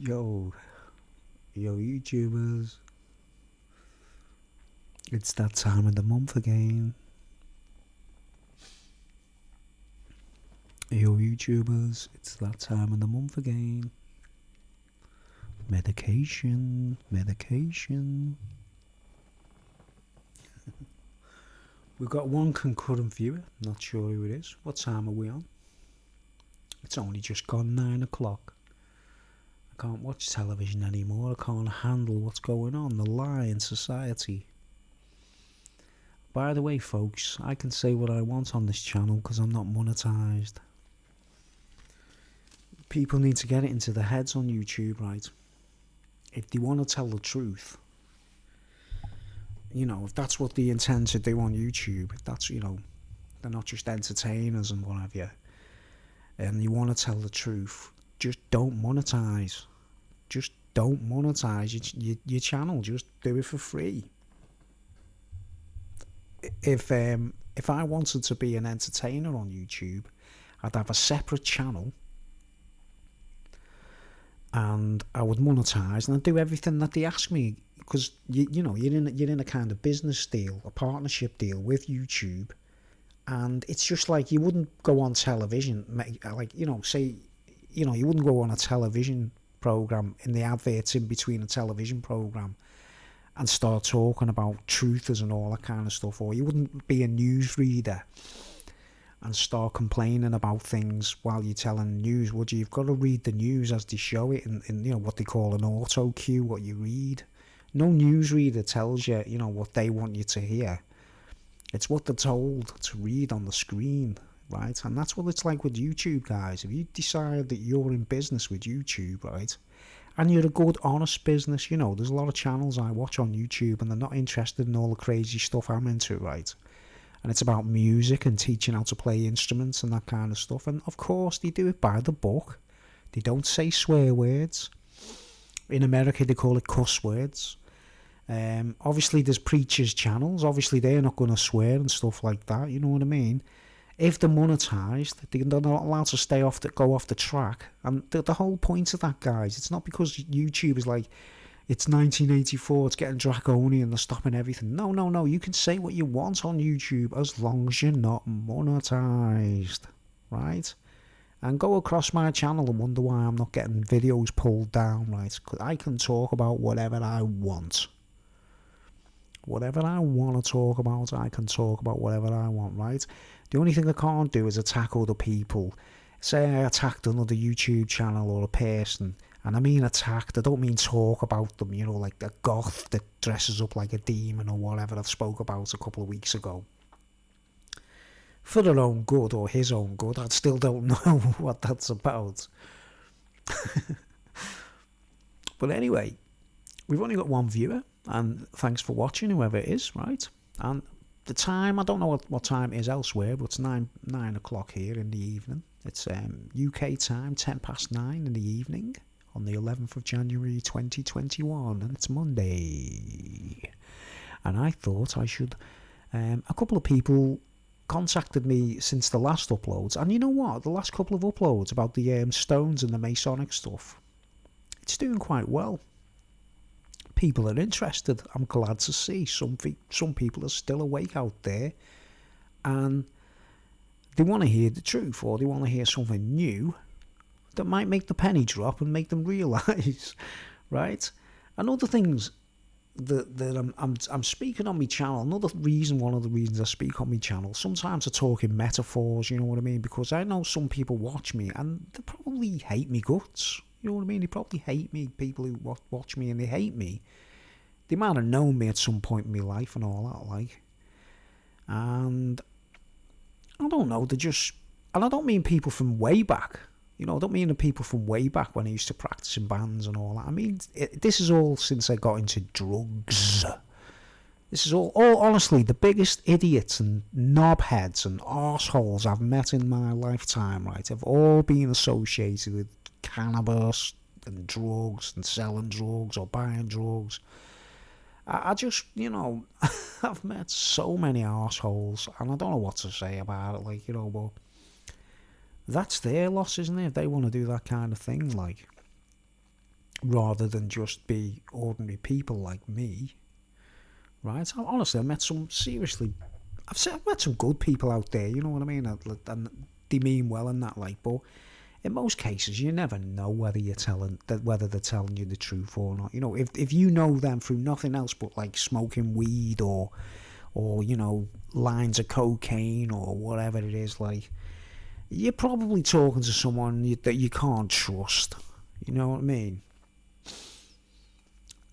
Yo, YouTubers, it's that time of the month again. Yo, YouTubers, it's that time of the month again. Medication, medication. We've got one concurrent viewer, not sure who it is. What time are we on? It's only just gone 9 o'clock. I can't watch television anymore. I can't handle what's going on, the lie in society. By the way, folks, I can say what I want on this channel because I'm not monetized. People need to get it into their heads on YouTube, right? If they want to tell the truth, you know, if that's what they intend to do on YouTube, if that's, you know, they're not just entertainers and what have you, and you want to tell the truth, just don't monetize. Just don't monetize your channel. Just do it for free. If I wanted to be an entertainer on YouTube, I'd have a separate channel and I would monetize and I'd do everything that they ask me, because you know you're in a kind of business deal, a partnership deal with YouTube, and it's just like you wouldn't go on television, like, you know, say, you know, you wouldn't go on a television program in the adverts in between a television program and start talking about truthers and all that kind of stuff, or you wouldn't be a newsreader and start complaining about things while you're telling the news, would you? You've got to read the news as they show it in you know, what they call an auto cue, what you read. No newsreader tells you, you know, what they want you to hear. It's what they're told to read on the screen, right? And that's what it's like with YouTube, guys. If you decide that you're in business with YouTube, right, and you're a good, honest business, you know, there's a lot of channels I watch on YouTube and they're not interested in all the crazy stuff I'm into, right? And it's about music and teaching how to play instruments and that kind of stuff. And of course, they do it by the book. They don't say swear words. In America, they call it cuss words. Obviously, there's preachers' channels. Obviously, they're not going to swear and stuff like that. You know what I mean? If they're monetized, they're not allowed to go off the track. And the whole point of that, guys, it's not because YouTube is like, it's 1984, it's getting draconian, they're stopping everything. No. You can say what you want on YouTube as long as you're not monetized, right? And go across my channel and wonder why I'm not getting videos pulled down, right? 'Cause I can talk about whatever I want. Whatever I want to talk about, I can talk about whatever I want, right? The only thing I can't do is attack other people. Say I attacked another YouTube channel or a person, and I mean attacked, I don't mean talk about them, you know, like a goth that dresses up like a demon or whatever I've spoke about a couple of weeks ago. For their own good or his own good, I still don't know what that's about. But anyway, we've only got one viewer, and thanks for watching, whoever it is, right? And the time, I don't know what time it is elsewhere, but it's 9 o'clock here in the evening. It's UK time, 10:09 in the evening on the 11th of January 2021, and it's Monday. And I thought I should, a couple of people contacted me since the last uploads, and you know what, the last couple of uploads about the stones and the Masonic stuff, it's doing quite well. People are interested. I'm glad to see some people are still awake out there, and they want to hear the truth, or they want to hear something new that might make the penny drop and make them realise, right? And other things that I'm speaking on my channel. One of the reasons I speak on my channel, sometimes I talk in metaphors, you know what I mean? Because I know some people watch me and they probably hate me guts. You know what I mean? They probably hate me. People who watch me and they hate me. They might have known me at some point in my life and all that, like. And I don't know, they're just... And I don't mean people from way back. You know, I don't mean the people from way back when I used to practice in bands and all that. I mean, this is all since I got into drugs. This is all honestly, the biggest idiots and knobheads and arseholes I've met in my lifetime, right, have all been associated with cannabis and drugs and selling drugs or buying drugs. I just, you know, I've met so many arseholes, and I don't know what to say about it, like, you know, but that's their loss, isn't it? If they want to do that kind of thing, like, rather than just be ordinary people like me, right? Honestly, I met some seriously, I've met some good people out there, you know what I mean? And they mean well and that, like, but in most cases, you never know whether whether they're telling you the truth or not. You know, if you know them through nothing else but like smoking weed or you know, lines of cocaine or whatever it is, like, you're probably talking to someone that you can't trust. You know what I mean?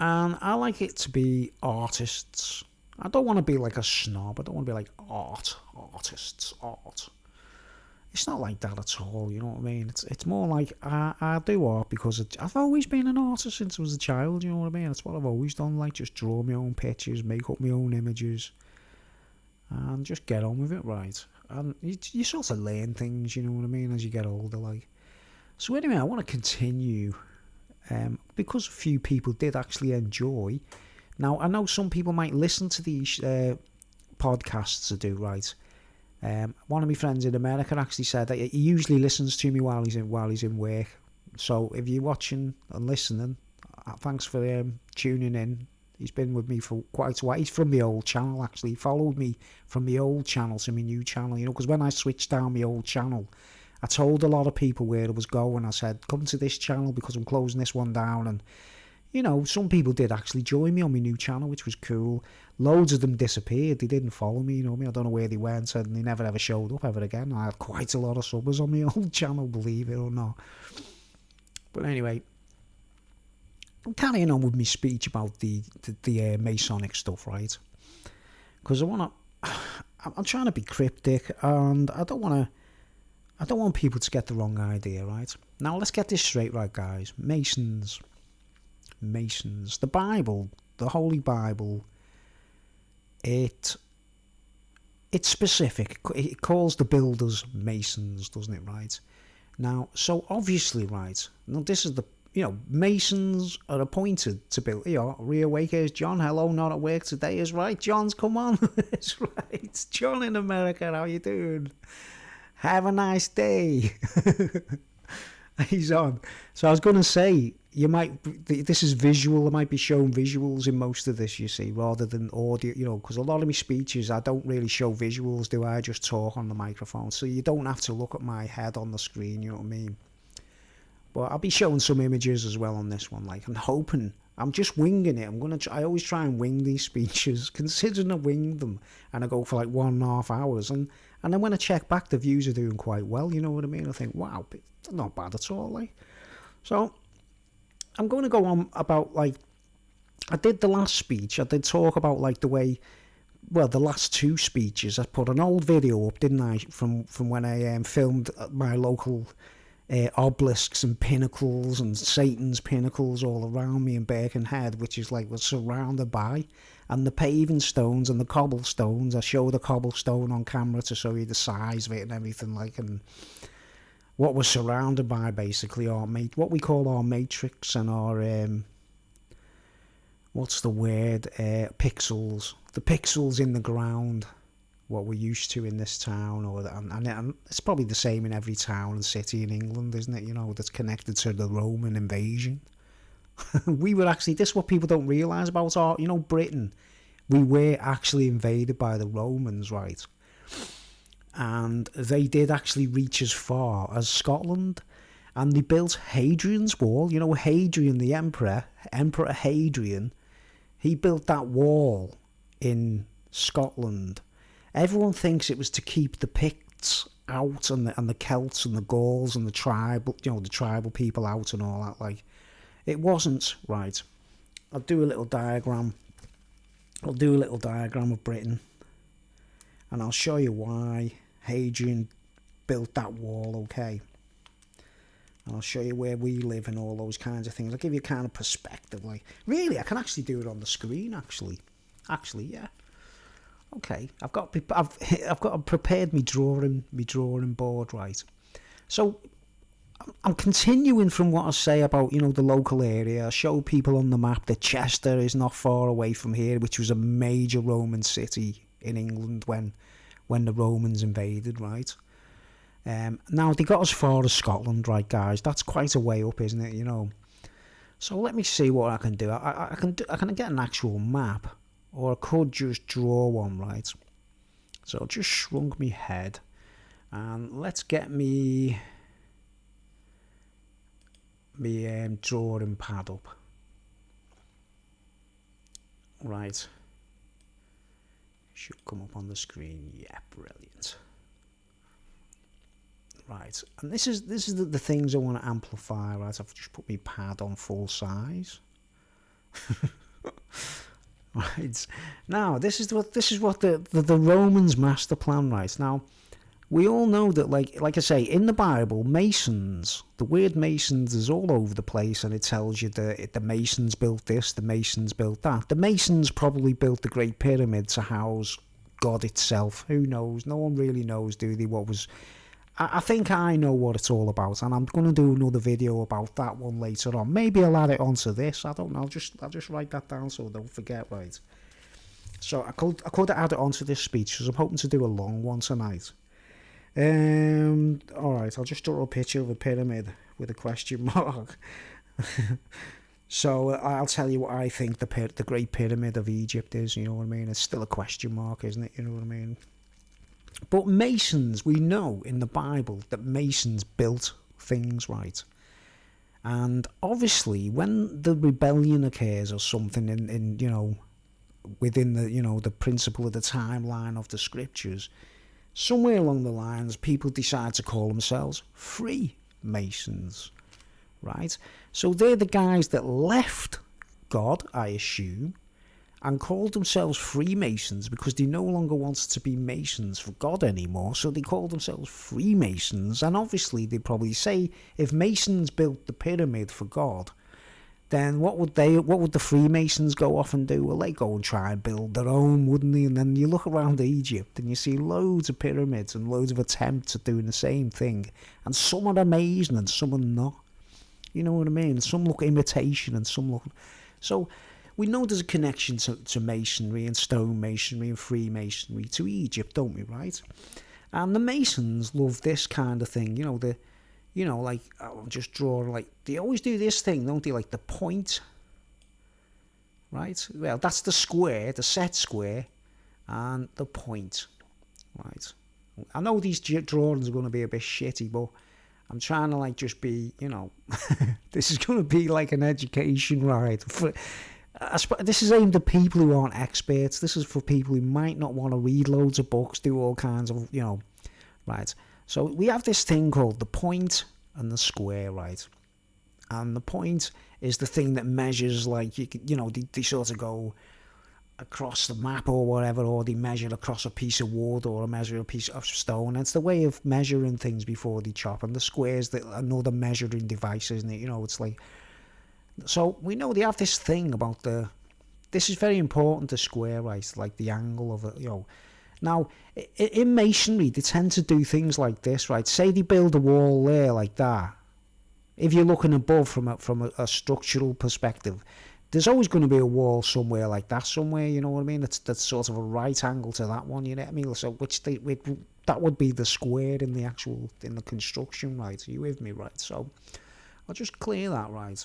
And I like it to be artists. I don't want to be like a snob. I don't want to be like artists, art. It's not like that at all, you know what I mean? It's more like I do art because I've always been an artist since I was a child, you know what I mean? That's what I've always done, like just draw my own pictures, make up my own images, and just get on with it, right? And you sort of learn things, you know what I mean, as you get older, like. So anyway, I want to continue, because a few people did actually enjoy. Now, I know some people might listen to these podcasts I do, right? One of my friends in America actually said that he usually listens to me while he's in work. So if you're watching and listening, thanks for tuning in. He's been with me for quite a while. He's from the old channel, actually. He followed me from the old channel to my new channel, you know, because when I switched down my old channel, I told a lot of people where I was going. I said, come to this channel because I'm closing this one down. And, you know, some people did actually join me on my new channel, which was cool. Loads of them disappeared. They didn't follow me, you know what I mean? I don't know where they went, and they never ever showed up ever again. I had quite a lot of subbers on my old channel, believe it or not. But anyway, I'm carrying on with my speech about the Masonic stuff, right? Because I'm trying to be cryptic, and I don't want people to get the wrong idea, right? Now, let's get this straight, right, guys? Masons. The Bible, the Holy Bible, it's specific. It calls the builders Masons, doesn't it, right? Now, so obviously, right, now this is Masons are appointed to build, reawakers. John, hello, not at work today, is right. John's, come on. It's right. John in America, how you doing? Have a nice day. He's on. So I was going to say, this is visual. I might be showing visuals in most of this, you see, rather than audio, because a lot of my speeches, I don't really show visuals, do I? Just talk on the microphone. So you don't have to look at my head on the screen, you know what I mean? But I'll be showing some images as well on this one, like, I'm hoping. I'm just winging it. I always try and wing these speeches, considering I wing them, and I go for like 1.5 hours, and then when I check back, the views are doing quite well, you know what I mean? I think, wow, not bad at all, like. So, I'm going to go on about, like, I did the last speech, I did talk about, like, the way, well, the last two speeches, I put an old video up, didn't I, from when I filmed my local obelisks and pinnacles and Satan's pinnacles all around me in Birkenhead, which is like was surrounded by, and the paving stones and the cobblestones. I show the cobblestone on camera to show you the size of it and everything, like, and what we're surrounded by, basically, what we call our matrix and our what's the word, pixels, the pixels in the ground, what we're used to in this town, and it's probably the same in every town and city in England, isn't it? That's connected to the Roman invasion. We were actually, this is what people don't realise about our, Britain. We were actually invaded by the Romans, right? And they did actually reach as far as Scotland, and they built Hadrian's Wall. Hadrian, the Emperor Hadrian, he built that wall in Scotland. Everyone thinks it was to keep the Picts out and the Celts and the Gauls and the tribal people out and all that. Like, it wasn't, right. I'll do a little diagram of Britain, and I'll show you why Hadrian built that wall, okay? And I'll show you where we live and all those kinds of things. I'll give you a kind of perspective. Like, really, I can actually do it on the screen, actually, yeah. Okay, I've got prepared me drawing board, right? So I'm continuing from what I say about the local area. I show people on the map that Chester is not far away from here, which was a major Roman city in England when the Romans invaded, right? Now, they got as far as Scotland, right, guys? That's quite a way up, isn't it, you know? So let me see what I can do. I can get an actual map, or I could just draw one, right? So I just shrunk me head, and let's get me drawing pad up. Right. Should come up on the screen. Yeah, brilliant. Right, and this is the things I want to amplify. Right, I've just put my pad on full size. Right, now this is what the Romans master plan. Right, now we all know that, like I say, in the Bible, masons, the word masons is all over the place, and it tells you that the masons built this, the masons built that. The masons probably built the Great Pyramid to house God itself. Who knows? No one really knows, do they? What was... I think I know what it's all about, and I'm going to do another video about that one later on. Maybe I'll add it onto this. I don't know. I'll just write that down so I don't forget, right? So I could add it onto this speech, because I'm hoping to do a long one tonight. Alright, I'll just draw a picture of a pyramid with a question mark. So I'll tell you what I think the Great Pyramid of Egypt is, you know what I mean? It's still a question mark, isn't it? You know what I mean? But masons, we know in the Bible that masons built things, right? And obviously, when the rebellion occurs or something in you know, within the, you know, the principle of the timeline of the scriptures, somewhere along the lines, people decide to call themselves Freemasons, right? So they're the guys that left God, I assume, and called themselves Freemasons because they no longer wanted to be Masons for God anymore, so they called themselves Freemasons. And obviously they probably say, if Masons built the pyramid for God, then what would the Freemasons go off and do? Well, they go and try and build their own, wouldn't they? And then you look around Egypt and you see loads of pyramids and loads of attempts at doing the same thing, and some are amazing and some are not. You know what I mean? Some look imitation and some look... So we know there's a connection to masonry and stonemasonry and Freemasonry to Egypt, don't we, right? And the Masons love this kind of thing, you know, like, I'll just draw, like, they always do this thing, don't they, like the point, right? Well, that's the square, the set square, and the point, right? I know these drawings are going to be a bit shitty, but I'm trying to, like, just be, you know, this is going to be like an education, right? This is aimed at people who aren't experts. This is for people who might not want to read loads of books, do all kinds of, you know, right? So we have this thing called the point and the square, right? And the point is the thing that measures, like, you know, they sort of go across the map or whatever, or they measure across a piece of wood or measure a piece of stone. It's the way of measuring things before they chop. And the square is another measuring device, isn't it? You know, it's like... So we know they have this thing about this is very important, the square, right? Like the angle of it, you know. Now, in masonry, they tend to do things like this, right? Say they build a wall there like that. If you're looking above from a structural perspective, there's always going to be a wall somewhere like that, somewhere, you know what I mean? That's sort of a right angle to that one, you know what I mean? So that would be the square in the construction, right? Are you with me, right? So I'll just clear that, right?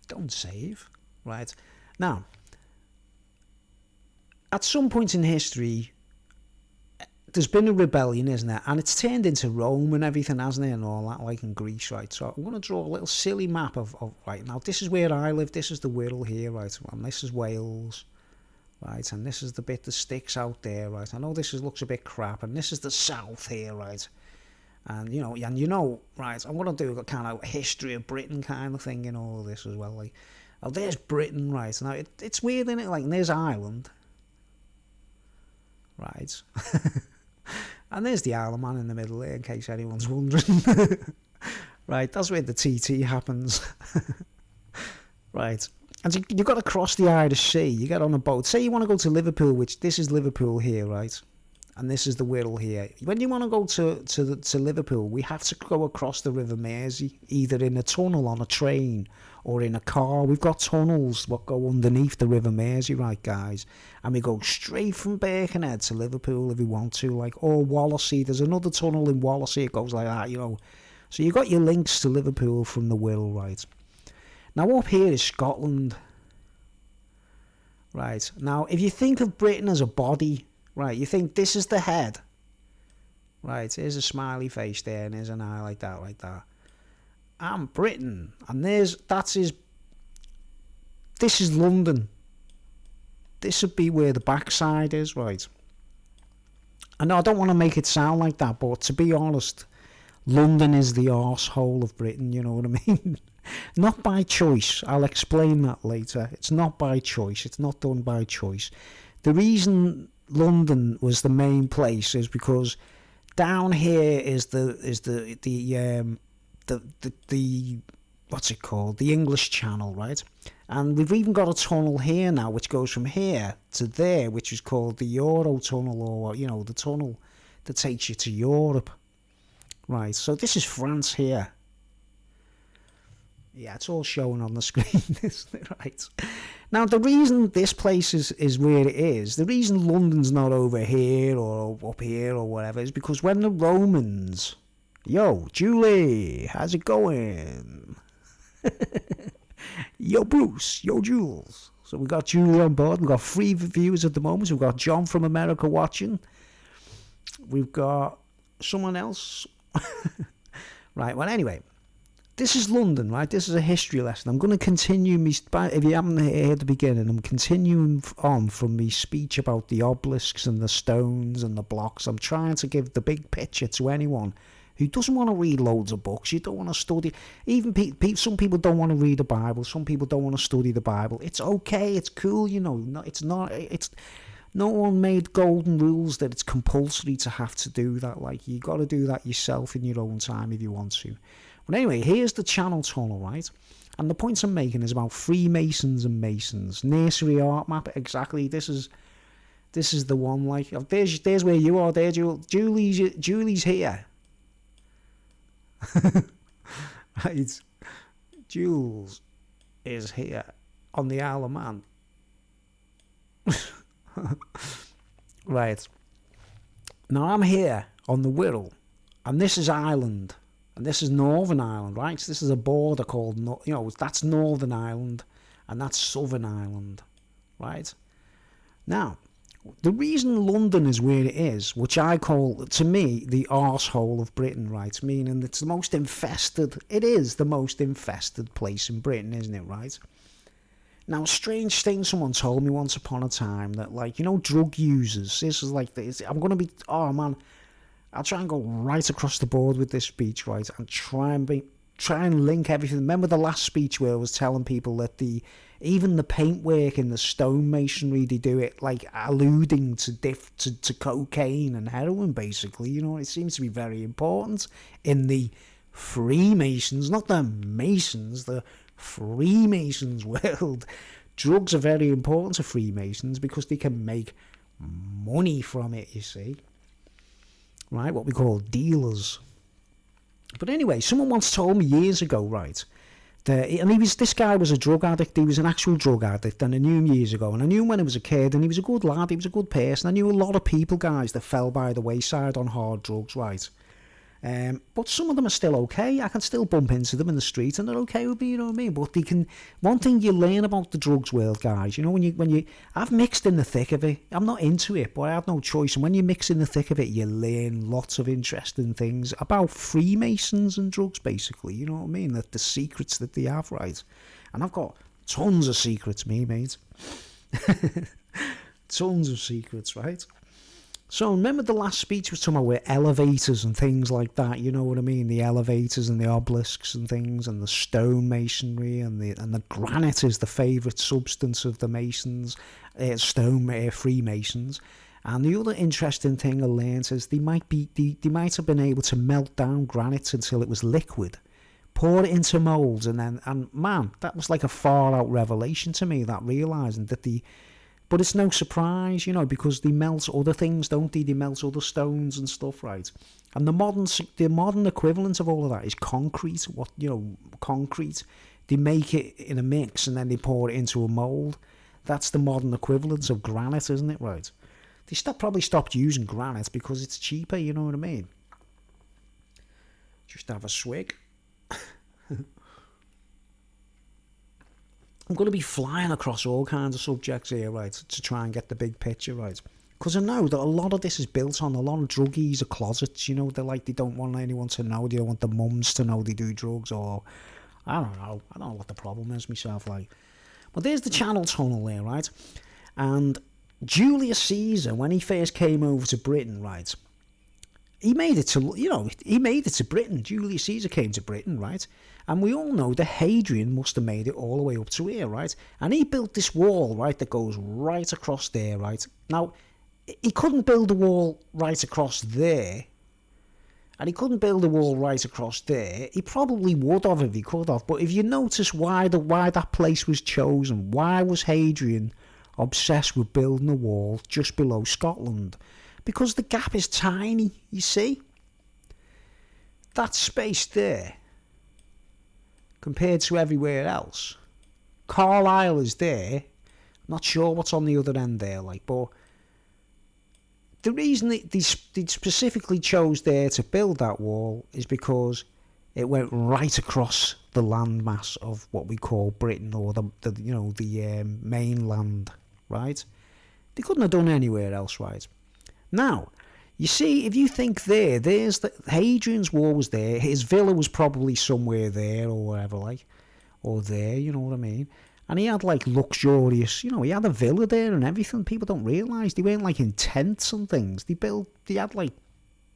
Don't save, right? Now, at some point in history, there's been a rebellion, isn't there? And it's turned into Rome and everything, hasn't it? And all that, like in Greece, right? So I'm going to draw a little silly map of right now, this is where I live, this is the Wirral here, right? And this is Wales, right? And this is the bit that sticks out there, right? I know this looks a bit crap, and this is the south here, right? And you know, right, I'm going to do a kind of history of Britain kind of thing in all of this as well. Like, oh, there's Britain, right? Now, it's weird, isn't it? Like, and there's Ireland, right? And there's the Isle of Man in the middle there, in case anyone's wondering. Right, that's where the TT happens. Right. And so you've got to cross the Irish Sea. You get on a boat. Say you want to go to Liverpool, which this is Liverpool here, right? and this is the Wirral here. When you want to go to Liverpool, we have to go across the River Mersey, either in a tunnel on a train or in a car. We've got tunnels what go underneath the River Mersey, right, guys? And we go straight from Birkenhead to Liverpool if we want to, like, or Wallasey. There's another tunnel in Wallasey. It goes like that, you know. So you got your links to Liverpool from the Wirral, right? Now up here is Scotland. Right, now if you think of Britain as a body, right, you think this is the head. Right, here's a smiley face there, and there's an eye like that, like that. I'm Britain, and this is London. This would be where the backside is, right? I know I don't want to make it sound like that, but to be honest, London is the arsehole of Britain, you know what I mean? Not by choice. I'll explain that later. It's not by choice. It's not done by choice. The reason London was the main place is because down here is the what's it called? The English Channel, right? And we've even got a tunnel here now which goes from here to there, which is called the Eurotunnel, or, you know, the tunnel that takes you to Europe. Right, so this is France here. Yeah, it's all showing on the screen, isn't it? Right. Now, the reason this place is where it is, the reason London's not over here or up here or whatever, is because when the Romans... Yo, Julie, how's it going? Yo, Bruce, yo, Jules. So we got Julie on board. We've got 3 viewers at the moment. We've got John from America watching. We've got someone else. Right, well, anyway... This is London, right? This is a history lesson. I'm going to continue if you haven't heard the beginning, I'm continuing on from my speech about the obelisks and the stones and the blocks. I'm trying to give the big picture to anyone who doesn't want to read loads of books. You don't want to study. Even some people don't want to read the Bible. Some people don't want to study the Bible. It's okay. It's cool, you know. No one made golden rules that it's compulsory to have to do that. Like, you got to do that yourself in your own time if you want to. But anyway, here's the Channel Tunnel, right? And the point I'm making is about Freemasons and Masons. Nursery art map, exactly. This is the one. Like, there's where you are. There, Julie's here. Right, Jules is here on the Isle of Man. Right. Now I'm here on the Wirral, and this is Ireland. And this is Northern Ireland, right? So this is a border called, you know, that's Northern Ireland and that's Southern Ireland, right? Now, the reason London is where it is, which I call, to me, the arsehole of Britain, right? Meaning it's the most infested, it is the most infested place in Britain, isn't it, right? Now, a strange thing someone told me once upon a time that, like, you know, drug users, this is like, I'm going to be, oh man, I'll try and go right across the board with this speech, right, and try and link everything. Remember the last speech where I was telling people that even the paintwork in the stonemasonry, they do it like alluding to cocaine and heroin, basically. You know, it seems to be very important in the Freemasons, not the Masons, the Freemasons world. Drugs are very important to Freemasons because they can make money from it, you see. Right, what we call dealers. But anyway, someone once told me years ago, right, this guy was a drug addict. He was an actual drug addict, and I knew him years ago, and I knew him when he was a kid, and he was a good lad, he was a good person. I knew a lot of people, guys, that fell by the wayside on hard drugs, right? But some of them are still okay. I can still bump into them in the street and they're okay with me, you know what I mean? But one thing you learn about the drugs world, guys, you know, I've mixed in the thick of it. I'm not into it, but I have no choice. And when you mix in the thick of it, you learn lots of interesting things about Freemasons and drugs, basically, you know what I mean? That the secrets that they have, right? And I've got tons of secrets, me, mate. Tons of secrets, right? So remember the last speech was talking about where elevators and things like that, you know what I mean? The elevators and the obelisks and things, and the stone masonry and the granite is the favourite substance of the Masons, Freemasons. And the other interesting thing I learned is they might have been able to melt down granite until it was liquid, pour it into moulds, and man, that was like a far out revelation to me, that realising that But it's no surprise, you know, because they melt other things, don't they? They melt other stones and stuff, right? And the modern equivalent of all of that is concrete. Concrete. They make it in a mix and then they pour it into a mould. That's the modern equivalent of granite, isn't it, right? They probably stopped using granite because it's cheaper, you know what I mean? Just have a swig. I'm going to be flying across all kinds of subjects here, right, to try and get the big picture, right? Because I know that a lot of this is built on a lot of druggies or closets, you know, they don't want anyone to know, they don't want the mums to know they do drugs, or, I don't know what the problem is myself, like. But there's the Channel Tunnel there, right? And Julius Caesar, when he first came over to Britain, right, he made it to Britain. Julius Caesar came to Britain, right? And we all know that Hadrian must have made it all the way up to here, right? And he built this wall, right, that goes right across there, right? Now, he couldn't build a wall right across there, and he couldn't build a wall right across there. He probably would have if he could have. But if you notice why that place was chosen, why was Hadrian obsessed with building a wall just below Scotland? Because the gap is tiny, you see? That space there, compared to everywhere else. Carlisle is there. Not sure what's on the other end there, like, but the reason they specifically chose there to build that wall is because it went right across the landmass of what we call Britain, or the mainland, right? They couldn't have done anywhere else, right? Now, you see, if you think there's Hadrian's wall was there, his villa was probably somewhere there or whatever, like, or there, you know what I mean? And he had, like, luxurious, you know, he had a villa there and everything. People don't realise they weren't, like, in tents and things. They had, like,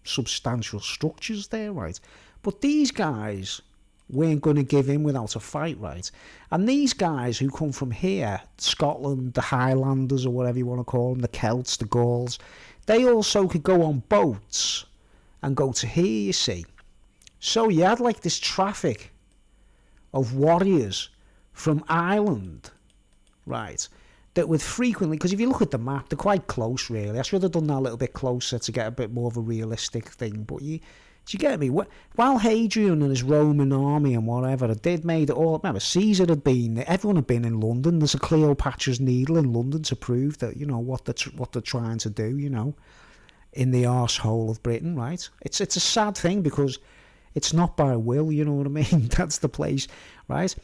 substantial structures there, right? But these guys weren't going to give in without a fight, right? And these guys who come from here, Scotland, the Highlanders or whatever you want to call them, the Celts, the Gauls, they also could go on boats and go to here, you see. So you had, like, this traffic of warriors from Ireland, right, that would frequently, because if you look at the map, they're quite close, really. I should have done that a little bit closer to get a bit more of a realistic thing, but do you get me? While Hadrian and his Roman army and whatever, they'd made it all. Remember, Caesar had been, everyone had been in London. There's a Cleopatra's Needle in London to prove that, you know, what they're trying to do, you know, in the arsehole of Britain, right? It's a sad thing because it's not by will, you know what I mean? That's the place, right?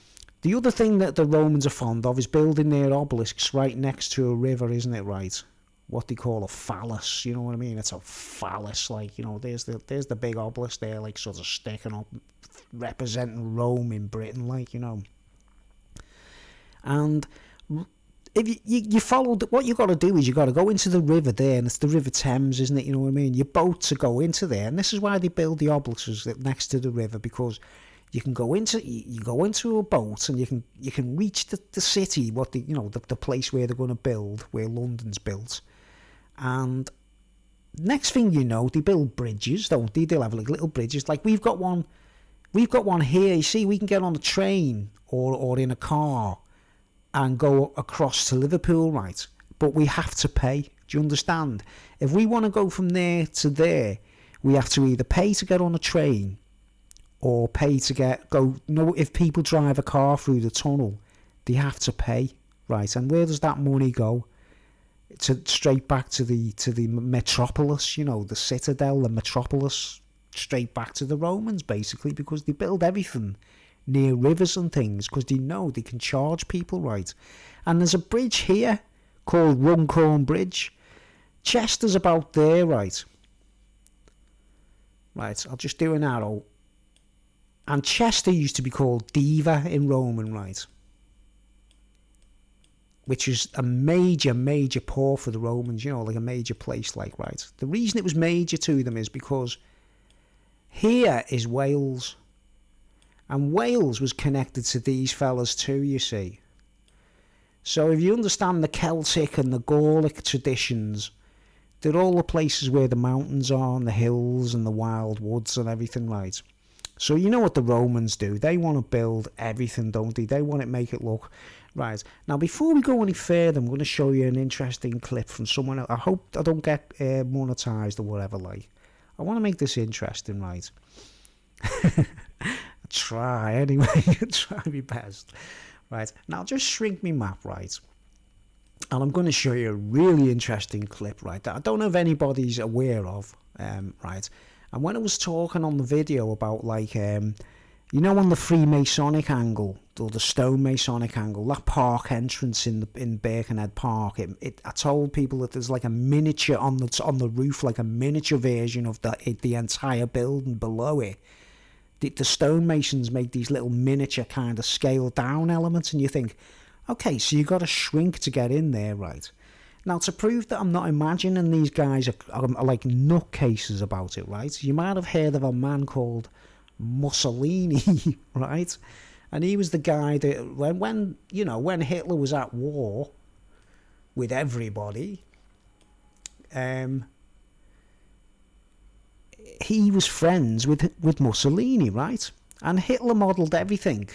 The other thing that the Romans are fond of is building their obelisks right next to a river, isn't it, right? What they call a phallus, you know what I mean? It's a phallus, like, you know, there's the big obelisk there, like, sort of sticking up, representing Rome in Britain, like, you know. And if you follow, what you got to do is you got to go into the river there, and it's the River Thames, isn't it, you know what I mean? Your boat to go into there, and this is why they build the obelisks next to the river, because you can go into a boat and you can reach the city, the place where they're going to build, where London's built. And next thing you know, they build bridges, don't they? They'll have like little bridges. Like we've got one here. You see, we can get on a train or in a car and go across to Liverpool, right? But we have to pay. Do you understand? If we want to go from there to there, we have to either pay to get on a train or pay to go. No, if people drive a car through the tunnel, they have to pay, right? And where does that money go? Straight back to the metropolis, you know, the citadel, the metropolis, straight back to the Romans, basically, because they build everything near rivers and things, because they know they can charge people, right? And there's a bridge here called Runcorn Bridge. Chester's about there, right? Right, I'll just do an arrow. And Chester used to be called Diva in Roman, right? Which is a major port for the Romans, you know, like a major place, like, right? The reason it was major to them is because here is Wales. And Wales was connected to these fellas too, you see. So if you understand the Celtic and the Gaelic traditions, they're all the places where the mountains are and the hills and the wild woods and everything, right? So you know what the Romans do? They want to build everything, don't they? They want to make it look Right. Now, before we go any further, I'm going to show you an interesting clip from someone else. I hope I don't get monetized or whatever, like. I want to make this interesting, right? Try, anyway. Try my best. Right. Now, just shrink me map, right? And I'm going to show you a really interesting clip, right, that I don't know if anybody's aware of, right? And when I was talking on the video about, like, you know, on the Freemasonic angle, or the Stonemasonic angle, that park entrance in Birkenhead Park, I told people that there's like a miniature on the roof, like a miniature version of the entire building below it. The stonemasons make these little miniature kind of scaled down elements, and you think, okay, so you got to shrink to get in there, right? Now, to prove that I'm not imagining these guys are like nutcases about it, right? You might have heard of a man called Mussolini, right? And he was the guy that when Hitler was at war with everybody, he was friends with Mussolini, right? And Hitler modelled everything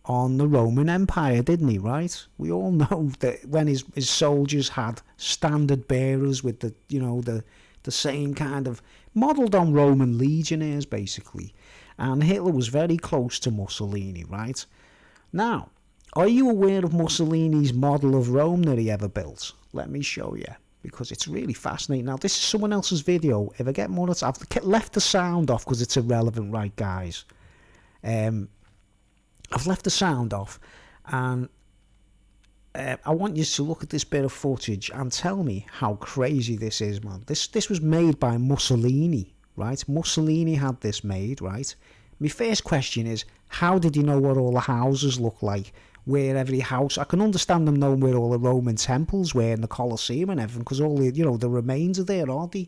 on the Roman Empire, didn't he, right? We all know that when his soldiers had standard bearers with the same kind of modelled on Roman legionnaires, basically. And Hitler was very close to Mussolini, right? Now, are you aware of Mussolini's model of Rome that he ever built? Let me show you, because it's really fascinating. Now, this is someone else's video. If I get more, I've left the sound off because it's irrelevant, right, guys? I've left the sound off, and I want you to look at this bit of footage and tell me how crazy this is, man. This was made by Mussolini, right? Mussolini had this made, right? My first question is, how did he know what all the houses look like? Where every house... I can understand them knowing where all the Roman temples were and the Colosseum and everything, because all the, the remains are there, aren't they?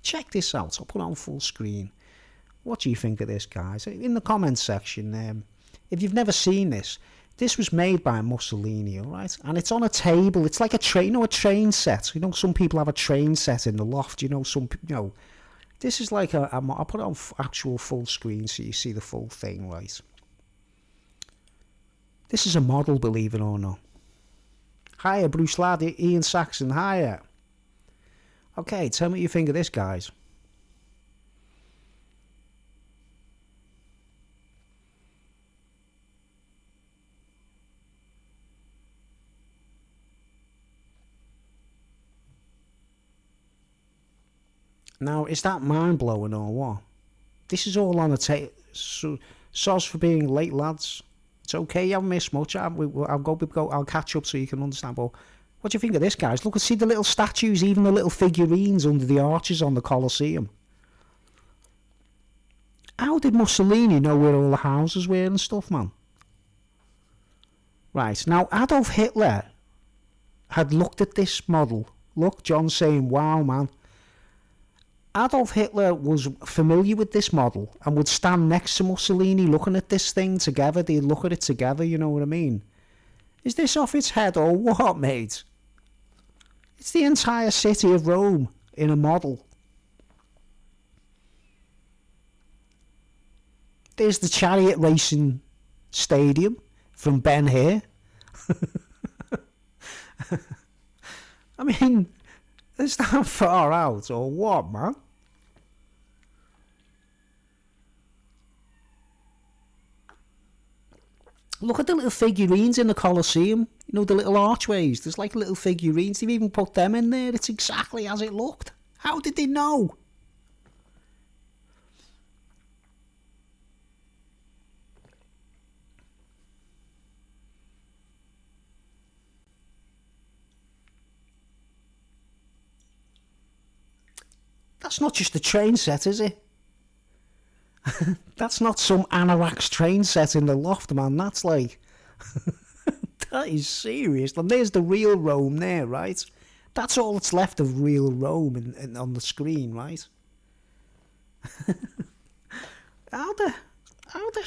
Check this out. I'll put it on full screen. What do you think of this, guys? In the comments section, if you've never seen this, this was made by Mussolini, all right? And it's on a table. It's like a train set. Some people have a train set in the loft. This is like I'll put it on actual full screen so you see the full thing, right? This is a model, believe it or not. Hiya, Bruce Ladd, Ian Saxon, hiya. Okay, tell me what you think of this, guys. Now, is that mind-blowing or what? This is all on a tape. So, soz for being late, lads. It's okay, you haven't missed much. I'll catch up so you can understand. But what do you think of this, guys? Look, see the little statues, even the little figurines under the arches on the Colosseum. How did Mussolini know where all the houses were and stuff, man? Right, now Adolf Hitler had looked at this model. Look, John's saying, wow, man. Adolf Hitler was familiar with this model and would stand next to Mussolini looking at this thing together. They'd look at it together, you know what I mean? Is this off its head or what, mate? It's the entire city of Rome in a model. There's the chariot racing stadium from Ben-Hur. I mean, is that far out or what, man? Look at the little figurines in the Colosseum. The little archways. There's like little figurines. They've even put them in there. It's exactly as it looked. How did they know? That's not just a train set, is it? That's not some Anorak's train set in the loft, man. That's like... that is serious. And there's the real Rome there, right? That's all that's left of real Rome on the screen, right? How the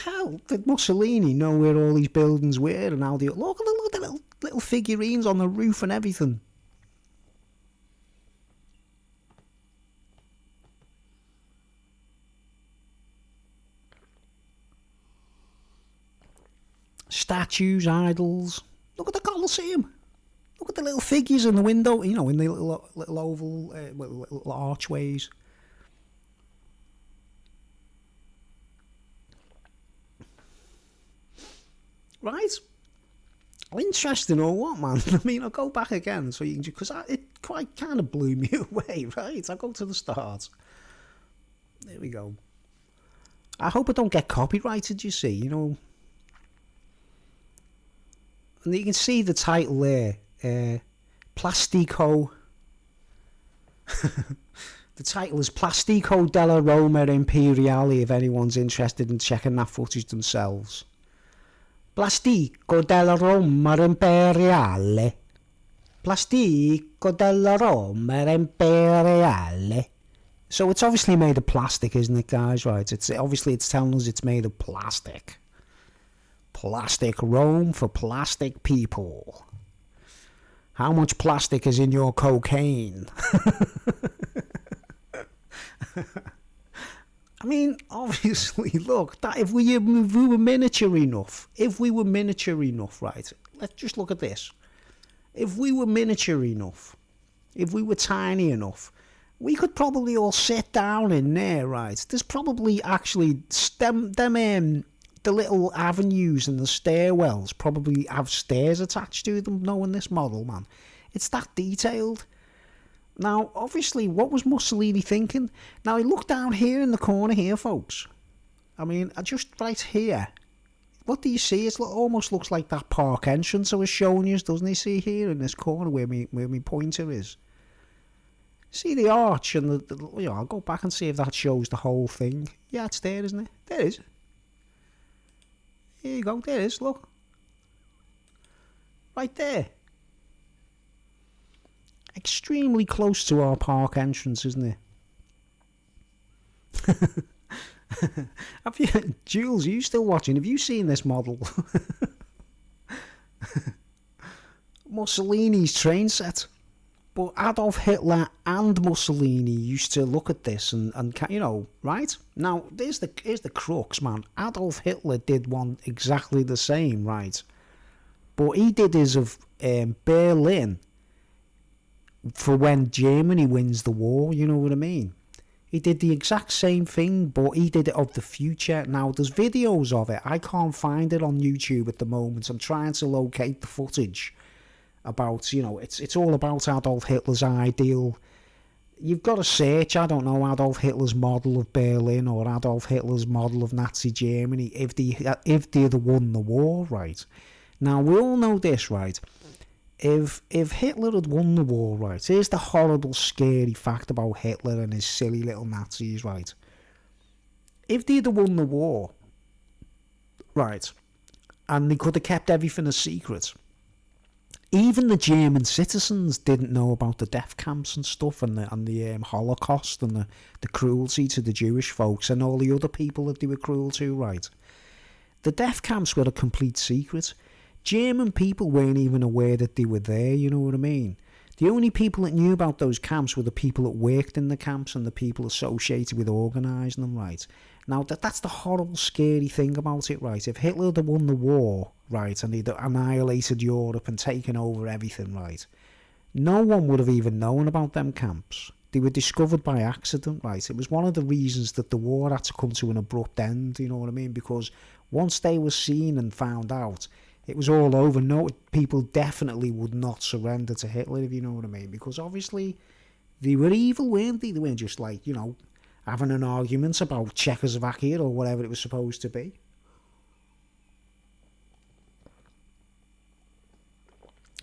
hell did Mussolini know where all these buildings were and how they... Look at the little figurines on the roof and everything. Statues, idols, Look at the Colosseum. Look at the little figures in the window, you know, in the little oval, little archways. Right? Interesting or what, man? I mean, I'll go back again so you can, because it quite kind of blew me away, right? I'll go to the start. There we go. I hope I don't get copyrighted, you see, you know. And you can see the title there, Plastico. The title is Plastico della Roma Imperiale, if anyone's interested in checking that footage themselves. Plastico della Roma Imperiale. Plastico della Roma Imperiale. So it's obviously made of plastic, isn't it, guys? Right? It's telling us it's made of plastic. Plastic Rome for plastic people. How much plastic is in your cocaine? I mean, obviously, look, that if we were miniature enough, right? Let's just look at this. If we were miniature enough, if we were tiny enough, we could probably all sit down in there, right? There's probably actually the little avenues and the stairwells probably have stairs attached to them, knowing this model, man. It's that detailed. Now, obviously, what was Mussolini thinking? Now, look down here in the corner here, folks. I mean, just right here. What do you see? It almost looks like that park entrance I was showing you, doesn't he? See here in this corner where my pointer is. See the arch and the I'll go back and see if that shows the whole thing. Yeah, it's there, isn't it? There it is. Here you go, there it is, look. Right there. Extremely close to our park entrance, isn't it? Jules, are you still watching? Have you seen this model? Mussolini's train set. But Adolf Hitler and Mussolini used to look at this and you know, right? Now, here's the crux, man. Adolf Hitler did one exactly the same, right? But he did his of Berlin for when Germany wins the war, you know what I mean? He did the exact same thing, but he did it of the future. Now, there's videos of it. I can't find it on YouTube at the moment. I'm trying to locate the footage. About, you know, it's all about Adolf Hitler's ideal. You've got to search, I don't know, Adolf Hitler's model of Berlin or Adolf Hitler's model of Nazi Germany if they'd have won the war, right? Now, we all know this, right? If Hitler had won the war, right, here's the horrible, scary fact about Hitler and his silly little Nazis, right? If they'd have won the war, right, and they could have kept everything a secret, even the German citizens didn't know about the death camps and stuff, and the Holocaust and the cruelty to the Jewish folks and all the other people that they were cruel to, right? The death camps were a complete secret. German people weren't even aware that they were there, you know what I mean? The only people that knew about those camps were the people that worked in the camps and the people associated with organising them, right? Now, that's the horrible, scary thing about it, right? If Hitler had won the war, right, and he'd annihilated Europe and taken over everything, right, no one would have even known about them camps. They were discovered by accident, right? It was one of the reasons that the war had to come to an abrupt end, you know what I mean? Because once they were seen and found out, it was all over. No, people definitely would not surrender to Hitler, if you know what I mean. Because obviously, they were evil, weren't they? They weren't just like, you know, having an argument about Czechoslovakia or whatever it was supposed to be.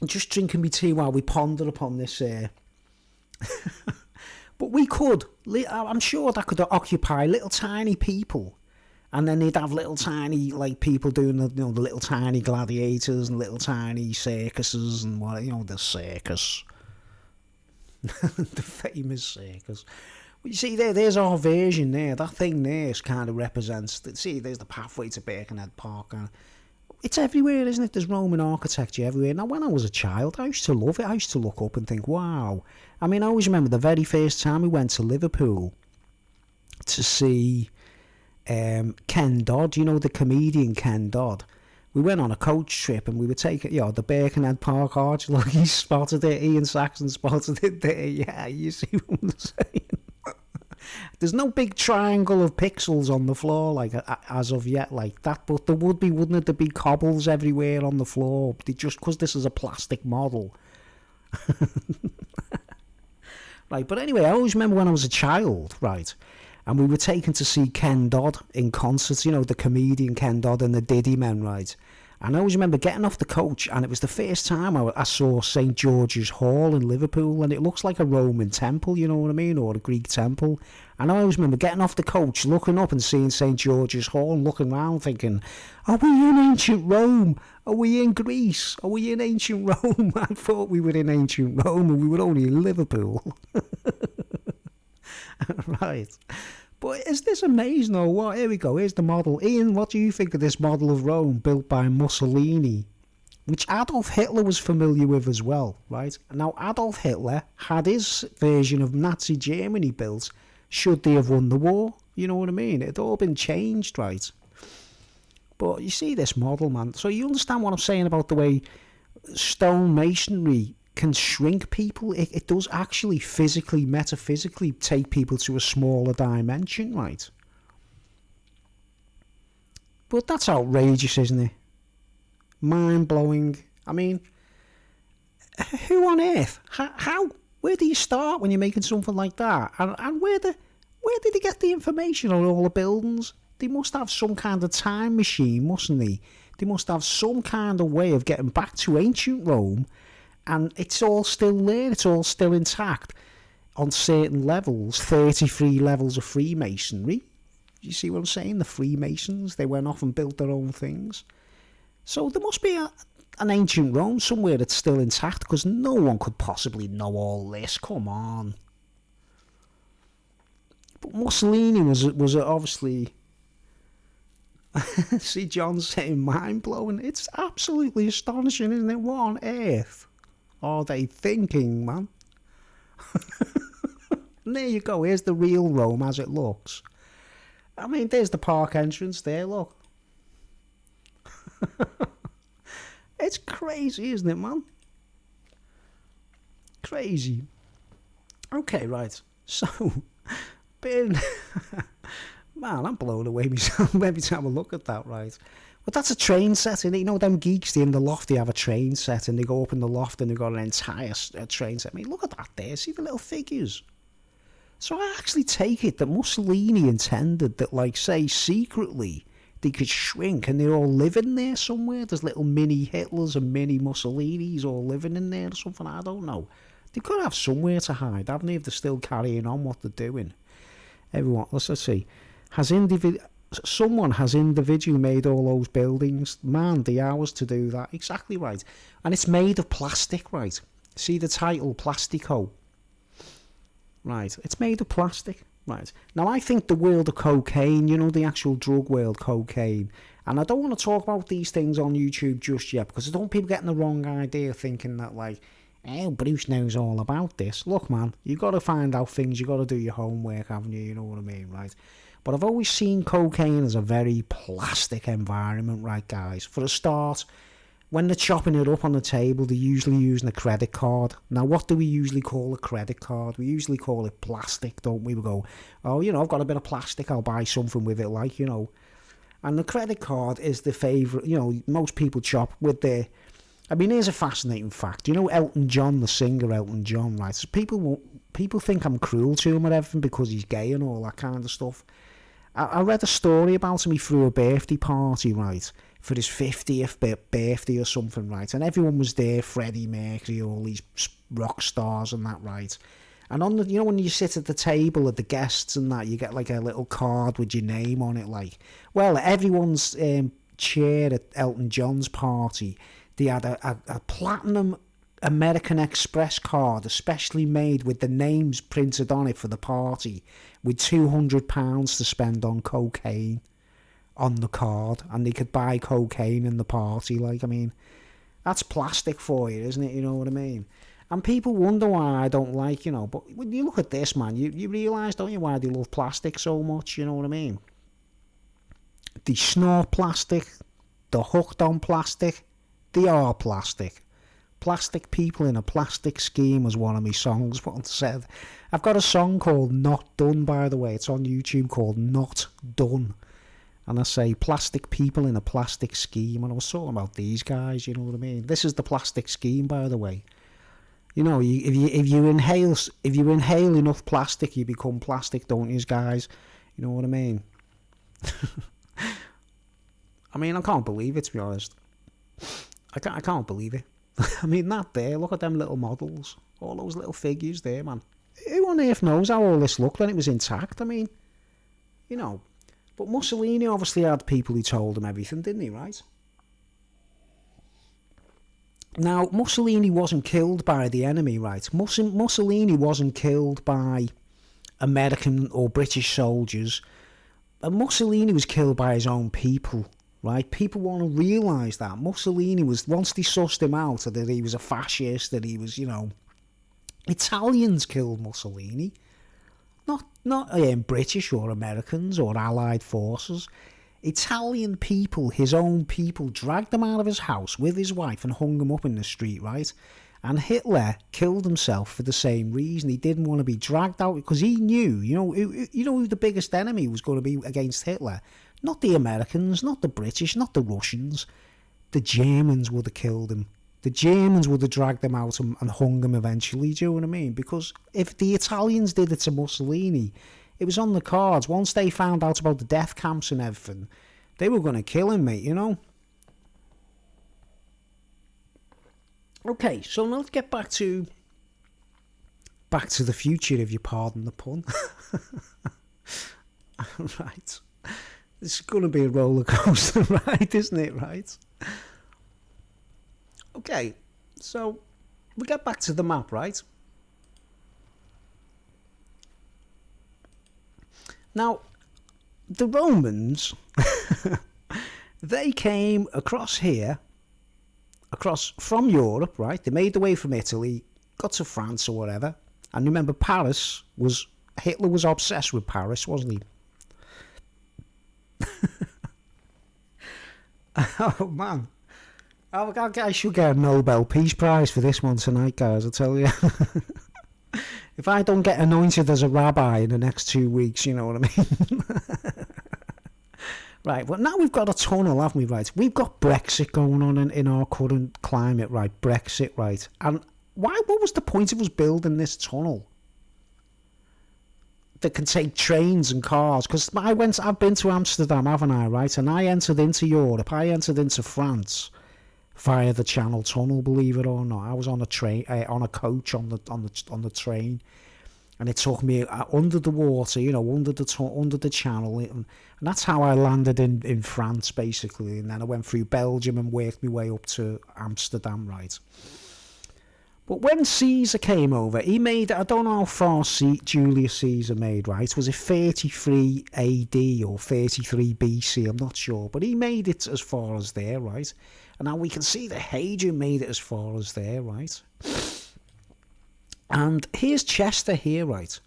I'm just drinking my tea while we ponder upon this. But we could. I'm sure that could occupy little tiny people. And then they'd have little tiny, like, people doing the, you know, the little tiny gladiators and little tiny circuses and what, you know, the circus. The famous circus. Well, you see, there's our version there. That thing there kind of represents, see, there's the pathway to Birkenhead Park. It's everywhere, isn't it? There's Roman architecture everywhere. Now, when I was a child, I used to love it. I used to look up and think, wow. I mean, I always remember the very first time we went to Liverpool to see Ken Dodd, you know, the comedian Ken Dodd. we went on a coach trip and we were taking, the Birkenhead Park Arch. Look, he spotted it. Ian Saxon spotted it there. Yeah, you see what I'm saying? There's no big triangle of pixels on the floor like as of yet like that, but there would be, wouldn't it? There'd be cobbles everywhere on the floor. Just because this is a plastic model. Right, but anyway, I always remember when I was a child, right, and we were taken to see Ken Dodd in concert, the comedian Ken Dodd and the Diddy Men, right? And I always remember getting off the coach, and it was the first time I saw St. George's Hall in Liverpool, and it looks like a Roman temple, you know what I mean, or a Greek temple. And I always remember getting off the coach, looking up and seeing St. George's Hall, and looking around thinking, are we in ancient Rome? Are we in Greece? Are we in ancient Rome? I thought we were in ancient Rome, and we were only in Liverpool. Right. But is this amazing or what? Here we go. Here's the model. Ian, what do you think of this model of Rome built by Mussolini, which Adolf Hitler was familiar with as well, right? Now, Adolf Hitler had his version of Nazi Germany built should they have won the war. You know what I mean? It had all been changed, right? But you see this model, man. So you understand what I'm saying about the way stone masonry can shrink people. It does actually physically, metaphysically take people to a smaller dimension, right? But that's outrageous, isn't it? Mind-blowing. I mean, who on earth? How? Where do you start when you're making something like that? And where did they get the information on all the buildings? They must have some kind of time machine, mustn't they? They must have some kind of way of getting back to ancient Rome. And it's all still there, it's all still intact on certain levels, 33 levels of Freemasonry. You see what I'm saying? The Freemasons, they went off and built their own things. So there must be an ancient Rome somewhere that's still intact, because no one could possibly know all this. Come on. But Mussolini was obviously... See, John's saying mind-blowing. It's absolutely astonishing, isn't it? What on earth are they thinking, man? And there you go. Here's the real Rome as it looks. I mean, there's the park entrance there, look. It's crazy, isn't it, man? Crazy. Okay, right. So, man, I'm blown away myself every time I look at that, right? But that's a train set, isn't it? You know, them geeks, they in the loft, they have a train set, and they go up in the loft and they've got an entire train set. I mean, look at that there. See the little figures? So I actually take it that Mussolini intended that, like, say, secretly, they could shrink and they're all living there somewhere. There's little mini Hitlers and mini Mussolinis all living in there or something. I don't know. They could have somewhere to hide, haven't they, if they're still carrying on what they're doing? Everyone, let's see. Someone has individually made all those buildings. Man, the hours to do that. Exactly right. And it's made of plastic, right? See the title, Plastico. Right, it's made of plastic. Right. Now, I think the world of cocaine, you know, the actual drug world, cocaine, and I don't want to talk about these things on YouTube just yet, because I don't want people getting the wrong idea thinking that, like, oh, Bruce knows all about this. Look, man, you got to find out things. You got to do your homework, haven't you? You know what I mean, right? But I've always seen cocaine as a very plastic environment, right, guys? For a start, when they're chopping it up on the table, they're usually using a credit card. Now, what do we usually call a credit card? We usually call it plastic, don't we? We go, oh, you know, I've got a bit of plastic, I'll buy something with it, like, you know. And the credit card is the favourite, you know, most people chop with their... I mean, here's a fascinating fact. You know Elton John, the singer Elton John, right? So people think I'm cruel to him or everything because he's gay and all that kind of stuff. I read a story about him. He threw a birthday party, right, for his 50th birthday or something, right? And everyone was there, Freddie Mercury, all these rock stars and that, right? And on the, you know, when you sit at the table at the guests and that, you get like a little card with your name on it, like. Well, everyone's chair at Elton John's party, they had a platinum American Express card, especially made with the names printed on it for the party, with £200 to spend on cocaine on the card, and they could buy cocaine in the party. Like, I mean, that's plastic for you, isn't it? You know what I mean? And people wonder why I don't like, you know, but when you look at this, man, you realise, don't you, why they love plastic so much? You know what I mean? They snort plastic, they're hooked on plastic. They are plastic. Plastic people in a plastic scheme was one of my songs once said. I've got a song called Not Done, by the way. It's on YouTube called Not Done. And I say plastic people in a plastic scheme. And I was talking about these guys, you know what I mean? This is the plastic scheme, by the way. You know, if you inhale enough plastic, you become plastic, don't you, guys? You know what I mean? I mean, I can't believe it, to be honest. I can't believe it. I mean, that there, look at them little models. All those little figures there, man. Who on earth knows how all this looked when it was intact? I mean, you know. But Mussolini obviously had people who told him everything, didn't he, right? Now, Mussolini wasn't killed by the enemy, right? Mussolini wasn't killed by American or British soldiers. Mussolini was killed by his own people, right? People want to realise that. Mussolini was, once they sussed him out, that he was a fascist, that he was, you know... Italians killed Mussolini. Not British or Americans or Allied forces. Italian people, his own people, dragged him out of his house with his wife and hung him up in the street, right? And Hitler killed himself for the same reason. He didn't want to be dragged out because he knew, you know who the biggest enemy was going to be against Hitler? Not the Americans, not the British, not the Russians. The Germans would have killed him. The Germans would have dragged him out and hung him eventually, do you know what I mean? Because if the Italians did it to Mussolini, it was on the cards. Once they found out about the death camps and everything, they were going to kill him, mate, you know? Okay, so now let's get back to the future, if you pardon the pun. Right. This is going to be a roller coaster ride, isn't it, right? Okay, so we get back to the map, right? Now, the Romans, they came across here, across from Europe, right? They made their way from Italy, got to France or whatever. And remember, Hitler was obsessed with Paris, wasn't he? Oh, man. I should get a Nobel Peace Prize for this one tonight, guys, I tell you. If I don't get anointed as a rabbi in the next 2 weeks, you know what I mean? Right, well, now we've got a tunnel, haven't we, right? We've got Brexit going on in our current climate, right? Brexit, right? And what was the point of us building this tunnel that can take trains and cars? Because I've been to Amsterdam, haven't I, right? And I entered into Europe, I entered into France via the Channel Tunnel, believe it or not. I was on a train, on a coach on the train, and it took me under the water, you know, under the channel, and that's how I landed in France, basically. And then I went through Belgium and worked my way up to Amsterdam, right? But when Caesar came over, he made, I don't know how far Julius Caesar made, right? Was it 33 AD or 33 BC? I'm not sure, but he made it as far as there, right? And now we can see that Hadrian made it as far as there, right? And here's Chester here, right?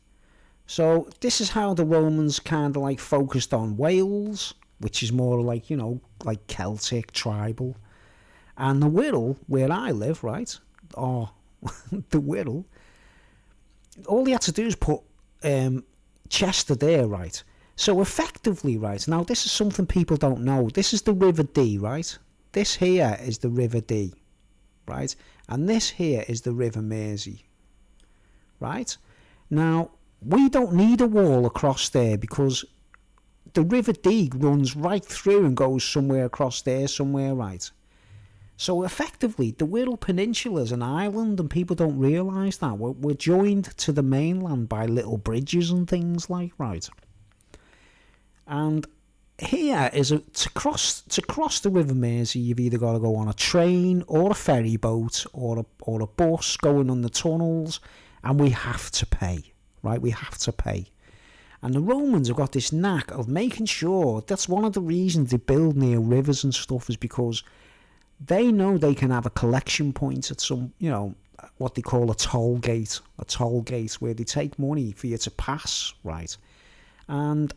So this is how the Romans kind of like focused on Wales, which is more like, you know, like Celtic, tribal. And the Wirral, where I live, right? Oh, the Wirral. All they had to do is put Chester there, right? So effectively, right, now this is something people don't know. This is the River Dee, right? This here is the River Dee, right? And this here is the River Mersey, right? Now, we don't need a wall across there because the River Dee runs right through and goes somewhere across there somewhere, right? So effectively, the Wirral Peninsula is an island and people don't realise that. We're joined to the mainland by little bridges and things like, right? And here is to cross the River Mersey, you've either got to go on a train or a ferry boat or a bus going on the tunnels, and we have to pay, right? We have to pay. And the Romans have got this knack of making sure, that's one of the reasons they build near rivers and stuff, is because they know they can have a collection point at some, you know, what they call a toll gate where they take money for you to pass, right? And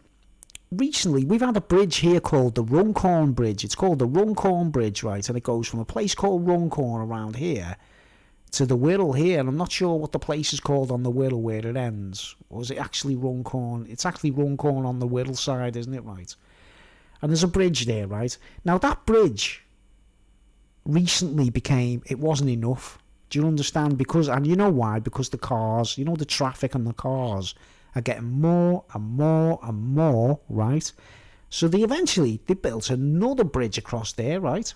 recently we've had a bridge here called the Runcorn Bridge. It's called the Runcorn Bridge, right? And it goes from a place called Runcorn around here to the Wirral here. And I'm not sure what the place is called on the Wirral where it ends. Or is it actually Runcorn? It's actually Runcorn on the Wirral side, isn't it, right? And there's a bridge there, right? Now that bridge recently became, it wasn't enough. Do you understand? Because, and you know why? Because the cars, you know, the traffic on the cars are getting more and more and more, right? So they built another bridge across there, right?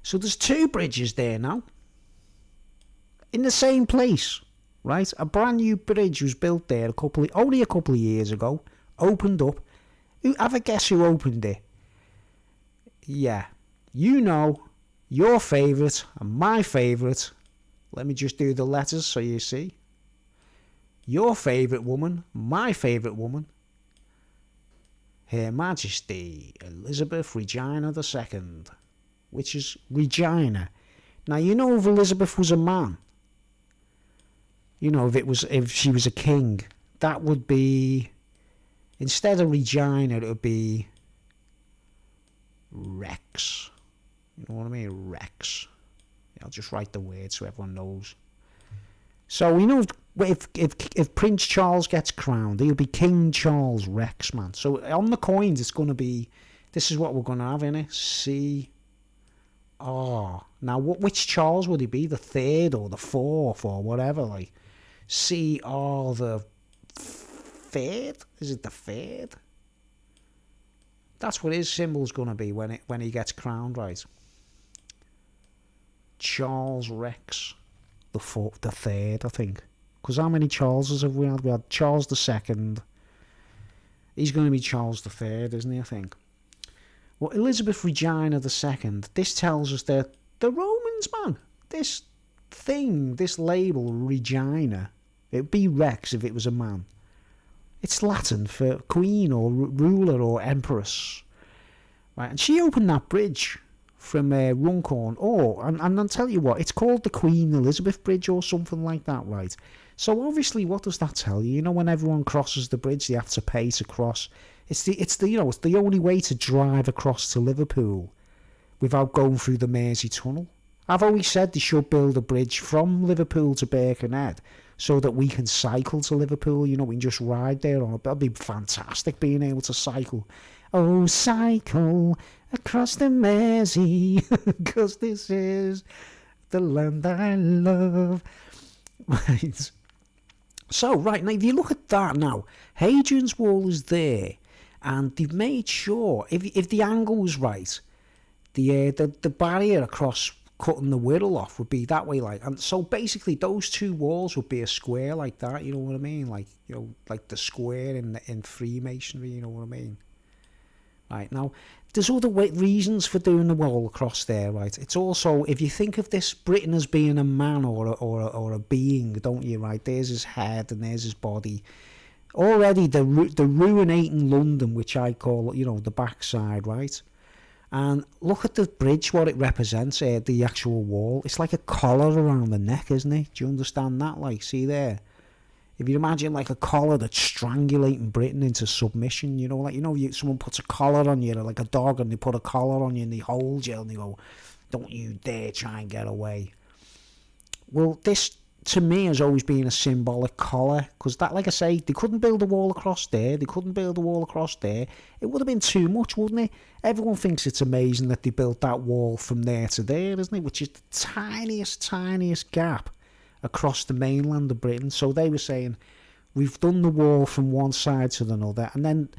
So there's two bridges there now. In the same place, right? A brand new bridge was built there only a couple of years ago. Opened up. Have a guess who opened it? Yeah. You know, your favourite and my favourite. Let me just do the letters so you see. Your favourite woman, my favourite woman. Her Majesty Elizabeth Regina II. Which is Regina. Now, you know, if Elizabeth was a man, you know, if she was a king, that would be, instead of Regina, it would be Rex. You know what I mean? Rex. I'll just write the word so everyone knows. So, you know, if Prince Charles gets crowned, he'll be King Charles Rex, man. So, on the coins, it's going to be, this is what we're going to have in it. C. R. Now, which Charles would he be? The third or the fourth or whatever? Like, C. R. the third? Is it the third? That's what his symbol's going to be when he gets crowned, right? Charles Rex the third, I think. Because how many Charleses have we had? We had Charles II. He's going to be Charles III, isn't he, I think? Well, Elizabeth Regina II, this tells us that the Romans, man, this label, Regina, it would be Rex if it was a man. It's Latin for queen or ruler or empress. Right, and she opened that bridge from Runcorn. And I'll tell you what, it's called the Queen Elizabeth Bridge or something like that, right? So obviously, what does that tell you? You know, when everyone crosses the bridge, they have to pay to cross. It's the only way to drive across to Liverpool without going through the Mersey Tunnel. I've always said they should build a bridge from Liverpool to Birkenhead so that we can cycle to Liverpool. You know, we can just ride there. That'd be fantastic, being able to cycle. Oh, cycle across the Mersey, 'cause this is the land I love. Right. So, right, now if you look at that now, Hadrian's Wall is there, and they've made sure, if the angle was right, the barrier across cutting the Wirral off would be that way, like, and so basically those two walls would be a square like that, you know what I mean? Like, you know, like the square in Freemasonry, you know what I mean? Right, now, there's other reasons for doing the wall across there, right? It's also, if you think of this Britain as being a man or a being, don't you, right? There's his head and there's his body. Already, the ruinating London, which I call, you know, the backside, right? And look at the bridge, what it represents, the actual wall. It's like a collar around the neck, isn't it? Do you understand that? Like, see there? If you imagine like a collar that's strangulating Britain into submission, you know, like, you know, someone puts a collar on you, like a dog, and they put a collar on you and they hold you and they go, don't you dare try and get away. Well, this, to me, has always been a symbolic collar, because that, like I say, they couldn't build a wall across there, they couldn't build a wall across there. It would have been too much, wouldn't it? Everyone thinks it's amazing that they built that wall from there to there, isn't it? Which is the tiniest gap across the mainland of Britain. So they were saying, we've done the wall from one side to another, and then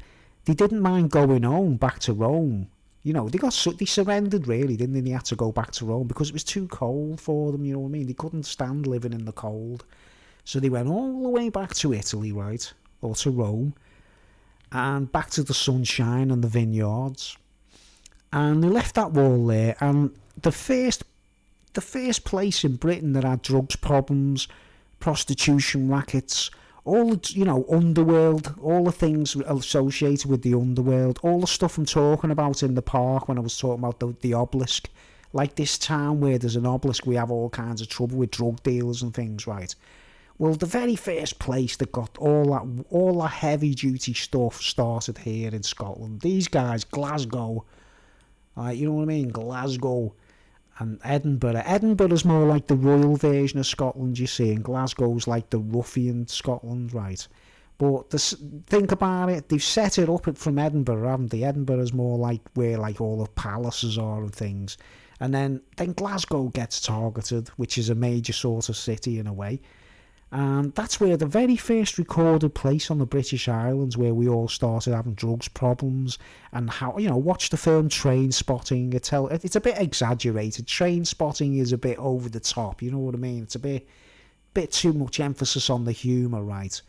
they didn't mind going home, back to Rome. You know, they surrendered, really, didn't they? They had to go back to Rome because it was too cold for them, you know what I mean? They couldn't stand living in the cold. So they went all the way back to Italy, right? Or to Rome. And back to the sunshine and the vineyards. And they left that wall there. And the first place in Britain that had drugs problems, prostitution rackets, all the, you know, underworld, all the things associated with the underworld, all the stuff I'm talking about in the park when I was talking about the obelisk. Like this town where there's an obelisk, we have all kinds of trouble with drug dealers and things, right? Well, the very first place that got all that heavy duty stuff started here in Scotland. These guys, Glasgow, you know what I mean? Glasgow and Edinburgh. Edinburgh's more like the royal version of Scotland, you see, and Glasgow's like the ruffian Scotland, right? But think about it, they've set it up from Edinburgh, haven't they? Edinburgh's more like where like all the palaces are and things. And then Glasgow gets targeted, which is a major sort of city in a way. And that's where the very first recorded place on the British Islands where we all started having drugs problems. And how, watch the film Train Spotting. It's a bit exaggerated. Train Spotting is a bit over the top, you know what I mean? It's a bit too much emphasis on the humour, right?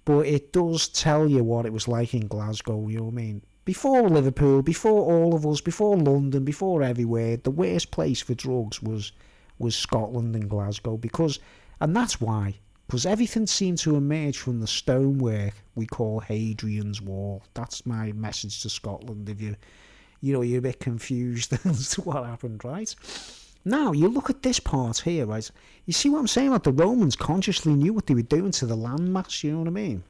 But it does tell you what it was like in Glasgow, you know what I mean? Before Liverpool, before all of us, before London, before everywhere, the worst place for drugs was Scotland and Glasgow. And that's why. Because everything seemed to emerge from the stonework we call Hadrian's Wall. That's my message to Scotland if you're a bit confused as to what happened, right? Now, you look at this part here, right? You see what I'm saying? Like the Romans consciously knew what they were doing to the landmass, you know what I mean?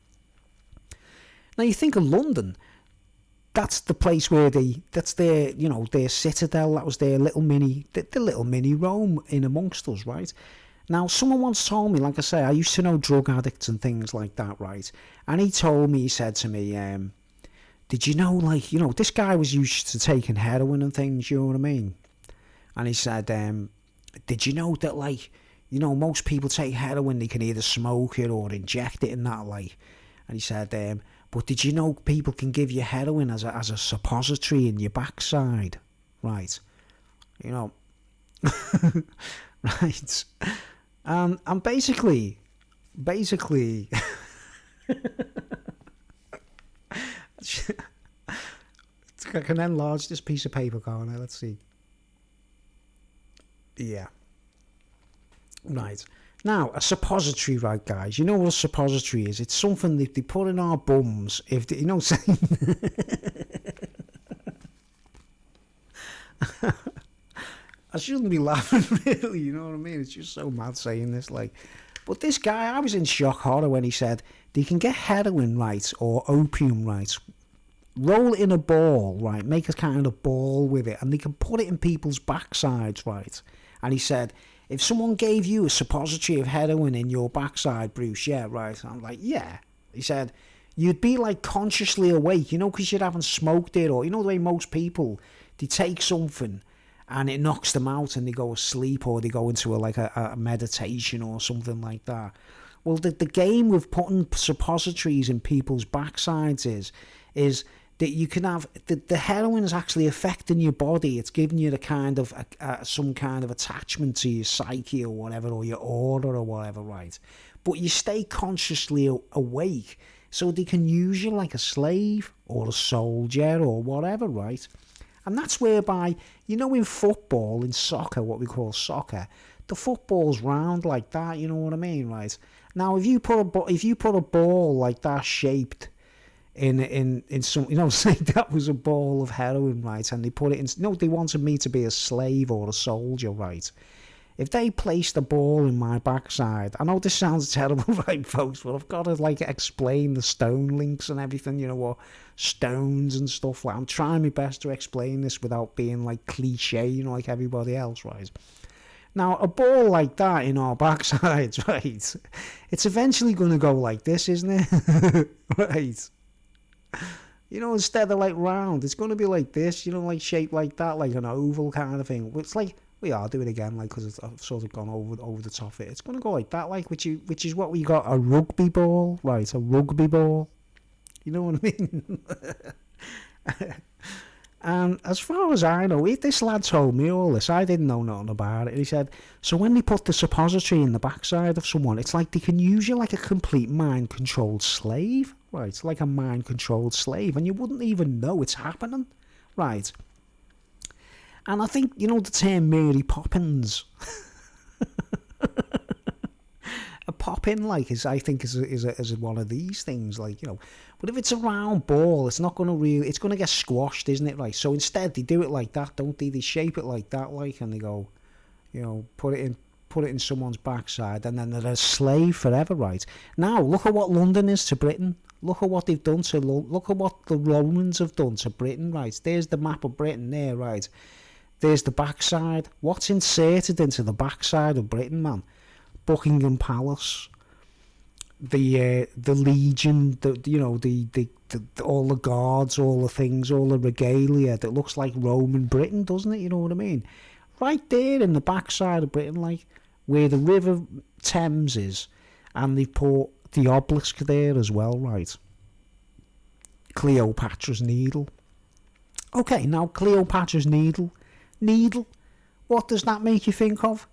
Now, you think of London, that's the place where that's their citadel, that was their little mini Rome in amongst us, right? Now, someone once told me, like I say, I used to know drug addicts and things like that, right? And he said to me, did you know, this guy was used to taking heroin and things, you know what I mean? And he said, did you know that, most people take heroin, they can either smoke it or inject it and that, And he said, but did you know people can give you heroin as a suppository in your backside? Right. Right. And basically, I can enlarge this piece of paper, can't I? Let's see. Yeah. Right. Now, a suppository, right, guys? You know what a suppository is? It's something that they put in our bums if they, saying... I shouldn't be laughing, really, you know what I mean? It's just so mad saying this, But this guy, I was in shock horror when he said, they can get heroin, right, or opium, right, roll it in a ball, right, make a kind of ball with it, and they can put it in people's backsides, right? And he said, if someone gave you a suppository of heroin in your backside, Bruce, yeah, right, I'm like, yeah. He said, you'd be, consciously awake, because you haven't smoked it, or, the way most people, they take something, and it knocks them out and they go asleep or they go into a meditation or something like that. Well, the game with putting suppositories in people's backsides is that you can have... The heroin is actually affecting your body. It's giving you the kind of... some kind of attachment to your psyche or whatever, or your aura or whatever, right? But you stay consciously awake so they can use you like a slave or a soldier or whatever, right? And that's whereby, in football, in soccer, what we call soccer, the football's round like that, you know what I mean, right? Now, if you put a ball like that shaped in some, say that was a ball of heroin, right, and they put it in, they wanted me to be a slave or a soldier, right? If they placed a ball in my backside, I know this sounds terrible, right, folks, but I've got to, explain the stone links and everything, or stones and stuff. I'm trying my best to explain this without being, cliche, like everybody else, right? Now, a ball like that in our backsides, right, it's eventually going to go like this, isn't it? Right? Instead of, round, it's going to be like this, shaped like that, like an oval kind of thing. It's we are doing it again, because I've sort of gone over the top of it. It's going to go like that, which is what we got, a rugby ball, right? A rugby ball. You know what I mean? And as far as I know, this lad told me all this. I didn't know nothing about it. He said, so when they put the suppository in the backside of someone, it's like they can use you like a complete mind-controlled slave, right? Like a mind-controlled slave, and you wouldn't even know it's happening, right? And I think, the term Mary Poppins. A pop-in, is one of these things, But if it's a round ball, it's not going to it's going to get squashed, isn't it, right? So instead, they do it like that, don't they? They shape it like that, and they go, put it put it in someone's backside, and then they're a slave forever, right? Now, look at what London is to Britain. Look at what they've done to... Look at what the Romans have done to Britain, right? There's the map of Britain there, right? There's the backside. What's inserted into the backside of Britain, man? Buckingham Palace, the Legion, the all the guards, all the things, all the regalia that looks like Roman Britain, doesn't it? You know what I mean? Right there in the backside of Britain, like where the River Thames is, and they've put the obelisk there as well, right? Cleopatra's Needle. Okay, now Cleopatra's Needle, what does that make you think of?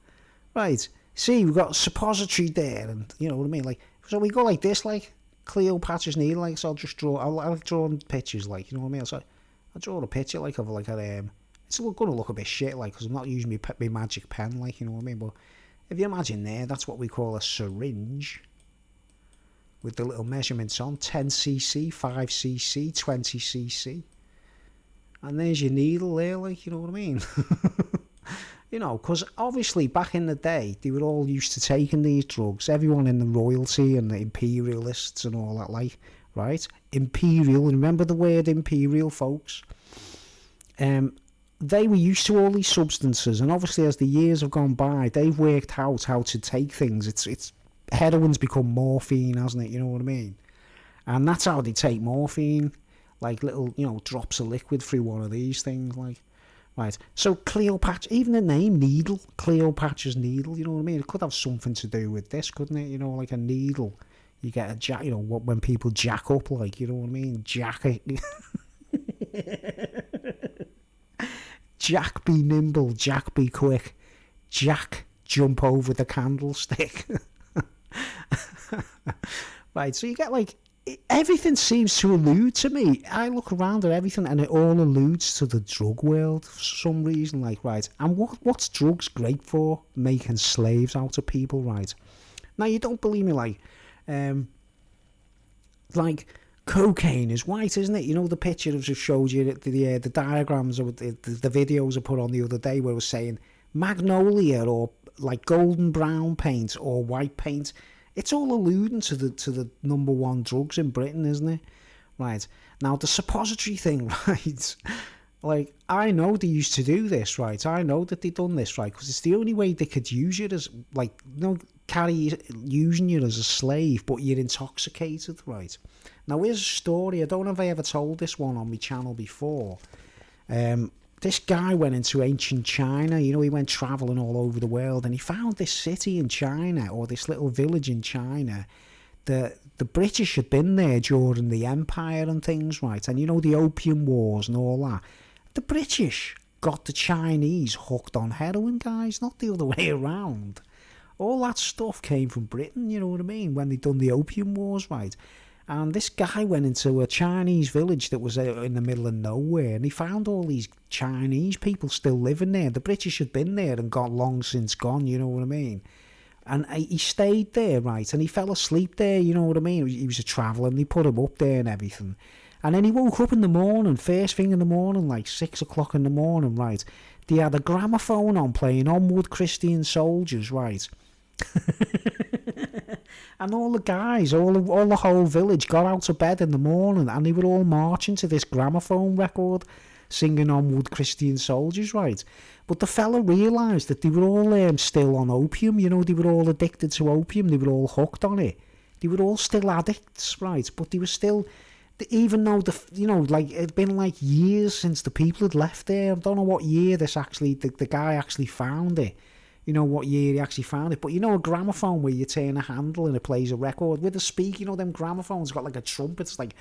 Right, see, we've got a suppository there, and you know what I mean, like, so we go like this, like Cleopatra's Needle, like, so I'll just draw, I like drawing pictures, like, you know what I mean, so I'll draw a picture, like, of, like, it's going to look a bit shit, like, because I'm not using my magic pen, like, you know what I mean, but if you imagine there, that's what we call a syringe, with the little measurements on, 10cc, 5cc, 20cc, and there's your needle there, like, you know what I mean? You know, because obviously back in the day, they were all used to taking these drugs. Everyone in the royalty and the imperialists and all that, like, right? Imperial, remember the word imperial, folks? They were used to all these substances, and obviously as the years have gone by, they've worked out how to take things. It's heroin's become morphine, hasn't it? You know what I mean? And that's how they take morphine, like little, you know, drops of liquid through one of these things, like. Right, so Cleopatra, even the name Needle, Cleopatra's Needle, you know what I mean? It could have something to do with this, couldn't it? You know, like a needle. You get a jack, you know, when people jack up, like, you know what I mean? Jack it. Jack be nimble, Jack be quick. Jack jump over the candlestick. Right, so you get like, everything seems to allude to me. I look around at everything and it all alludes to the drug world for some reason, like, right? And what's drugs great for? Making slaves out of people, right? Now, you don't believe me, like cocaine is white, isn't it? You know the picture I just showed you, the diagrams or the videos I put on the other day where it was saying magnolia or like golden brown paint or white paint. It's all alluding to the number one drugs in Britain, isn't it? Right. Now, the suppository thing, right? Like, I know they used to do this, right? I know that they done this, right? Because it's the only way they could use you as, like, you know, using you as a slave, but you're intoxicated, right? Now, here's a story. I don't know if I ever told this one on my channel before. This guy went into ancient China, you know, he went travelling all over the world, and he found this city in China, or this little village in China, that the British had been there during the Empire and things, right? And you know, the Opium Wars and all that. The British got the Chinese hooked on heroin, guys, not the other way around. All that stuff came from Britain, you know what I mean, when they done the Opium Wars, right? And this guy went into a Chinese village that was in the middle of nowhere, and he found all these Chinese people still living there. The British had been there and got long since gone, you know what I mean? And he stayed there, right? And he fell asleep there, you know what I mean? He was a traveller, and they put him up there and everything. And then he woke up in the morning, first thing in the morning, like 6 o'clock in the morning, right? They had a gramophone on playing Onward Christian Soldiers, right? And all the guys, all the whole village got out of bed in the morning, and they were all marching to this gramophone record, singing Onward Christian Soldiers, right? But the fella realised that they were all still on opium, you know, they were all addicted to opium, they were all hooked on it. They were all still addicts, right? But they were still, even though, you know, like, it'd been like years since the people had left there. I don't know what year this actually, the guy actually found it. You know what year he actually found it. But you know a gramophone where you turn a handle and it plays a record with a speaker, you know them gramophones got like a trumpet, it's like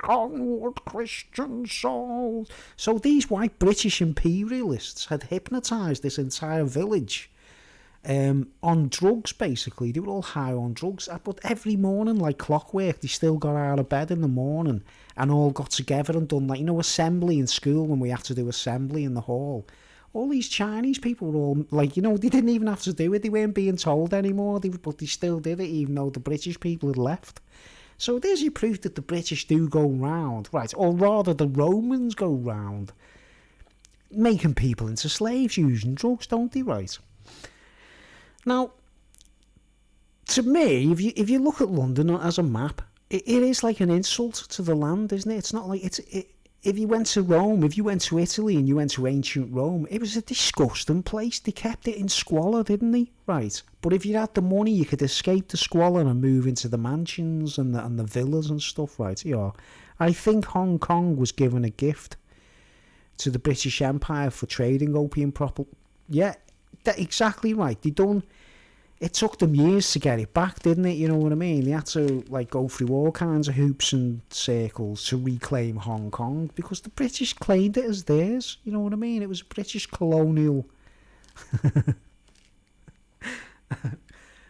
Onward Christian Souls. So these white British imperialists had hypnotised this entire village on drugs, basically. They were all high on drugs, but every morning, like clockwork, they still got out of bed in the morning and all got together and done, like, you know, assembly in school when we had to do assembly in the hall. All these Chinese people were all, like, you know, they didn't even have to do it. They weren't being told anymore, but they still did it, even though the British people had left. So there's your proof that the British do go round, right? Or rather, the Romans go round, making people into slaves using drugs, don't they, right? Now, to me, if you look at London as a map, it is like an insult to the land, isn't it? It's not like if you went to Rome, if you went to Italy and you went to ancient Rome, it was a disgusting place. They kept it in squalor, didn't they? Right. But if you had the money, you could escape the squalor and move into the mansions and the villas and stuff, right? Yeah. I think Hong Kong was given a gift to the British Empire for trading opium properly. Yeah, exactly right. It took them years to get it back, didn't it? You know what I mean? They had to like go through all kinds of hoops and circles to reclaim Hong Kong because the British claimed it as theirs. You know what I mean? It was a British colonial.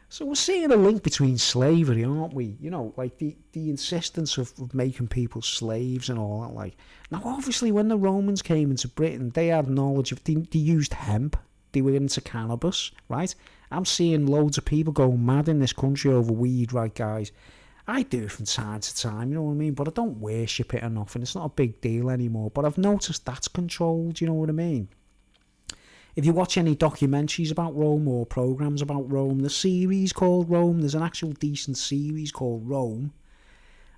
So we're seeing a link between slavery, aren't we? You know, like the insistence of making people slaves and all that. Like, now obviously when the Romans came into Britain, they had knowledge of, they used hemp. They were into cannabis, right? I'm seeing loads of people go mad in this country over weed, right, guys? I do it from time to time, you know what I mean? But I don't worship it enough, and it's not a big deal anymore. But I've noticed that's controlled, you know what I mean? If you watch any documentaries about Rome or programs about Rome, the series called Rome, there's an actual decent series called Rome,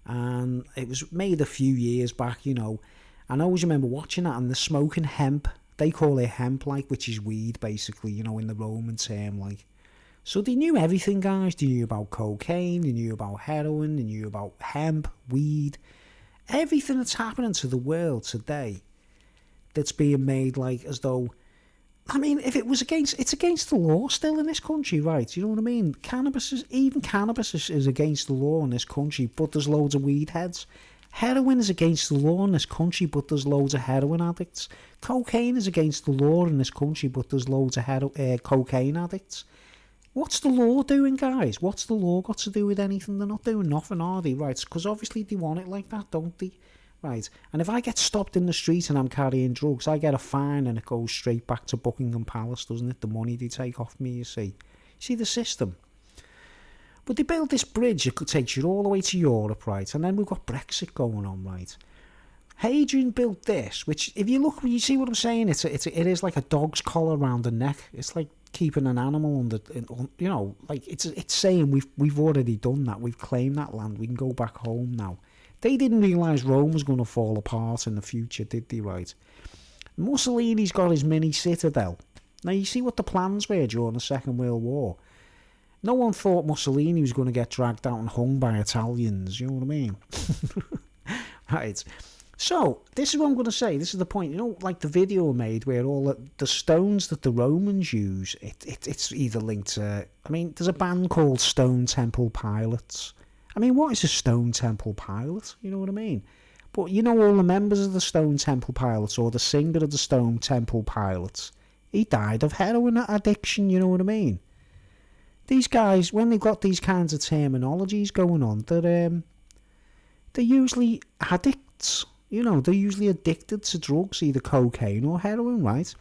and it was made a few years back, you know. And I always remember watching that, and they're smoking hemp. They call it hemp, like, which is weed, basically, you know, in the Roman term, like. So they knew everything, guys. They knew about cocaine, they knew about heroin, they knew about hemp, weed. Everything that's happening to the world today that's being made, like, as though... I mean, if it was it's against the law still in this country, right? You know what I mean? Cannabis is against the law in this country, but there's loads of weed heads. Heroin is against the law in this country, but there's loads of heroin addicts. Cocaine is against the law in this country, but there's loads of cocaine addicts. What's the law doing, guys? What's the law got to do with anything? They're not doing nothing, are they? Right, because obviously they want it like that, don't they? Right, and if I get stopped in the street and I'm carrying drugs, I get a fine and it goes straight back to Buckingham Palace, doesn't it? The money they take off me, you see. You see the system? But they built this bridge that takes you all the way to Europe, right? And then we've got Brexit going on, right? Hadrian built this, which, if you look, you see what I'm saying? It is like a dog's collar around the neck. It's like keeping an animal under, you know, like it's saying we've already done that. We've claimed that land. We can go back home now. They didn't realise Rome was going to fall apart in the future, did they, right? Mussolini's got his mini citadel. Now, you see what the plans were during the Second World War. No one thought Mussolini was going to get dragged out and hung by Italians, you know what I mean? Right. So, this is what I'm going to say. This is the point. You know, like the video I made where all the stones that the Romans use, it's either linked to... I mean, there's a band called Stone Temple Pilots. I mean, what is a Stone Temple Pilot? You know what I mean? But you know all the members of the Stone Temple Pilots, or the singer of the Stone Temple Pilots, he died of heroin addiction, you know what I mean? These guys, when they've got these kinds of terminologies going on, they're usually addicts. You know, they're usually addicted to drugs, either cocaine or heroin, right?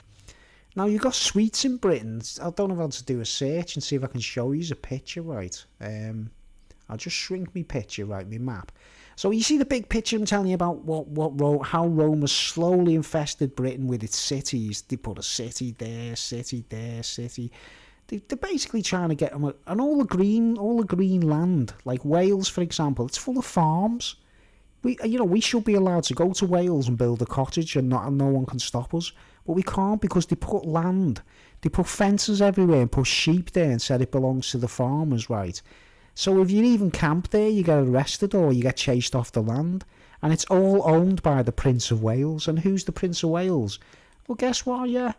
Now, you've got sweets in Britain. I don't know how to do a search and see if I can show you a picture, right? I'll just shrink my picture, right, my map. So you see the big picture I'm telling you about how Rome has slowly infested Britain with its cities. They put a city there, city there, city. They're basically trying to get them, and all the green land, like Wales, for example, it's full of farms. We should be allowed to go to Wales and build a cottage, and no one can stop us. But we can't, because they put fences everywhere and put sheep there and said it belongs to the farmers, right? So if you even camp there, you get arrested or you get chased off the land. And it's all owned by the Prince of Wales. And who's the Prince of Wales? Well, guess what? Yeah,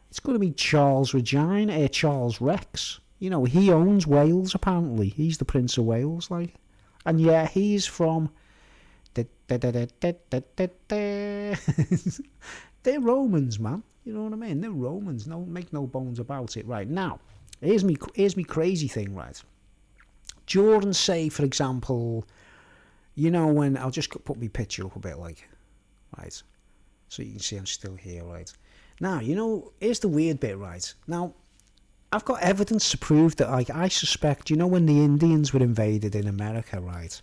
it's going to be Charles Rex. You know, he owns Wales, apparently. He's the Prince of Wales, like. And yeah, he's from... They're Romans, man. You know what I mean? They're Romans. No, make no bones about it. Right, now, here's me crazy thing, right? Jordan, say, for example, you know, when... I'll just put my picture up a bit, like, right? So you can see I'm still here, right? Now, you know, here's the weird bit, right? Now, I've got evidence to prove that, like, I suspect, you know, when the Indians were invaded in America, right?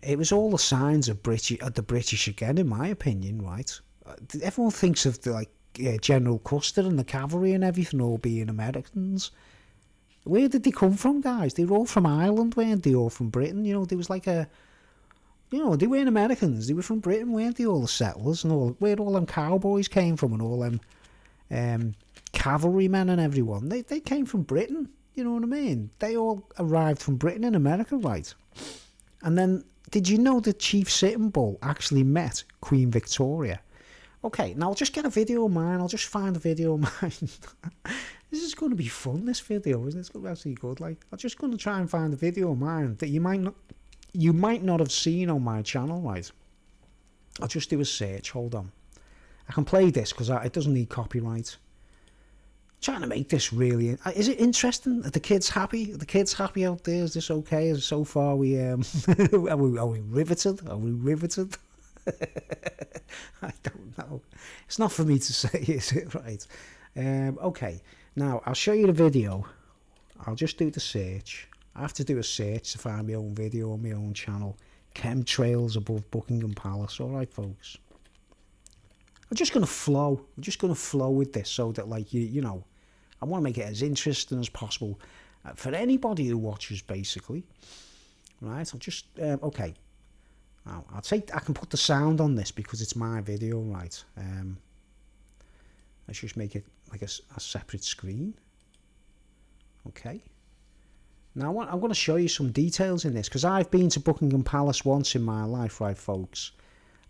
It was all the signs of the British again, in my opinion, right? Everyone thinks of the General Custer and the cavalry and everything all being Americans. Where did they come from, guys? They were all from Ireland, weren't they? All from Britain. You know, there was like a... You know, they weren't Americans. They were from Britain, weren't they? All the settlers and all... Where all them cowboys came from and all them cavalrymen and everyone. They came from Britain. You know what I mean? They all arrived from Britain in America, right? And then, did you know that Chief Sitting Bull actually met Queen Victoria? Okay, now I'll just get a video of mine. I'll just find a video of mine. This is going to be fun, this video, isn't it? It's going to be actually good. Like, I'm just going to try and find a video of mine that you might not have seen on my channel, right? I'll just do a search. Hold on. I can play this because it doesn't need copyright. Trying to make this really... Is it interesting? Are the kids happy? Are the kids happy out there? Is this okay? Is so far we... are we riveted? Are we riveted? I don't know. It's not for me to say, is it? Right. Okay. Now, I'll show you the video. I'll just do the search. I have to do a search to find my own video on my own channel. Chemtrails above Buckingham Palace. All right, folks. I'm just going to flow. I'm just going to flow with this so that, like, you know... I want to make it as interesting as possible for anybody who watches, basically. Right, I'll just... okay. Now, I can put the sound on this because it's my video, right? Let's just make it like a separate screen. Okay. Now, I'm going to show you some details in this because I've been to Buckingham Palace once in my life, right, folks?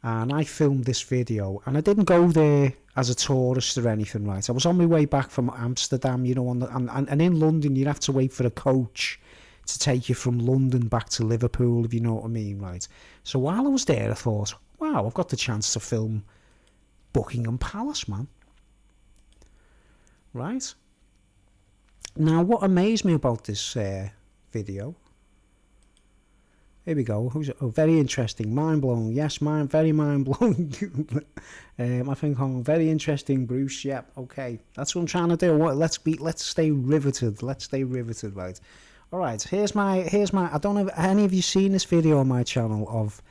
And I filmed this video, and I didn't go there as a tourist or anything, right? I was on my way back from Amsterdam, you know, and in London you'd have to wait for a coach to take you from London back to Liverpool, if you know what I mean, right? So while I was there, I thought, wow, I've got the chance to film Buckingham Palace, man. Right? Now, what amazed me about this video... Here we go. Who's it? Oh, very interesting. Mind blown. Yes, very mind blown. I think I'm very interesting, Bruce. Yep. Okay. That's what I'm trying to do. Let's stay riveted. Let's stay riveted, right? All right. Here's my. I don't know if any of you seen this video on my channel of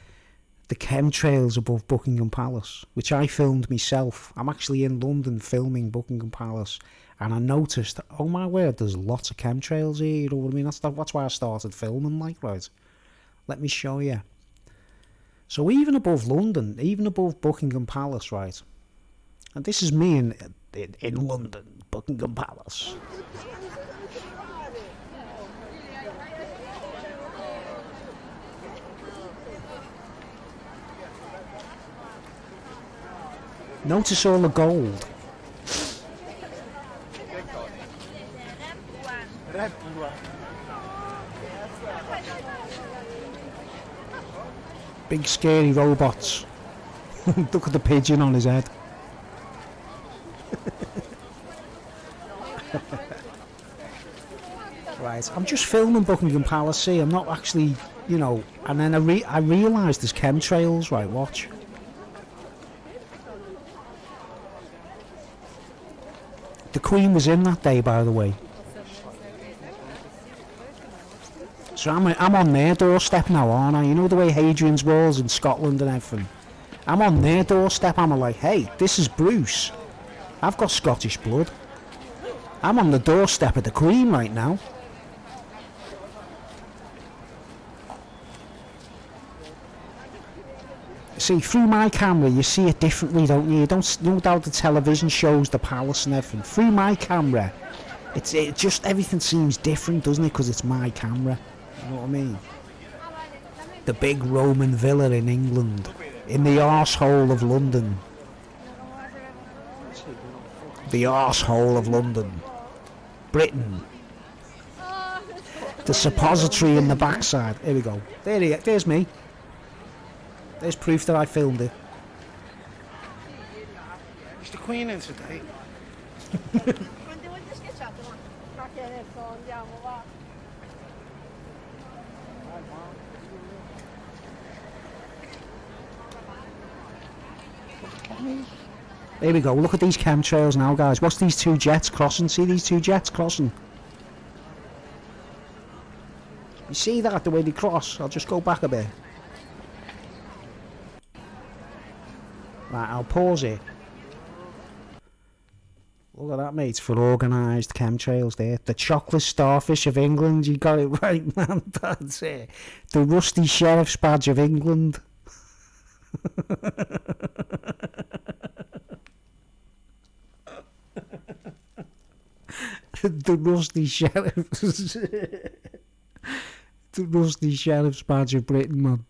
the chemtrails above Buckingham Palace, which I filmed myself. I'm actually in London filming Buckingham Palace, and I noticed, oh my word, there's lots of chemtrails here. You know what I mean? That's why I started filming, like, right. Let me show you. So even above London, even above Buckingham Palace, right? And this is me in London, Buckingham Palace. Notice all the gold. Big scary robots. Look at the pigeon on his head. Right, I'm just filming Buckingham Palace, see, I'm not actually, you know, and then I realised there's chemtrails, right, watch. The Queen was in that day, by the way. So I'm on their doorstep now, aren't I? You know the way Hadrian's Walls in Scotland and everything? I'm on their doorstep. I'm like, hey, this is Bruce. I've got Scottish blood. I'm on the doorstep of the Queen right now. See, through my camera, you see it differently, don't you? You don't, no doubt the television shows the palace and everything. Through my camera, it just, everything seems different, doesn't it? Because it's my camera. You know what I mean? The big Roman villa in England, in the arsehole of London. The arsehole of London. Britain. The suppository in the backside. Here we go. There's me. There's proof that I filmed it. Is the Queen in today? There we go. Look at these chemtrails now, guys. What's these two jets crossing? See these two jets crossing? You see that, the way they cross? I'll just go back a bit. Right, I'll pause it. Look at that, mate, for organised chemtrails there. The chocolate starfish of England, you got it right, man. That's it. The rusty sheriff's badge of England. The rusty sheriff's... the rusty sheriff's badge of Britain, man.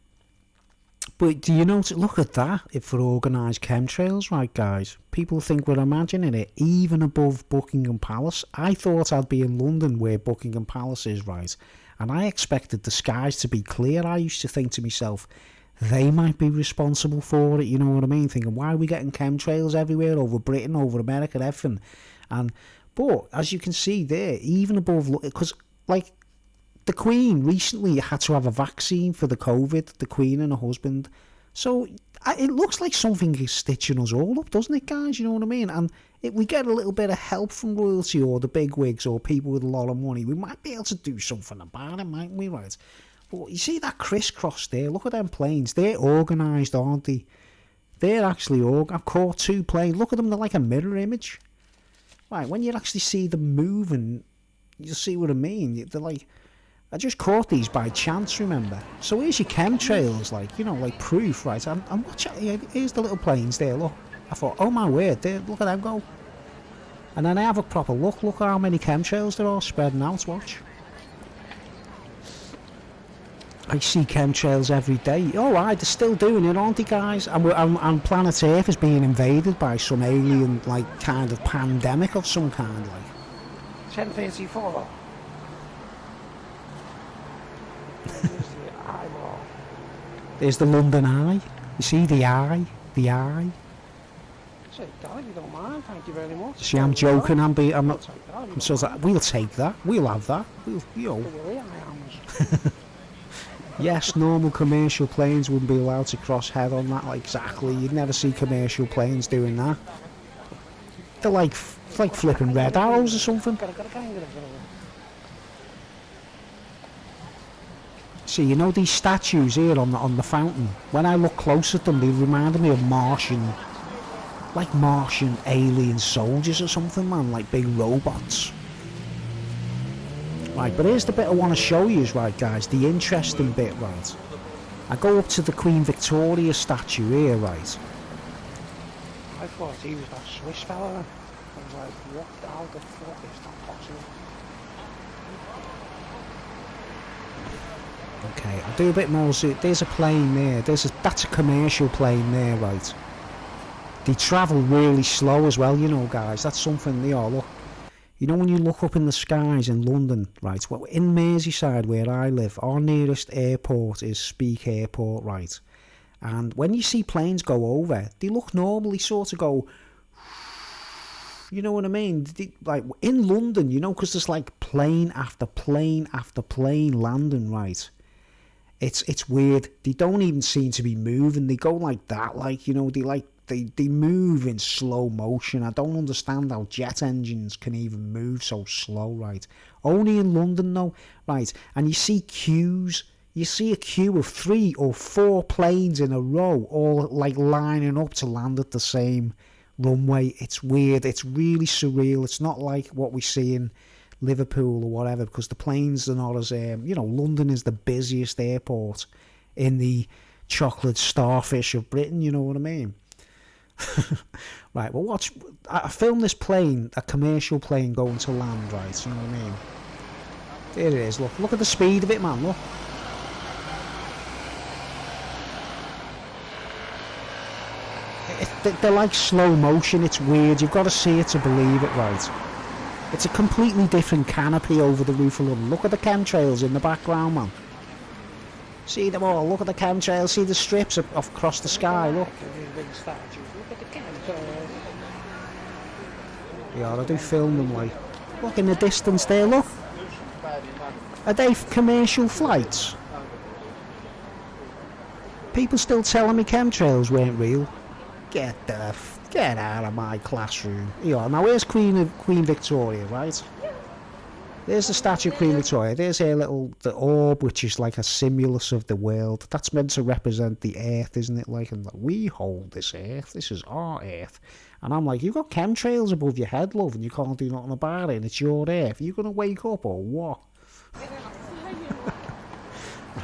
But do you notice, look at that, if for organised chemtrails, right, guys? People think we're imagining it, even above Buckingham Palace. I thought I'd be in London where Buckingham Palace is, right? And I expected the skies to be clear. I used to think to myself, they might be responsible for it, you know what I mean? Thinking, why are we getting chemtrails everywhere, over Britain, over America, everything? But, as you can see there, even above, because, like, the Queen recently had to have a vaccine for the COVID, the Queen and her husband. So it looks like something is stitching us all up, doesn't it, guys? You know what I mean? And if we get a little bit of help from royalty or the bigwigs or people with a lot of money, we might be able to do something about it, mightn't we, right? But you see that crisscross there? Look at them planes. They're organised, aren't they? They're actually organised. I've caught 2 planes. Look at them. They're like a mirror image. Right, when you actually see them moving, you'll see what I mean. They're like... I just caught these by chance, remember? So here's your chemtrails, like, you know, like proof, right? And watch out, here's the little planes there, look. I thought, oh my word, look at them go. And then I have a proper look at how many chemtrails there are spreading out, watch. I see chemtrails every day. Alright, they're still doing it, aren't they, guys? And planet Earth is being invaded by some alien, like, kind of pandemic of some kind, like. 1034. There's the London Eye. You see the eye? The eye? Say, Dad, you don't mind, thank you very much. See, I'm joking, I'm not... I'm sort of, we'll take that. We'll have that. We'll, you know. Yes, normal commercial planes wouldn't be allowed to cross head on that, like, exactly. You'd never see commercial planes doing that. They're like flipping red arrows or something. See, you know these statues here on the fountain? When I look close at them, they reminded me of Martian alien soldiers or something, man, like big robots. Right, but here's the bit I want to show you, right, guys, the interesting bit, right? I go up to the Queen Victoria statue here, right? I thought he was that Swiss fella. I was like, what the fuck is that possible? Okay, I'll do a bit more. There's a plane there. That's a commercial plane there, right? They travel really slow as well, you know, guys. That's something they are. Look, you know when you look up in the skies in London, right? Well, in Merseyside, where I live, our nearest airport is Speke Airport, right? And when you see planes go over, they look normally sort of go. You know what I mean? Like in London, you know, because there's like plane after plane after plane landing, right? It's weird. They don't even seem to be moving. They go like that, like, you know, they move in slow motion. I don't understand how jet engines can even move so slow, right? Only in London, though, right? And you see queues. You see a queue of 3 or 4 planes in a row, all like lining up to land at the same runway. It's weird. It's really surreal. It's not like what we see in Liverpool or whatever, because the planes are not as you know, London is the busiest airport in the chocolate starfish of Britain, you know what I mean? Right, well, watch. I filmed this plane, a commercial plane going to land, right? You know what I mean? There it is. Look at the speed of it, man. Look. They're like slow motion. It's weird. You've got to see it to believe it, right? It's a completely different canopy over the roof of London. Look at the chemtrails in the background, man. See them all. Look at the chemtrails. See the strips across the sky. Look. Yeah, I do film them, like. Look in the distance there. Look. Are they commercial flights? People still telling me chemtrails weren't real. Get out of my classroom. Yeah, now where's Queen Victoria, right? There's the statue of Queen Victoria. There's the orb, which is like a simulus of the world. That's meant to represent the earth, isn't it? Like, and we hold this earth. This is our earth. And I'm like, you've got chemtrails above your head, love, and you can't do nothing about it, and it's your earth. Are you going to wake up or what?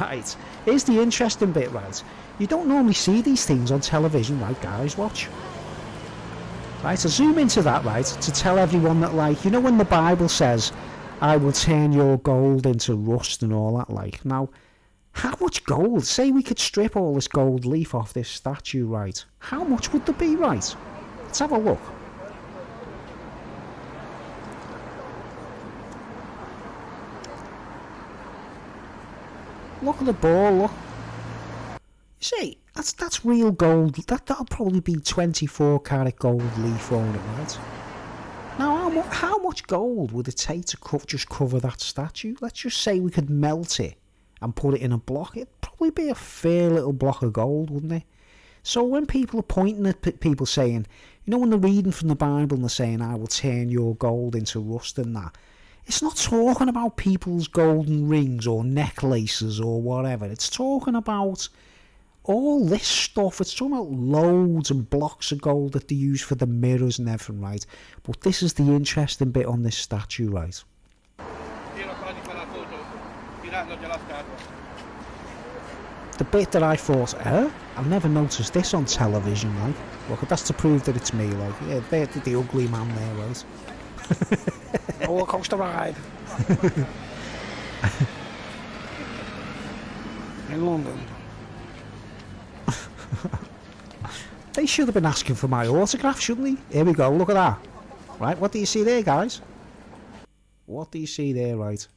Right. Here's the interesting bit, right? You don't normally see these things on television, right, guys? Watch. Right, so zoom into that, right, to tell everyone that, like, you know when the Bible says, I will turn your gold into rust and all that, like, now, how much gold? Say we could strip all this gold leaf off this statue, right? How much would there be, right? Let's have a look. Look at the ball, look. You see, that's real gold. That'll probably be 24 karat gold leaf on it, right? Now, how much gold would it take to just cover that statue? Let's just say we could melt it and put it in a block. It'd probably be a fair little block of gold, wouldn't it? So when people are pointing at people saying, you know, when they're reading from the Bible and they're saying, I will turn your gold into rust and that, it's not talking about people's golden rings or necklaces or whatever. It's talking about all this stuff. It's talking about loads and blocks of gold that they use for the mirrors and everything, right? But this is the interesting bit on this statue, right? The bit that I thought, I've never noticed this on television, like. Look, that's to prove that it's me, like. Yeah, they're the ugly man there, right? Roller coaster ride. In London. They should have been asking for my autograph, shouldn't they? Here we go, look at that. Right, what do you see there, guys? What do you see there, right?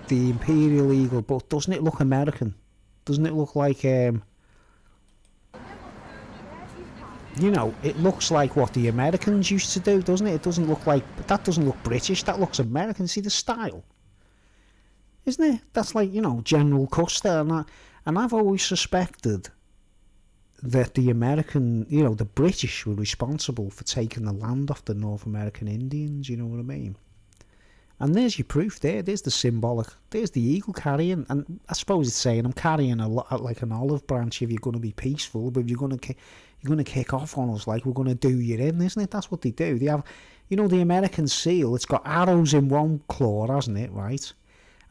The Imperial Eagle, but doesn't it look American? Doesn't it look like, you know, it looks like what the Americans used to do, doesn't it? It doesn't look like, that doesn't look British, that looks American. See the style? Isn't it? That's like, you know, General Custer, and I've always suspected that the American, you know, the British were responsible for taking the land off the North American Indians, you know what I mean? And there's your proof there, there's the symbolic, there's the eagle carrying, and I suppose it's saying I'm carrying like an olive branch if you're going to be peaceful, but if you're going to kick off on us, like we're going to do you in, isn't it? That's what they do. They have, you know, the American seal, it's got arrows in one claw, hasn't it, right?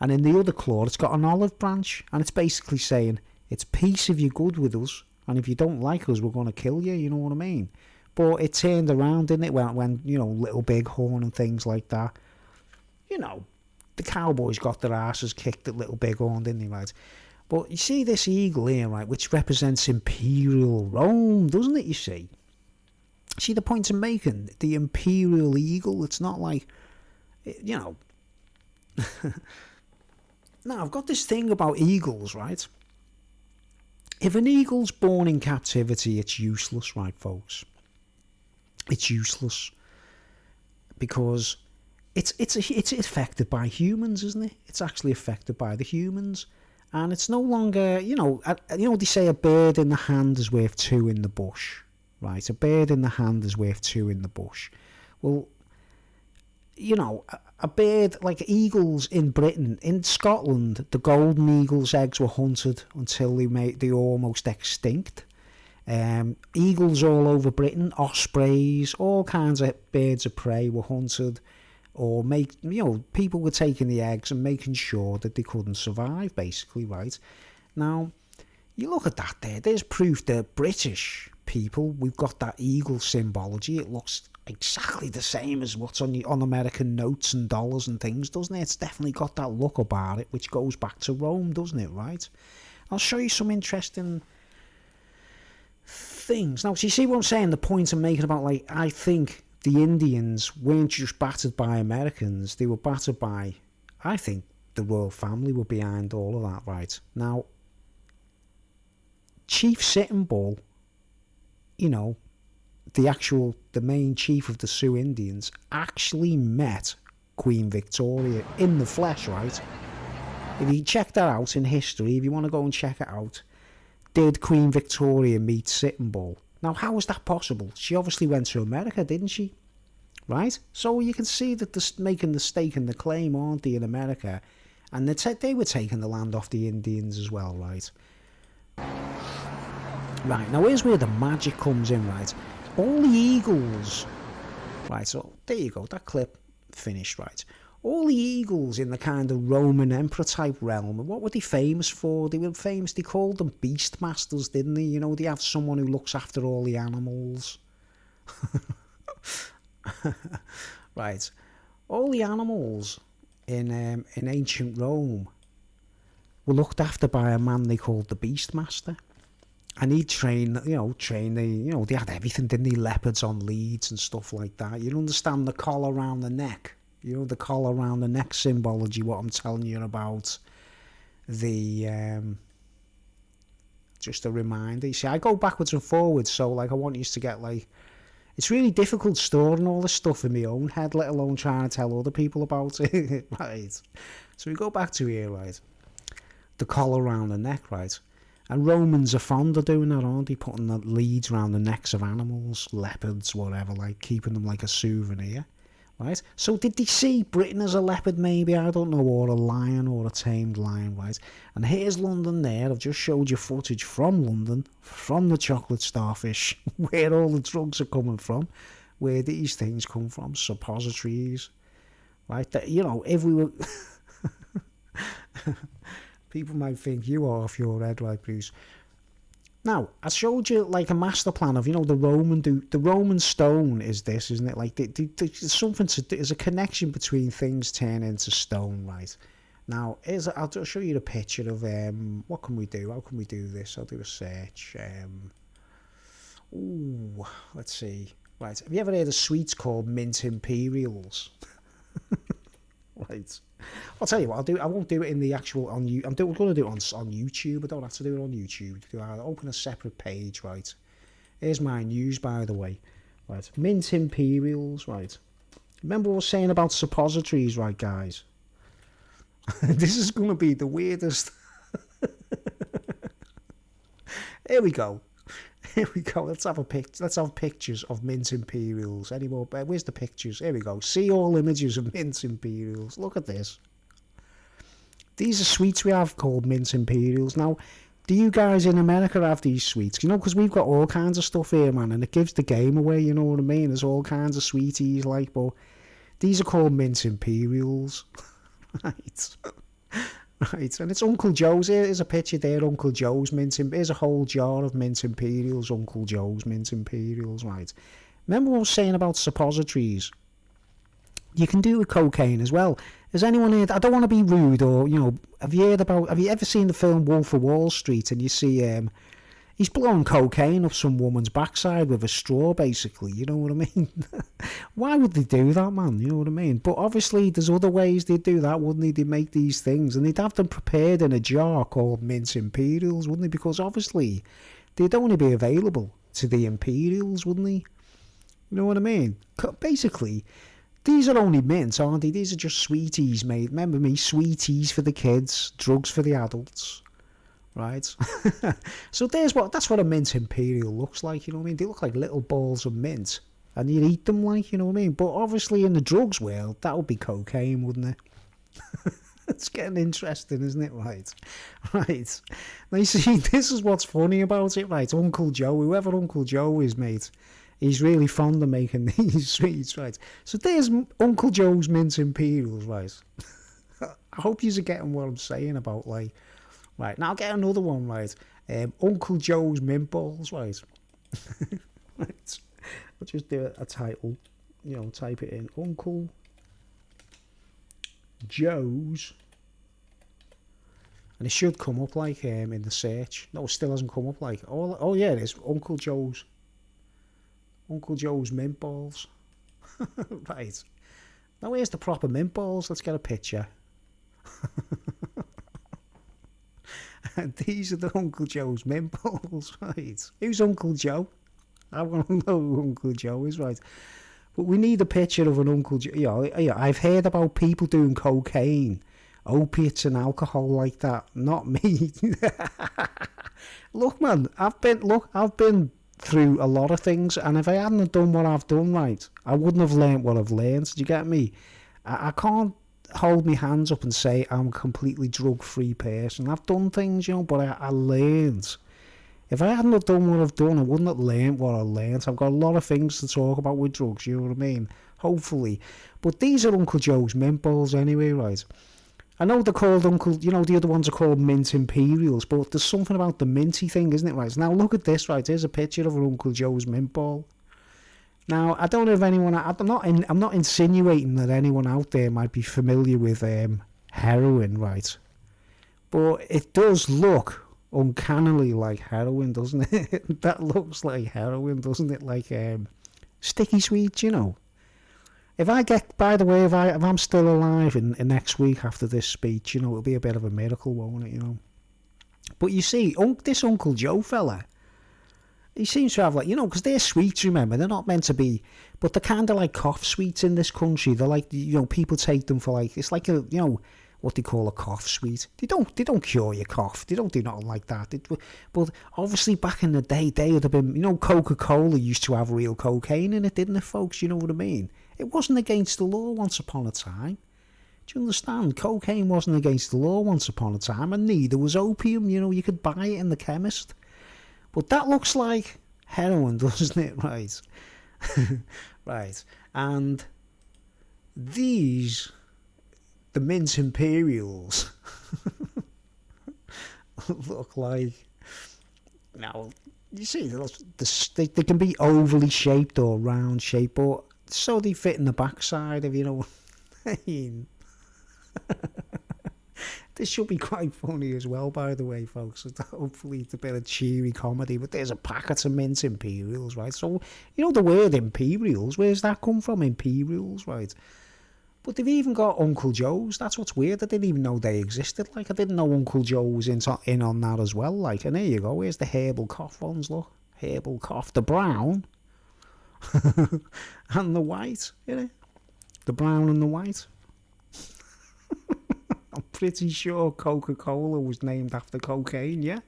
And in the other claw, it's got an olive branch, and it's basically saying, it's peace if you're good with us, and if you don't like us, we're going to kill you, you know what I mean? But it turned around, didn't it, when you know, Little Bighorn and things like that. You know, the cowboys got their asses kicked at Little Bighorn, didn't they, right? But you see this eagle here, right, which represents Imperial Rome, doesn't it, you see? See the point I'm making? The Imperial Eagle, it's not like, you know... Now, I've got this thing about eagles, right? If an eagle's born in captivity, it's useless, right, folks? It's useless. Because... It's affected by humans, isn't it? It's actually affected by the humans, and it's no longer, you know, they say a bird in the hand is worth two in the bush, right? A bird in the hand is worth two in the bush. Well, you know, a bird like eagles in Britain, in Scotland, the golden eagle's eggs were hunted until they almost extinct. Eagles all over Britain, ospreys, all kinds of birds of prey were hunted. Or people were taking the eggs and making sure that they couldn't survive, basically, right? Now, you look at that there, there's proof that British people, we've got that eagle symbology. It looks exactly the same as what's on American notes and dollars and things, doesn't it? It's definitely got that look about it, which goes back to Rome, doesn't it, right? I'll show you some interesting things. Now, so you see what I'm saying? The point I'm making about, like, I think... the Indians weren't just battered by Americans, they were battered by, I think, the royal family were behind all of that, right? Now, Chief Sitting Bull, you know, the main chief of the Sioux Indians, actually met Queen Victoria in the flesh, right? If you check that out in history, if you want to go and check it out, did Queen Victoria meet Sitting Bull? Now, how was that possible? She obviously went to America, didn't she? right? So you can see that they're making the stake and the claim, aren't they, in America? And they were taking the land off the Indians as well, right? Right, now here's where the magic comes in, right? All the eagles, right, so there you go, that clip finished, right? All the eagles in the kind of Roman emperor type realm, what were they famous for? They were famous, they called them beastmasters, didn't they? You know, they have someone who looks after all the animals. Right, all the animals in ancient Rome were looked after by a man they called the Beastmaster. And he'd train the, they had everything, didn't they? Leopards on leads and stuff like that. You understand the collar around the neck? You know, the collar around the neck symbology, what I'm telling you about. Just a reminder. You see, I go backwards and forwards, so, like, I want you to get, like... It's really difficult storing all this stuff in my own head, let alone trying to tell other people about it, right? So we go back to here, right? The collar around the neck, right? And Romans are fond of doing that, aren't they? Putting the leads around the necks of animals, leopards, whatever, like keeping them like a souvenir, right? So did they see Britain as a leopard maybe? I don't know, or a lion or a tamed lion, right? And here's London there. I've just showed you footage from London, from the chocolate starfish, where all the drugs are coming from, where these things come from, suppositories, right? That, you know, if we were... People might think you are off your head, right, Bruce? Now, I showed you like a master plan of, you know, the Roman stone is this, isn't it? Like, there's something to do, there's a connection between things turning into stone, right? Now, I'll just show you the picture of, what can we do? How can we do this? I'll do a search. Let's see. Right, have you ever heard of sweets called mint imperials? Right. I'll tell you what, I won't do it in the actual, I'm going to do it on YouTube. I don't have to do it on YouTube. I'll open a separate page, right? Here's my news, by the way. Right, mint imperials, right? Remember what I was saying about suppositories, right, guys? This is going to be the weirdest. Here we go. Here we go. Let's have pictures of mint imperials. Any more? Where's the pictures? Here we go. See all images of mint imperials. Look at this. These are sweets we have called mint imperials. Now, do you guys in America have these sweets? You know, because we've got all kinds of stuff here, man, and it gives the game away. You know what I mean? There's all kinds of sweeties, like, but these are called mint imperials, right? Right, and it's Uncle Joe's. Here's a picture there, Uncle Joe's mint. Here's a whole jar of mint imperials, Uncle Joe's mint imperials, right? Remember what I was saying about suppositories? You can do it with cocaine as well. Has anyone heard? I don't want to be rude, or, you know, have you ever seen the film Wolf of Wall Street? And you see, he's blowing cocaine up some woman's backside with a straw, basically. You know what I mean? Why would they do that, man? You know what I mean? But obviously, there's other ways they'd do that, wouldn't they? They'd make these things, and they'd have them prepared in a jar called mint imperials, wouldn't they? Because obviously, they'd only be available to the imperials, wouldn't they? You know what I mean? Basically, these are only mints, aren't they? These are just sweeties, mate. Remember me? Sweeties for the kids, drugs for the adults. Right? So that's what a mint imperial looks like, you know what I mean? They look like little balls of mint, and you'd eat them, like, you know what I mean? But obviously in the drugs world, that would be cocaine, wouldn't it? It's getting interesting, isn't it? Right. Now you see, this is what's funny about it, right? Uncle Joe, whoever Uncle Joe is, mate, he's really fond of making these sweets, right? So there's Uncle Joe's mint imperials, right? I hope you're getting what I'm saying about, like, right, now I'll get another one, right? Uncle Joe's mint balls, right? Right. I'll just do a title, you know, type it in. Uncle Joe's. And it should come up, like, in the search. No, it still hasn't come up, like. Oh yeah, it is. Uncle Joe's mint balls. Right. Now here's the proper mint balls. Let's get a picture. These are the Uncle Joe's mint balls, right? Who's Uncle Joe? I want to know who Uncle Joe is, right? But we need a picture of an Uncle Joe. Yeah, I've heard about people doing cocaine, opiates and alcohol like that. Not me. Look, man, I've been through a lot of things, and if I hadn't have done what I've done, right, I wouldn't have learnt what I've learnt. Do you get me? I can't hold my hands up and say I'm a completely drug-free person. I've done things, but I learned. If I hadn't have done what I've done, I wouldn't have learnt what I learnt. I've got a lot of things to talk about with drugs, you know what I mean? Hopefully. But these are Uncle Joe's mint balls anyway, right? I know they're called the other ones are called Mint Imperials, but there's something about the minty thing, isn't it, right? Now look at this, right? Here's a picture of an Uncle Joe's mint ball. Now, I don't know if anyone... I'm not insinuating that anyone out there might be familiar with heroin, right? But it does look uncannily like heroin, doesn't it? That looks like heroin, doesn't it? Like sticky sweets, If I get... By the way, if I'm still alive in next week after this speech, it'll be a bit of a miracle, won't it, But you see, this Uncle Joe fella... He seems to have because they're sweets, remember, they're not meant to be, but they're kind of like cough sweets in this country. They're like, people take them for it's like a, what they call a cough sweet. They don't cure your cough. They don't do nothing like that. But obviously back in the day, they would have been, Coca-Cola used to have real cocaine in it, didn't it, folks? You know what I mean? It wasn't against the law once upon a time. Do you understand? Cocaine wasn't against the law once upon a time, and neither was opium. You could buy it in the chemist. But that looks like heroin, doesn't it? Right. Right. And these, the Mint Imperials, look like... Now, you see, they can be overly shaped or round shaped, but so they fit in the backside, if you know what I mean. This should be quite funny as well, by the way, folks. Hopefully it's a bit of cheery comedy, but there's a packet of Mint Imperials, right? So, the word Imperials, where's that come from? Imperials, right? But they've even got Uncle Joe's. That's what's weird. I didn't even know they existed. I didn't know Uncle Joe was in on that as well. And there you go. Here's the herbal cough ones, look. Herbal cough. The brown and the white, The brown and the white. I'm pretty sure Coca-Cola was named after cocaine, yeah?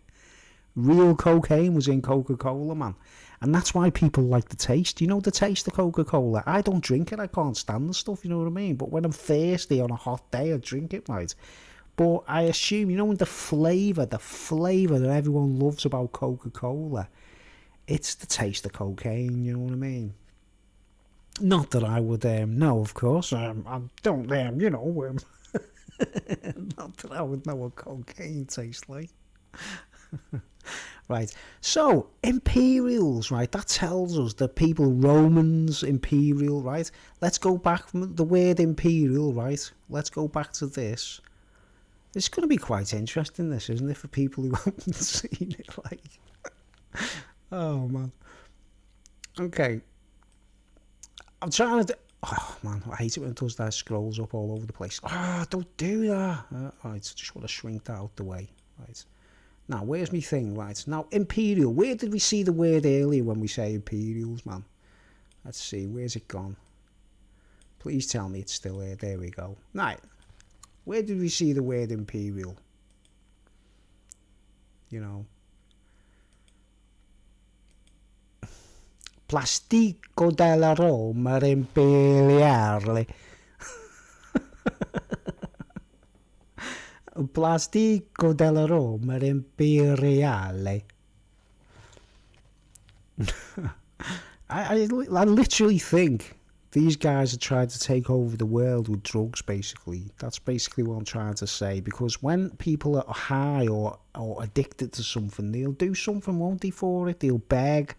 Real cocaine was in Coca-Cola, man. And that's why people like the taste. The taste of Coca-Cola? I don't drink it. I can't stand the stuff, you know what I mean? But when I'm thirsty on a hot day, I drink it, right? But I assume, the flavour that everyone loves about Coca-Cola, it's the taste of cocaine, you know what I mean? Not that I would know, of course. I don't, not that I would know what cocaine tastes like. Right. So, Imperials, right? That tells us that Romans, Imperial, right? Let's go back from the word Imperial, right? Let's go back to this. This is going to be quite interesting, this, isn't it, for people who haven't seen it, Oh, man. Okay. I'm trying to... Oh, man, I hate it when it does that. Scrolls up all over the place. Don't do that. Right, just want to shrink that out the way. Right. Now, where's my thing? Right. Now, Imperial. Where did we see the word earlier when we say Imperials, man? Let's see. Where's it gone? Please tell me it's still here. There we go. Right. Where did we see the word Imperial? Plastico della Roma imperiale. Plastico della Roma imperiale. I literally think these guys are trying to take over the world with drugs, basically. That's basically what I'm trying to say. Because when people are high or addicted to something, they'll do something, won't they, for it? They'll beg,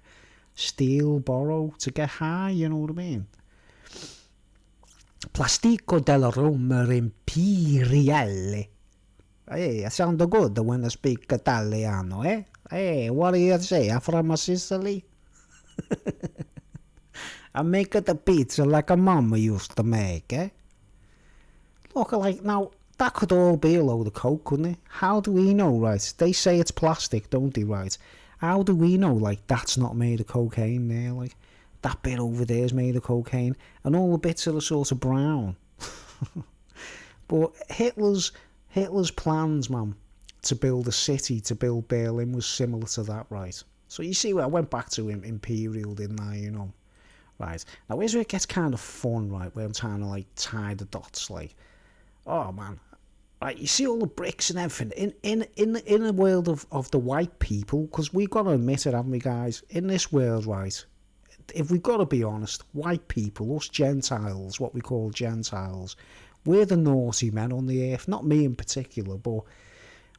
steal, borrow to get high, you know what I mean? Plastico della Roma imperiale. Hey, I sound good when I speak Italiano, eh? Hey, what do you say? I'm from Sicily. I make the pizza like a mama used to make, eh? Look, now, that could all be a load of coke, couldn't it? How do we know, right? They say it's plastic, don't they, right? How do we know, that's not made of cocaine there, that bit over there is made of cocaine, and all the bits are sort of brown. But Hitler's plans, man, to build a city, to build Berlin, was similar to that, right? So you see, I went back to Imperial, didn't I, you know? Right. Now, here's where it gets kind of fun, right, where I'm trying to, like, tie the dots, like, oh, man. Right, you see all the bricks and everything. In the world of the white people, because we've got to admit it, haven't we, guys? In this world, right, if we've got to be honest, white people, us Gentiles, what we call Gentiles, we're the naughty men on the earth. Not me in particular, but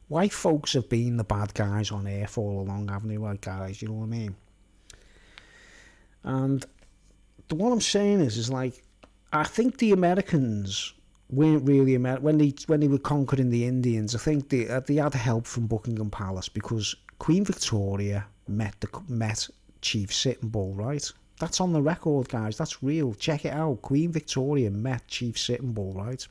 white folks have been the bad guys on earth all along, haven't they, right, guys? You know what I mean? And what I'm saying is like, I think the Americans weren't really when they were conquering the Indians. I think they had help from Buckingham Palace, because Queen Victoria met Chief Sitting Bull, right? That's on the record, guys. That's real. Check it out. Queen Victoria met Chief Sitting Bull, right?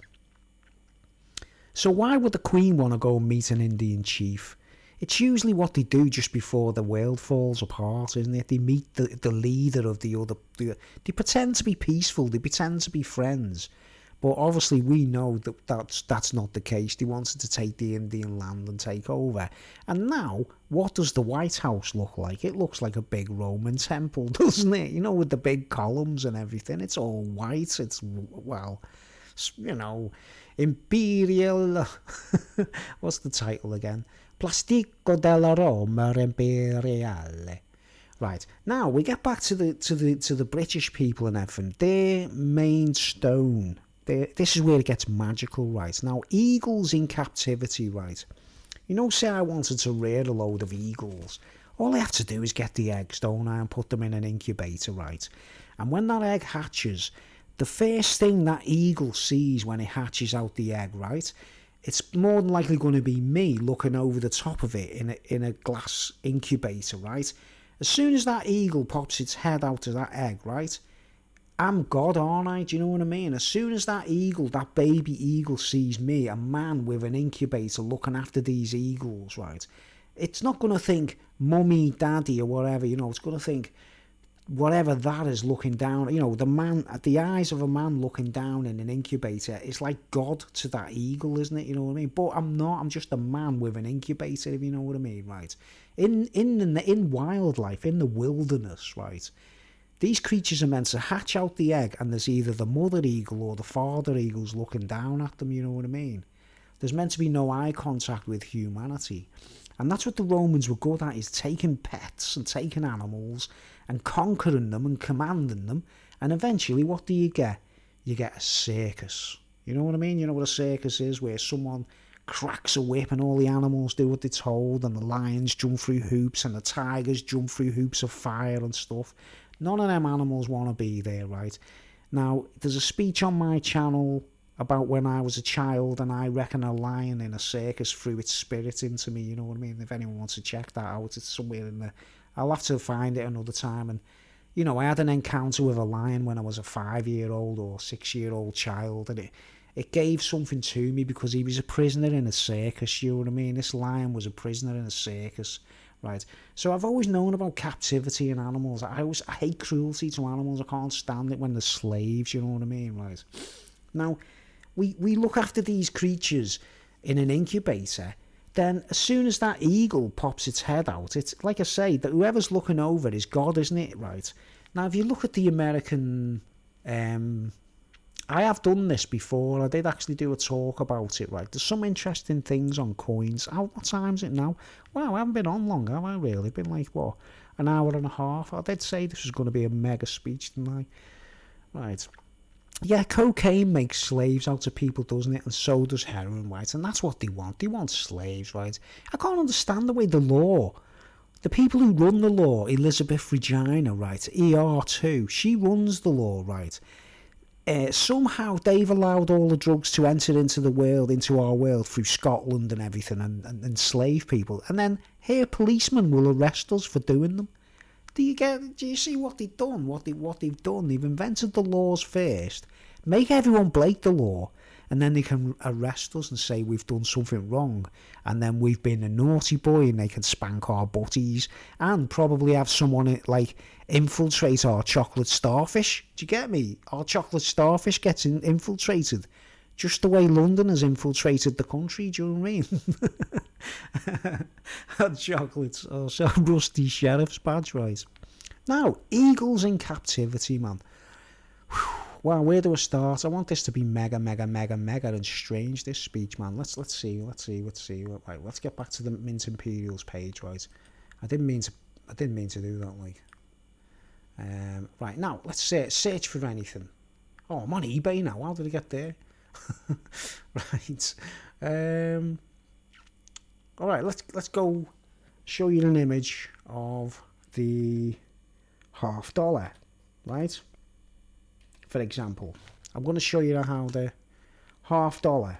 So why would the Queen want to go and meet an Indian chief? It's usually what they do just before the world falls apart, isn't it? They meet the leader of the other. They pretend to be peaceful. They pretend to be friends. But obviously we know that's not the case. They wanted to take the Indian land and take over. And now, what does the White House look like? It looks like a big Roman temple, doesn't it? You know, with the big columns and everything. It's all white. It's, well, you know, Imperial... What's the title again? Plastico della Roma Imperiale. Right, now we get back to the British people and everything. Their main stone... This is where it gets magical, right? Now, eagles in captivity, right? You know, say I wanted to rear a load of eagles. All I have to do is get the eggs, don't I, and put them in an incubator, right? And when that egg hatches, the first thing that eagle sees when it hatches out the egg, right? It's more than likely going to be me looking over the top of it in a glass incubator, right? As soon as that eagle pops its head out of that egg, right? I'm God, aren't I? Do you know what I mean? As soon as that eagle, that baby eagle sees me, a man with an incubator looking after these eagles, right? It's not going to think mummy, daddy or whatever, you know. It's going to think whatever that is looking down. You know, the eyes of a man looking down in an incubator is like God to that eagle, isn't it? You know what I mean? But I'm not. I'm just a man with an incubator, if you know what I mean, right? In wildlife, in the wilderness, right? These creatures are meant to hatch out the egg, and there's either the mother eagle or the father eagles looking down at them, you know what I mean? There's meant to be no eye contact with humanity. And that's what the Romans were good at, is taking pets and taking animals and conquering them and commanding them. And eventually, what do you get? You get a circus. You know what I mean? You know what a circus is, where someone cracks a whip and all the animals do what they're told, and the lions jump through hoops and the tigers jump through hoops of fire and stuff. None of them animals want to be there, right? Now, there's a speech on my channel about when I was a child, and I reckon a lion in a circus threw its spirit into me, you know what I mean? If anyone wants to check that out, it's somewhere in there. I'll have to find it another time. And, you know, I had an encounter with a lion when I was a 5-year-old or 6-year-old child, and it gave something to me, because he was a prisoner in a circus, you know what I mean? This lion was a prisoner in a circus. Right, so I've always known about captivity in animals. I hate cruelty to animals. I can't stand it when they're slaves, you know what I mean, right? Now, we look after these creatures in an incubator. Then as soon as that eagle pops its head out, it's like I say, that whoever's looking over is God, isn't it, right? Now, if you look at the American... I have done this before. I did actually do a talk about it, right? There's some interesting things on coins. What time is it now? Wow, I haven't been on long, have I really? Been like, what, an hour and a half? I did say this was going to be a mega speech, didn't I? Right. Yeah, cocaine makes slaves out of people, doesn't it? And so does heroin, right? And that's what they want. They want slaves, right? I can't understand the way the people who run the law, Elizabeth Regina, right? ER2, she runs the law, right? Somehow they've allowed all the drugs to enter into our world through Scotland and everything, and enslave people. And then here policemen will arrest us for doing them. Do you see what they've done? What they've done? They've invented the laws first, make everyone break the law, and then they can arrest us and say we've done something wrong, and then we've been a naughty boy, and they can spank our butties, and probably have someone like infiltrate our chocolate starfish. Do you get me? Our chocolate starfish gets infiltrated. Just the way London has infiltrated the country, do you know what I mean? And chocolates, or so rusty sheriff's badge, right? Now, eagles in captivity, man. Wow, where do I start? I want this to be mega, mega, mega, mega and strange, this speech, man. Let's see. Right, let's get back to the Mint Imperials page, right? I didn't mean to do that, like. Right, now, let's search for anything. Oh, I'm on eBay now. How did I get there? Right. All right, let's go show you an image of the $50, right? For example, I'm going to show you how the $50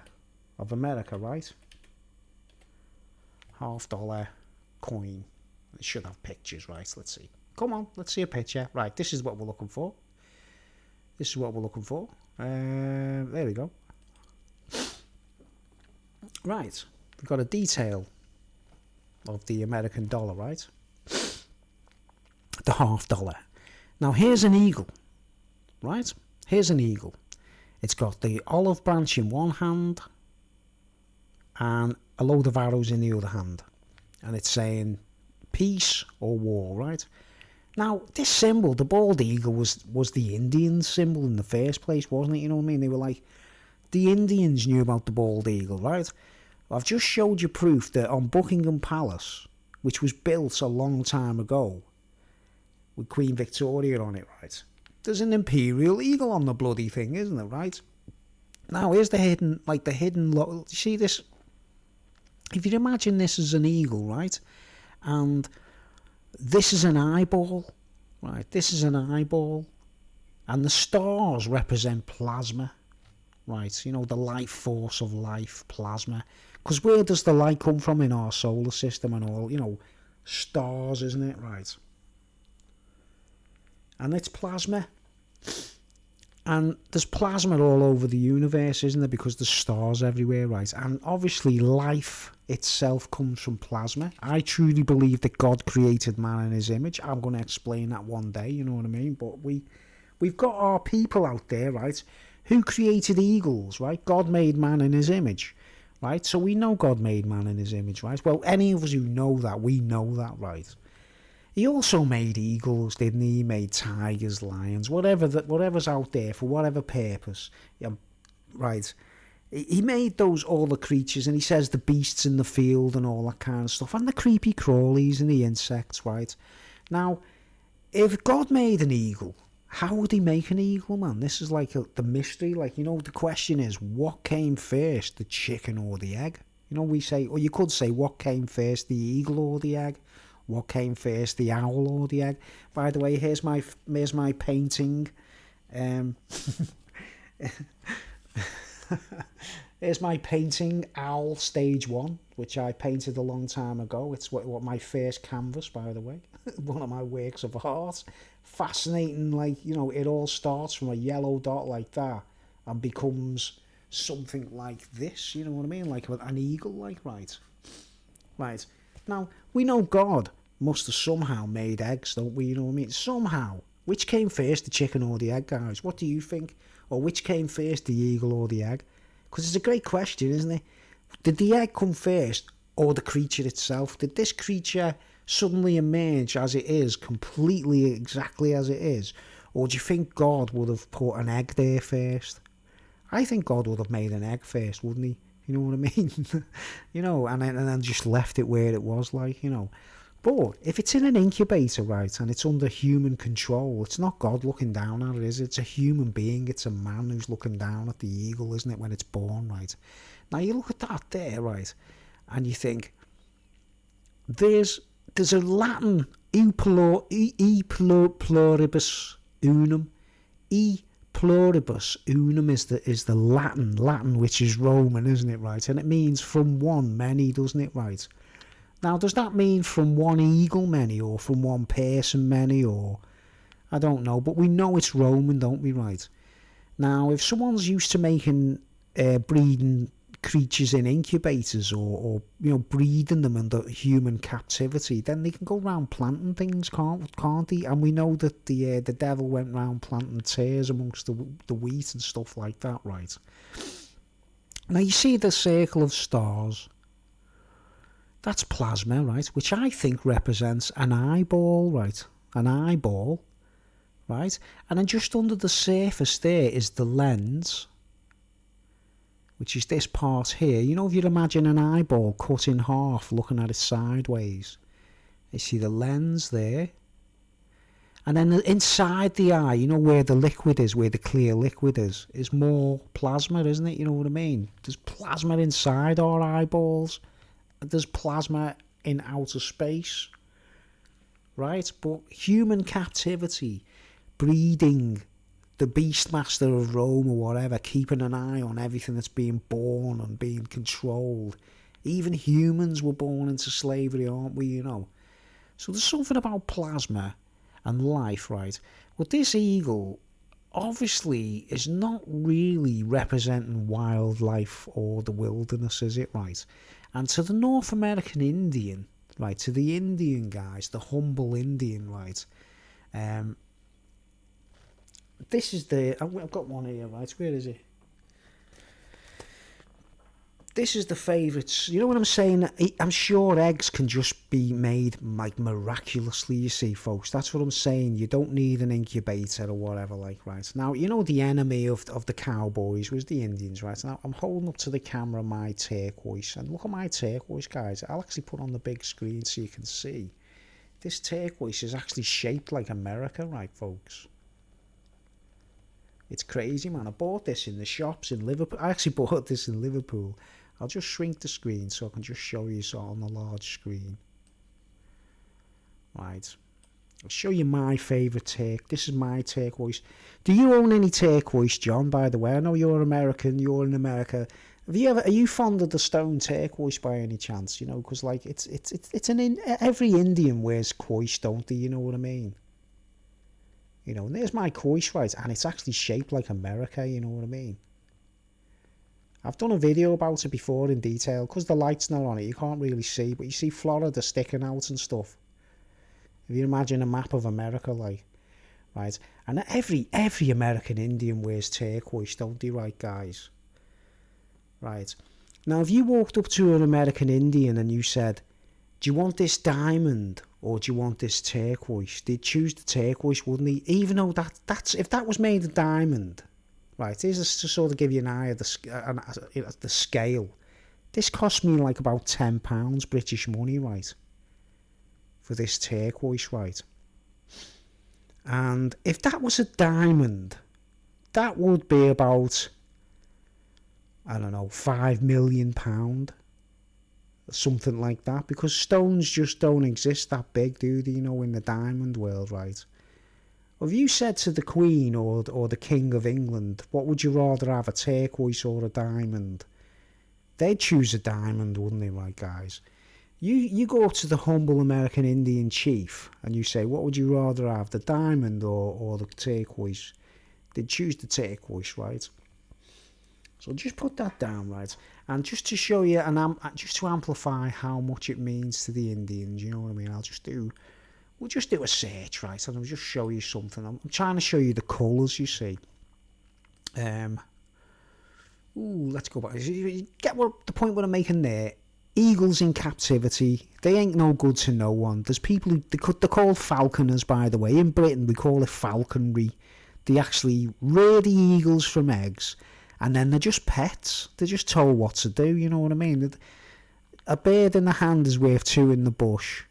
of America, right? $50 coin. It should have pictures, right? Let's see. Come on, let's see a picture. Right, this is what we're looking for. There we go. Right, we've got a detail of the American dollar, right? The $50. Now, here's an eagle, right? Here's an eagle. It's got the olive branch in one hand and a load of arrows in the other hand. And it's saying peace or war, right? Now, this symbol, the bald eagle, was the Indian symbol in the first place, wasn't it? You know what I mean? They were like, the Indians knew about the bald eagle, right? I've just showed you proof that on Buckingham Palace, which was built a long time ago, with Queen Victoria on it, right? There's an imperial eagle on the bloody thing, isn't it, right? Now, here's the hidden, you see this? If you imagine this as an eagle, right? And this is an eyeball, right? This is an eyeball. And the stars represent plasma, right? You know, the life force of life, plasma. Because where does the light come from in our solar system and all? You know, stars, isn't it, right? And it's plasma. And there's plasma all over the universe, isn't there? Because there's stars everywhere, right? And obviously life itself comes from plasma. I truly believe that God created man in his image. I'm going to explain that one day, you know what I mean? But we've got our people out there, right? Who created eagles, right? God made man in his image, right? So we know God made man in his image, right? Well, any of us who know that, we know that, right? He also made eagles, didn't he? He made tigers, lions, whatever's out there for whatever purpose. Yeah, right. He made all the creatures, and he says the beasts in the field and all that kind of stuff, and the creepy crawlies and the insects, right? Now, if God made an eagle, how would he make an eagle, man? This is like the mystery. Like, you know, the question is, what came first, the chicken or the egg? You know, we say, or you could say, what came first, the eagle or the egg? What came first, the owl or the egg? By the way, here's my painting. Here's my painting, Owl Stage 1, which I painted a long time ago. It's what my first canvas, by the way. One of my works of art. Fascinating, like, you know, it all starts from a yellow dot like that and becomes something like this, you know what I mean? Like an eagle, like, right. Right. Now, we know God must have somehow made eggs, don't we? You know what I mean? Somehow. Which came first, the chicken or the egg, guys? What do you think? Or which came first, the eagle or the egg? Because it's a great question, isn't it? Did the egg come first, or the creature itself? Did this creature suddenly emerge as it is, completely exactly as it is? Or do you think God would have put an egg there first? I think God would have made an egg first, wouldn't he? You know what I mean? You know, and then just left it where it was, like, you know. But if it's in an incubator, right, and it's under human control, it's not God looking down at it, is it? It's a human being. It's a man who's looking down at the eagle, isn't it, when it's born, right? Now, you look at that there, right, and you think, there's a Latin, e pluribus unum, pluribus unum is the Latin, which is Roman, isn't it, right? And it means from one many, doesn't it, right? Now, does that mean from one eagle many, or from one person many, or I don't know, but we know it's Roman, don't we, right? Now, if someone's used to making breeding creatures in incubators, or you know, breeding them under human captivity, then they can go round planting things, can't they? And we know that the devil went round planting tares amongst the wheat and stuff like that, right? Now you see the circle of stars. That's plasma, right? Which I think represents an eyeball, right? An eyeball, right? And then just under the surface there is the lens, which is this part here. You know, if you imagine an eyeball cut in half, looking at it sideways. You see the lens there. And then inside the eye, you know, where the liquid is, where the clear liquid is more plasma, isn't it? You know what I mean? There's plasma inside our eyeballs. There's plasma in outer space, right? But human captivity, breeding, the Beastmaster of Rome or whatever, keeping an eye on everything that's being born and being controlled. Even humans were born into slavery, aren't we, you know? So there's something about plasma and life, right? But this eagle obviously is not really representing wildlife or the wilderness, is it, right? And to the North American Indian, right, to the Indian guys, the humble Indian, right, this is the, I've got one here, right, where is it? This is the favourites. You know what I'm saying? I'm sure eggs can just be made like miraculously, you see, folks. That's what I'm saying. You don't need an incubator or whatever, like, right? Now, you know the enemy of the cowboys was the Indians, right? Now, I'm holding up to the camera my turquoise. And look at my turquoise, guys. I'll actually put on the big screen so you can see. This turquoise is actually shaped like America, right, folks? It's crazy, man. I bought this in the shops in Liverpool. I actually bought this in Liverpool. I'll just shrink the screen so I can just show you so on the large screen. Right. I'll show you my favourite turquoise. This is my turquoise. Do you own any turquoise, John, by the way? I know you're American, you're in America. Are you fond of the stone turquoise by any chance? You know, because like it's every Indian wears quoise, don't they? You know what I mean? You know, and there's my quoise, right? And it's actually shaped like America, you know what I mean? I've done a video about it before in detail. Because the light's not on it, you can't really see. But you see Florida sticking out and stuff. If you imagine a map of America, like, right? And every American Indian wears turquoise, don't they, right, guys? Right. Now, if you walked up to an American Indian and you said, do you want this diamond or do you want this turquoise? They'd choose the turquoise, wouldn't they? Even though that's if that was made of diamond, right? This is to sort of give you an eye of the scale. This cost me like about £10 British money, right? For this turquoise, right? And if that was a diamond, that would be about, I don't know, £5 million. Something like that, because stones just don't exist that big, do they, you know, in the diamond world, right? If you said to the Queen or the King of England, what would you rather have, a turquoise or a diamond? They'd choose a diamond, wouldn't they, right, guys? You go up to the humble American Indian chief and you say, what would you rather have, the diamond or the turquoise? They'd choose the turquoise, right? So just put that down, right? And just to show you, and just to amplify how much it means to the Indians, you know what I mean? We'll just do a search, right? And I'll just show you something. I'm trying to show you the colours, you see. Let's go back. You get the point what I'm making there? Eagles in captivity. They ain't no good to no one. There's people who, they're called falconers, by the way. In Britain, we call it falconry. They actually rear the eagles from eggs. And then they're just pets. They're just told what to do, you know what I mean? A bird in the hand is worth two in the bush.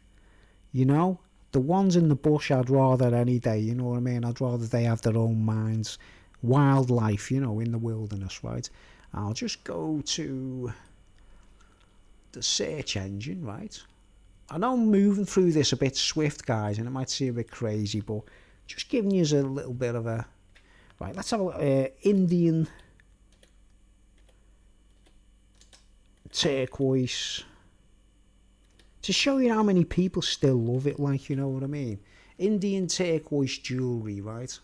You know? The ones in the bush I'd rather any day, you know what I mean? I'd rather they have their own minds. Wildlife, you know, in the wilderness, right? I'll just go to the search engine, right? I know I'm moving through this a bit swift, guys, and it might seem a bit crazy, but just giving you a little bit of a... Right, let's have a Indian... turquoise, to show you how many people still love it, like, you know what I mean? Indian turquoise jewellery, right?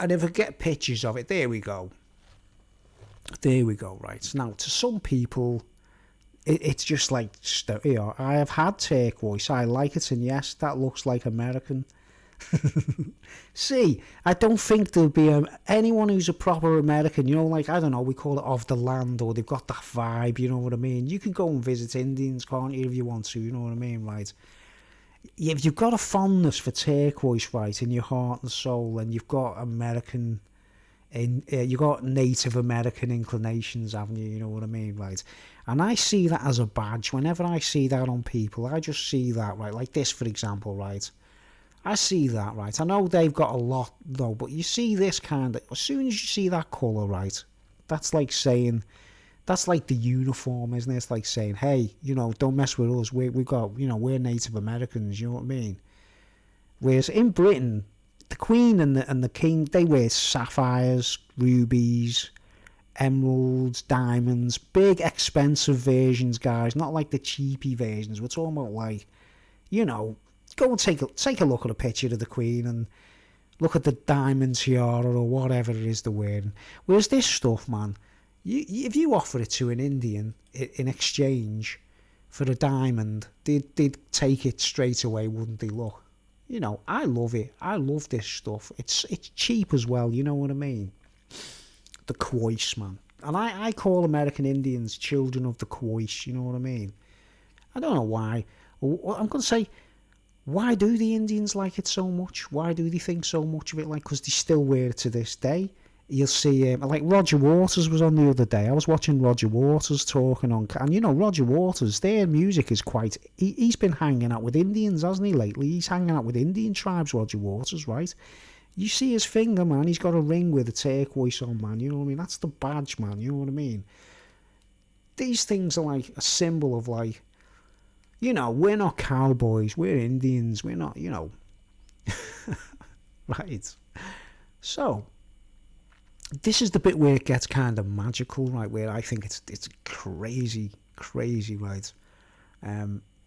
And if I get pictures of it, there we go, right? Now, to some people, it's just like, you know, I have had turquoise, I like it, and yes, that looks like American, See, I don't think there'll be anyone who's a proper American, you know, like, I don't know, we call it of the land, or they've got that vibe, you know what I mean? You can go and visit Indians, can't you, if you want to, you know what I mean, right? If you've got a fondness for turquoise, right, in your heart and soul, and you've got you got Native American inclinations, haven't you? You know what I mean, right? And I see that as a badge. Whenever I see that on people, I just see that, right? Like this, for example, right? I see that, right? I know they've got a lot, though, but you see this kind of... As soon as you see that colour, right? That's like saying... That's like the uniform, isn't it? It's like saying, hey, you know, don't mess with us. We've got, you know, we're Native Americans, you know what I mean? Whereas in Britain, the Queen and the King, they wear sapphires, rubies, emeralds, diamonds, big expensive versions, guys, not like the cheapy versions. We're talking about, like, you know, go and take a look at a picture of the Queen and look at the diamond tiara or whatever it is they're wearing. Whereas this stuff, man, if you offer it to an Indian in exchange for a diamond, they'd take it straight away, wouldn't they? Look, you know, I love it. I love this stuff. It's cheap as well, you know what I mean? The Khoish, man. And I call American Indians children of the Khoish, you know what I mean? I don't know why. I'm going to say, why do the Indians like it so much? Why do they think so much of it? Like, because they still wear it to this day. You'll see, like Roger Waters was on the other day. I was watching Roger Waters talking on... And, you know, Roger Waters, their music is quite... He's been hanging out with Indians, hasn't he, lately? He's hanging out with Indian tribes, Roger Waters, right? You see his finger, man. He's got a ring with a turquoise on, man. You know what I mean? That's the badge, man. You know what I mean? These things are like a symbol of, like... You know, we're not cowboys. We're Indians. We're not, you know... Right. So... This is the bit where it gets kind of magical, right? Where I think it's crazy, right?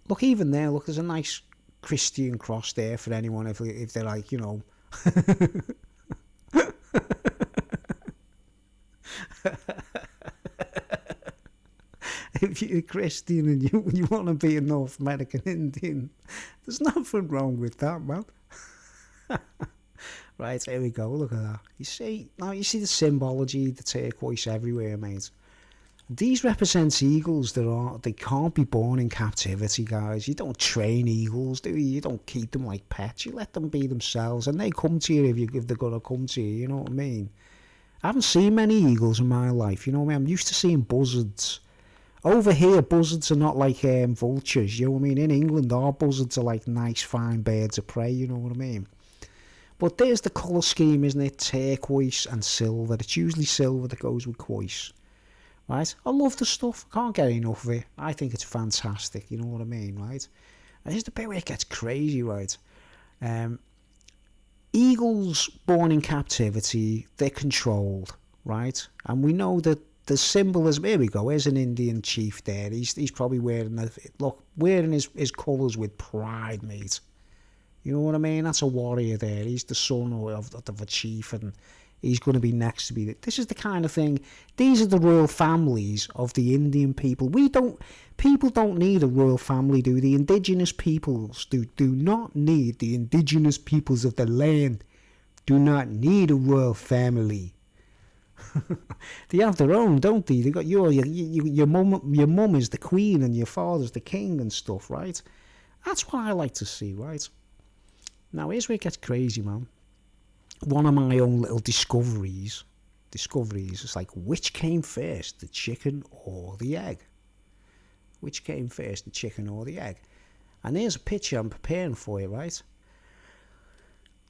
Look, even there, look, there's a nice Christian cross there for anyone if they're like, you know. If you're a Christian and you want to be a North American Indian, there's nothing wrong with that, man. Right, here we go, look at that. You see the symbology, the turquoise everywhere, mate. These represent eagles they can't be born in captivity, guys. You don't train eagles, do you? You don't keep them like pets. You let them be themselves, and they come to you if they're gonna come to you, you know what I mean? I haven't seen many eagles in my life, you know what I mean? I'm used to seeing buzzards. Over here, buzzards are not like vultures, you know what I mean? In England, our buzzards are like nice, fine birds of prey, you know what I mean? But there's the colour scheme, isn't it? Turquoise and silver. It's usually silver that goes with Khoish. Right? I love the stuff. I can't get enough of it. I think it's fantastic. You know what I mean, right? And here's the bit where it gets crazy, right? Eagles born in captivity, they're controlled, right? And we know that the symbolism... Here we go. Here's an Indian chief there. He's probably wearing his colours with pride, mate. You know what I mean? That's a warrior there. He's the son of a chief, and he's going to be next to be... This is the kind of thing... These are the royal families of the Indian people. People don't need a royal family, do the indigenous peoples do not need the indigenous peoples of the land. Do not need a royal family. They have their own, don't they? They got your mum is the queen and your father's the king and stuff, right? That's what I like to see, right? Now, here's where it gets crazy, man. One of my own little discoveries is like, which came first, the chicken or the egg? Which came first, the chicken or the egg? And here's a picture I'm preparing for you, right?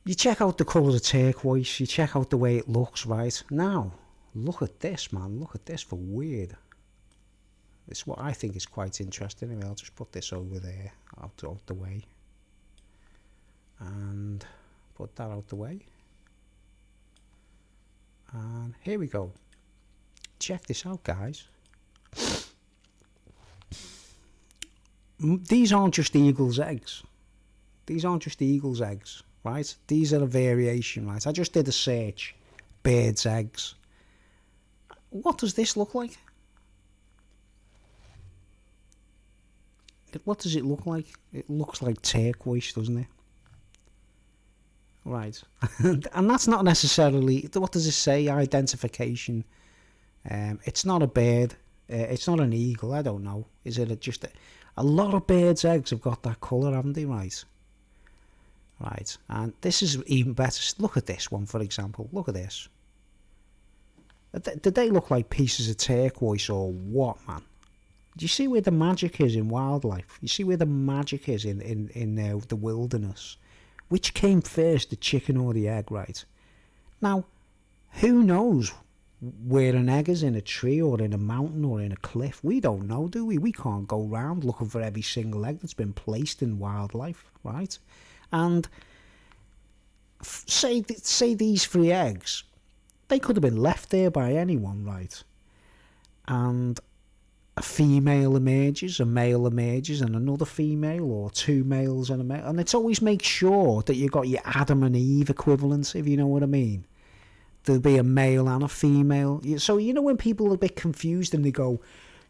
You check out the colour of turquoise, you check out the way it looks, right? Now, look at this, man. Look at this for weird. This is what I think is quite interesting. Anyway, I'll just put this over there, out the way. And put that out the way. And here we go. Check this out, guys. These aren't just eagle's eggs. These aren't just eagle's eggs, right? These are a variation, right? I just did a search. Bird's eggs. What does this look like? What does it look like? It looks like turquoise, doesn't it? right? And that's not necessarily, what does it say? Identification. It's not a bird. It's not an eagle. I don't know. Is it just a lot of birds' eggs have got that colour, haven't they? Right. Right. And this is even better. Look at this one, for example. Look at this. Did they look like pieces of turquoise or what, man? Do you see where the magic is in wildlife? You see where the magic is in the wilderness? Which came first, the chicken or the egg, right? Now, who knows where an egg is, in a tree or in a mountain or in a cliff? We don't know, do we? We can't go round looking for every single egg that's been placed in wildlife, right? And say these 3 eggs, they could have been left there by anyone, right? And a female emerges, a male emerges, and another female, or 2 males and a male. And it's always make sure that you got your Adam and Eve equivalent, if you know what I mean. There'll be a male and a female. So, you know, when people are a bit confused and they go,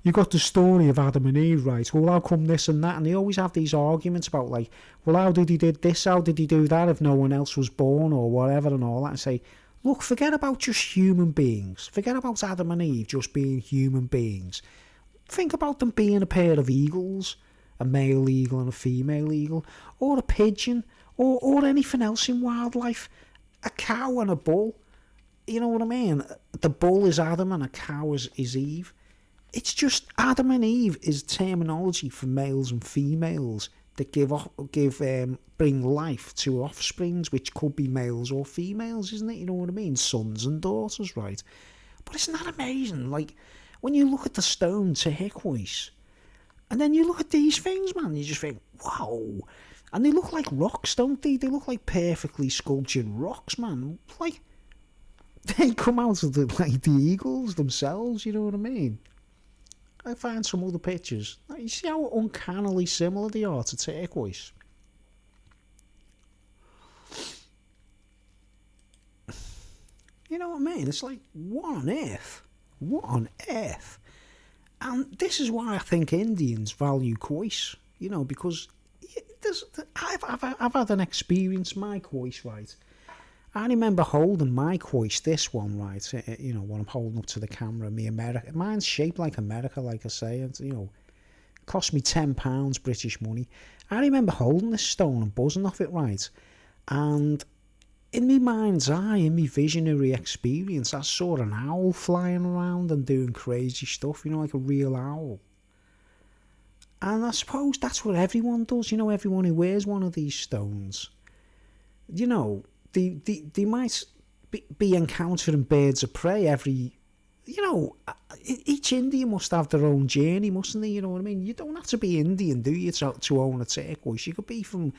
you got the story of Adam and Eve, right? Well, how come this and that? And they always have these arguments about, like, well, how did he do this? How did he do that if no one else was born or whatever and all that? And say, look, forget about just human beings. Forget about Adam and Eve just being human beings. Think about them being a pair of eagles, a male eagle and a female eagle, or a pigeon, or anything else in wildlife. A cow and a bull. You know what I mean? The bull is Adam and a cow is Eve. It's just Adam and Eve is terminology for males and females that bring life to offsprings, which could be males or females, isn't it? You know what I mean? Sons and daughters, right? But isn't that amazing? Like, when you look at the stone turquoise, and then you look at these things, man, you just think, wow. And they look like rocks, don't they? They look like perfectly sculptured rocks, man. Like, they come out of the eagles themselves, you know what I mean? I find some other pictures. You see how uncannily similar they are to turquoise? You know what I mean? It's like, what on earth? What on earth? And this is why I think Indians value koiss, you know, because I've had an experience, my koiss, right? I remember holding my koiss, this one, right? You know, when I'm holding up to the camera, mine's shaped like America, like I say, and, you know, cost me £10 British money. I remember holding this stone and buzzing off it, right? And in my mind's eye, in my visionary experience, I saw an owl flying around and doing crazy stuff, you know, like a real owl. And I suppose that's what everyone does, you know, everyone who wears one of these stones. You know, they might be encountering birds of prey every, you know, each Indian must have their own journey, mustn't they, you know what I mean? You don't have to be Indian, do you, to own a turquoise? You could be from,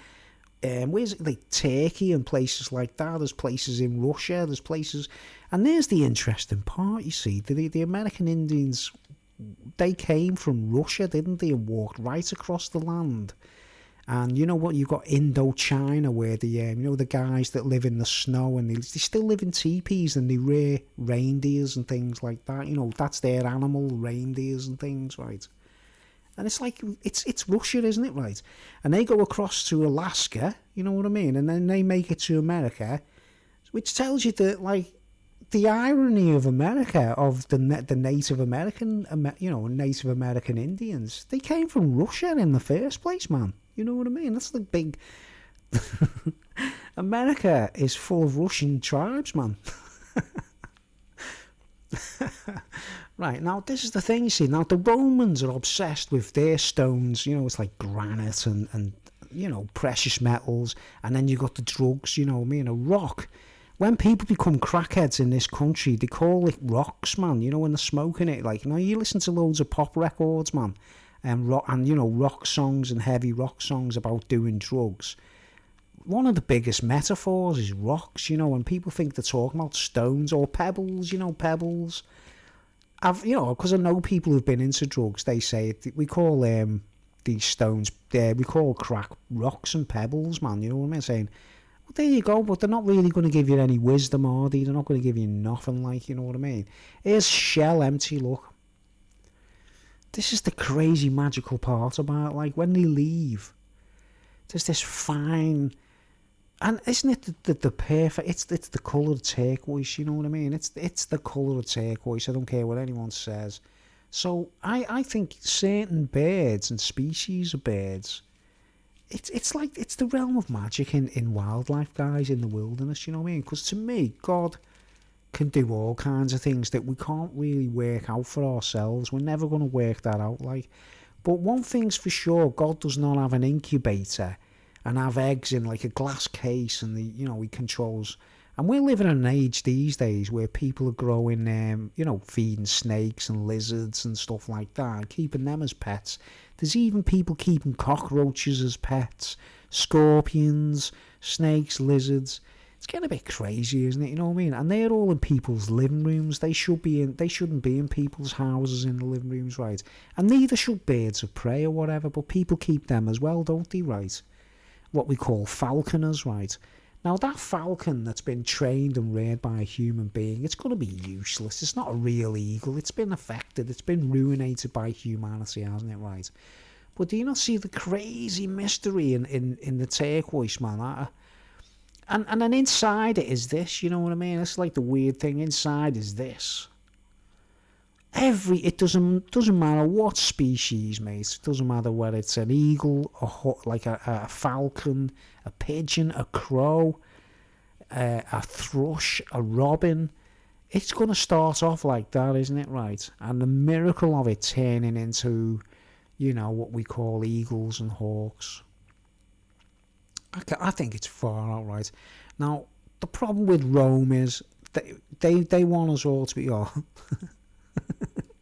where's it, like Turkey and places like that. There's places in Russia, there's places, and there's the interesting part, you see, the American Indians, they came from Russia, didn't they, and walked right across the land. And you know what, you've got Indochina, where the you know, the guys that live in the snow, and they still live in teepees, and they rear reindeers and things like that. You know, that's their animal, reindeers and things, right? And it's like, it's Russia, isn't it, right? And they go across to Alaska, you know what I mean? And then they make it to America, which tells you that, like, the irony of America, of the Native American, you know, Native American Indians, they came from Russia in the first place, man. You know what I mean? That's the big... America is full of Russian tribes, man. Right, now this is the thing, you see. Now the Romans are obsessed with their stones, you know, it's like granite and you know, precious metals. And then you got the drugs, you know what I mean, a rock. When people become crackheads in this country, they call it rocks, man. You know, when they're smoking it, like, you know, you listen to loads of pop records, man. And you know, rock songs and heavy rock songs about doing drugs. One of the biggest metaphors is rocks, you know, when people think they're talking about stones or pebbles, you know, pebbles. You know, because I know people who've been into drugs, they say we call these stones, we call crack rocks and pebbles, man, you know what I mean? Saying, well, there you go, but they're not really going to give you any wisdom, are they? They're not going to give you nothing, like, you know what I mean? Here's shell empty, look. This is the crazy magical part about it. Like, when they leave, there's this fine And isn't it the perfect? It's the colour of turquoise. You know what I mean? It's the colour of turquoise. I don't care what anyone says. So I think certain birds and species of birds, it's like it's the realm of magic in wildlife, guys, in the wilderness. You know what I mean? Because to me, God can do all kinds of things that we can't really work out for ourselves. We're never going to work that out. Like, but one thing's for sure: God does not have an incubator and have eggs in like a glass case, and he controls. And we're living in an age these days where people are growing, feeding snakes and lizards and stuff like that, keeping them as pets. There's even people keeping cockroaches as pets, scorpions, snakes, lizards. It's getting a bit crazy, isn't it? You know what I mean? And they're all in people's living rooms. They shouldn't be in people's houses in the living rooms, right? And neither should birds of prey or whatever, but people keep them as well, don't they, right? What we call falconers, right? Now, that falcon that's been trained and reared by a human being, it's going to be useless. It's not a real eagle. It's been affected. It's been ruinated by humanity, hasn't it, right? But do you not see the crazy mystery in the turquoise, man? And then inside it is this, you know what I mean? It's like the weird thing. Inside is this. It doesn't matter what species, mate. It doesn't matter whether it's an eagle, a falcon, a pigeon, a crow, a thrush, a robin. It's going to start off like that, isn't it, right? And the miracle of it turning into, what we call eagles and hawks. I think it's far out right. Now, the problem with Rome is they want us all to be... Oh,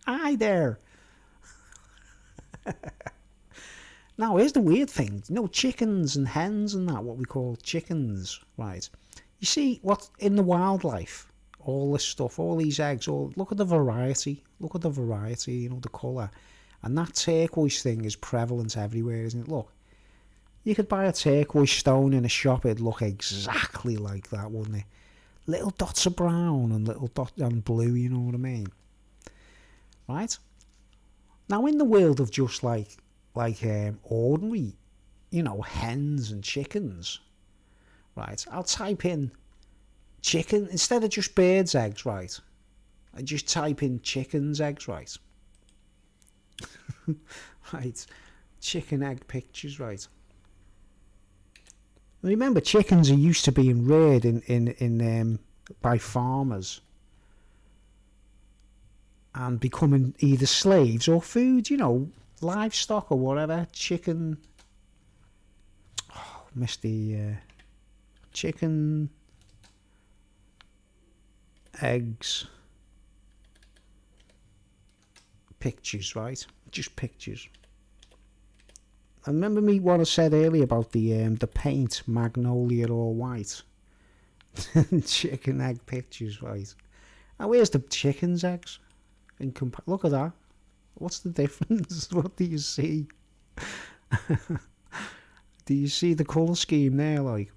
hi there. Now, here's the weird thing. Chickens and hens and that, what we call chickens, right? You see, what in the wildlife, all this stuff, all these eggs, look at the variety. Look at the variety, the colour. And that turquoise thing is prevalent everywhere, isn't it? Look, you could buy a turquoise stone in a shop, it'd look exactly like that, wouldn't it? Little dots of brown and little dots and blue, you know what I mean? Right? Now, in the world of just like ordinary, hens and chickens, right? I'll type in chicken instead of just birds' eggs, right? I just type in chicken's eggs, right? Right, chicken egg pictures, right? Remember, chickens are used to being reared in by farmers and becoming either slaves or food, livestock or whatever. Chicken. Oh, missed the chicken eggs pictures, right? Just pictures. And remember me what I said earlier about the paint Magnolia All White. Chicken egg pictures, right? Now where's the chicken's eggs? Look at that. What's the difference? What do you see? Do you see the colour scheme there? Like,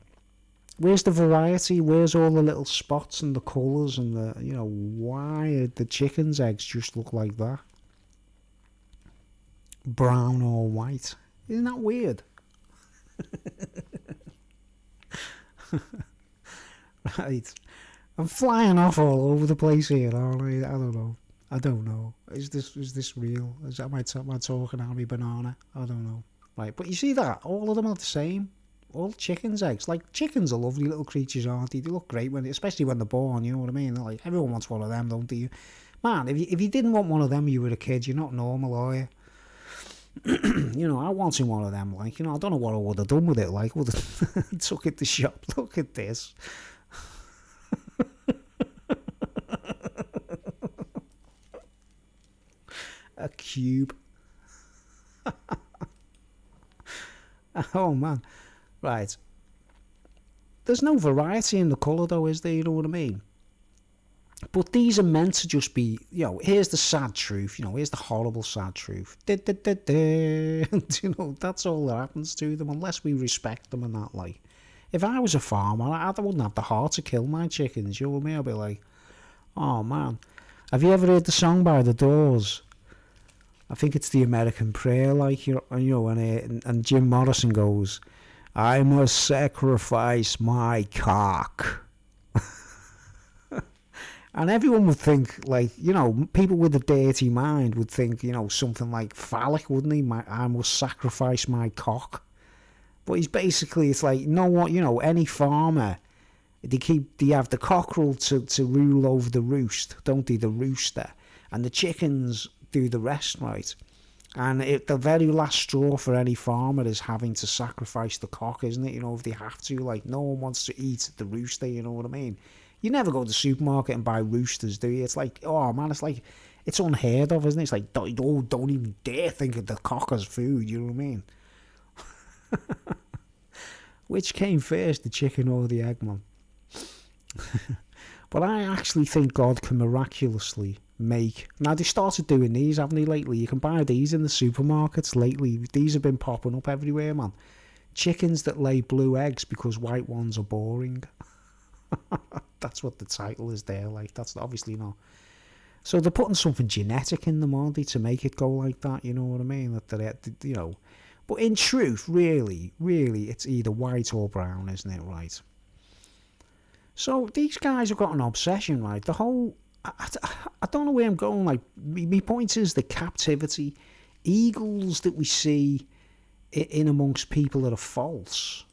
where's the variety? Where's all the little spots and the colours and the, why the chicken's eggs just look like that? Brown or white. Isn't that weird? Right. I'm flying off all over the place here, aren't I? I don't know. Is this real? Am I talking out of my banana? I don't know. Right, but you see that? All of them are the same. All chickens' eggs. Like, chickens are lovely little creatures, aren't they? They look great, especially when they're born, you know what I mean? Like, everyone wants one of them, don't they? Man, if you didn't want one of them when you were a kid, you're not normal, are you? I wanted one of them. Like, I don't know what I would have done with it. Like, would have took it to shop. Look at this. A cube. Oh man, right. There's no variety in the colour, though, is there? You know what I mean? But these are meant to just be, here's the sad truth, here's the horrible sad truth. That's all that happens to them, unless we respect them and that, like. If I was a farmer, I wouldn't have the heart to kill my chickens, you know what I mean? I'd be like, oh man. Have you ever heard the song by The Doors? I think it's the American Prayer, like, and Jim Morrison goes, I must sacrifice my cock. And everyone would think, like, you know, people with a dirty mind would think, you know, something like phallic, wouldn't he? I must sacrifice my cock. But he's basically, it's like, you know what, you know, any farmer, they have the cockerel to rule over the roost, don't they, the rooster, and the chickens do the rest, right? And the very last straw for any farmer is having to sacrifice the cock, isn't it? You know, if they have to, like, no one wants to eat the rooster, you know what I mean? You never go to the supermarket and buy roosters, do you? It's like, oh man, it's like, it's unheard of, isn't it? It's like, don't even dare think of the cock as food, you know what I mean? Which came first, the chicken or the egg, man? But I actually think God can miraculously make... Now, they started doing these, haven't they, lately? You can buy these in the supermarkets lately. These have been popping up everywhere, man. Chickens that lay blue eggs because white ones are boring. That's what the title is there, like, that's obviously not. So they're putting something genetic in them, aren't they, to make it go like that, you know what I mean? That they're, you know. But in truth, really, it's either white or brown, isn't it, right? So these guys have got an obsession, right? The whole, I don't know where I'm going, like, my point is the captivity, eagles that we see in amongst people that are false.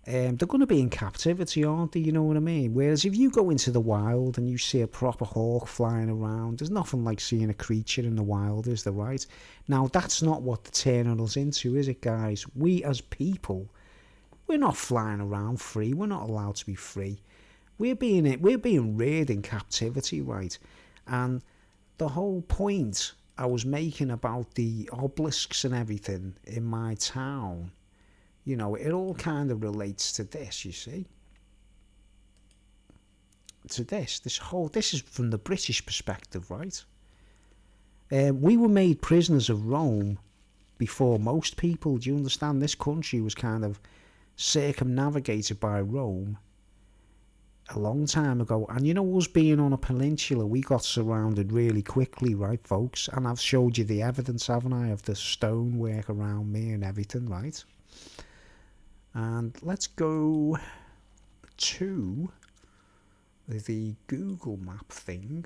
They're going to be in captivity, aren't they? You know what I mean? Whereas if you go into the wild and you see a proper hawk flying around, there's nothing like seeing a creature in the wild, is there, right? Now, that's not what they're turning us into, is it, guys? We as people, we're not flying around free. We're not allowed to be free. We're being reared in captivity, right? And the whole point I was making about the obelisks and everything in my town, you know, it all kind of relates to this, you see. To this is from the British perspective, right? We were made prisoners of Rome before most people. Do you understand? This country was kind of circumnavigated by Rome a long time ago. And you know, us being on a peninsula, we got surrounded really quickly, right, folks? And I've showed you the evidence, haven't I, of the stonework around me and everything, right? And let's go to the Google map thing,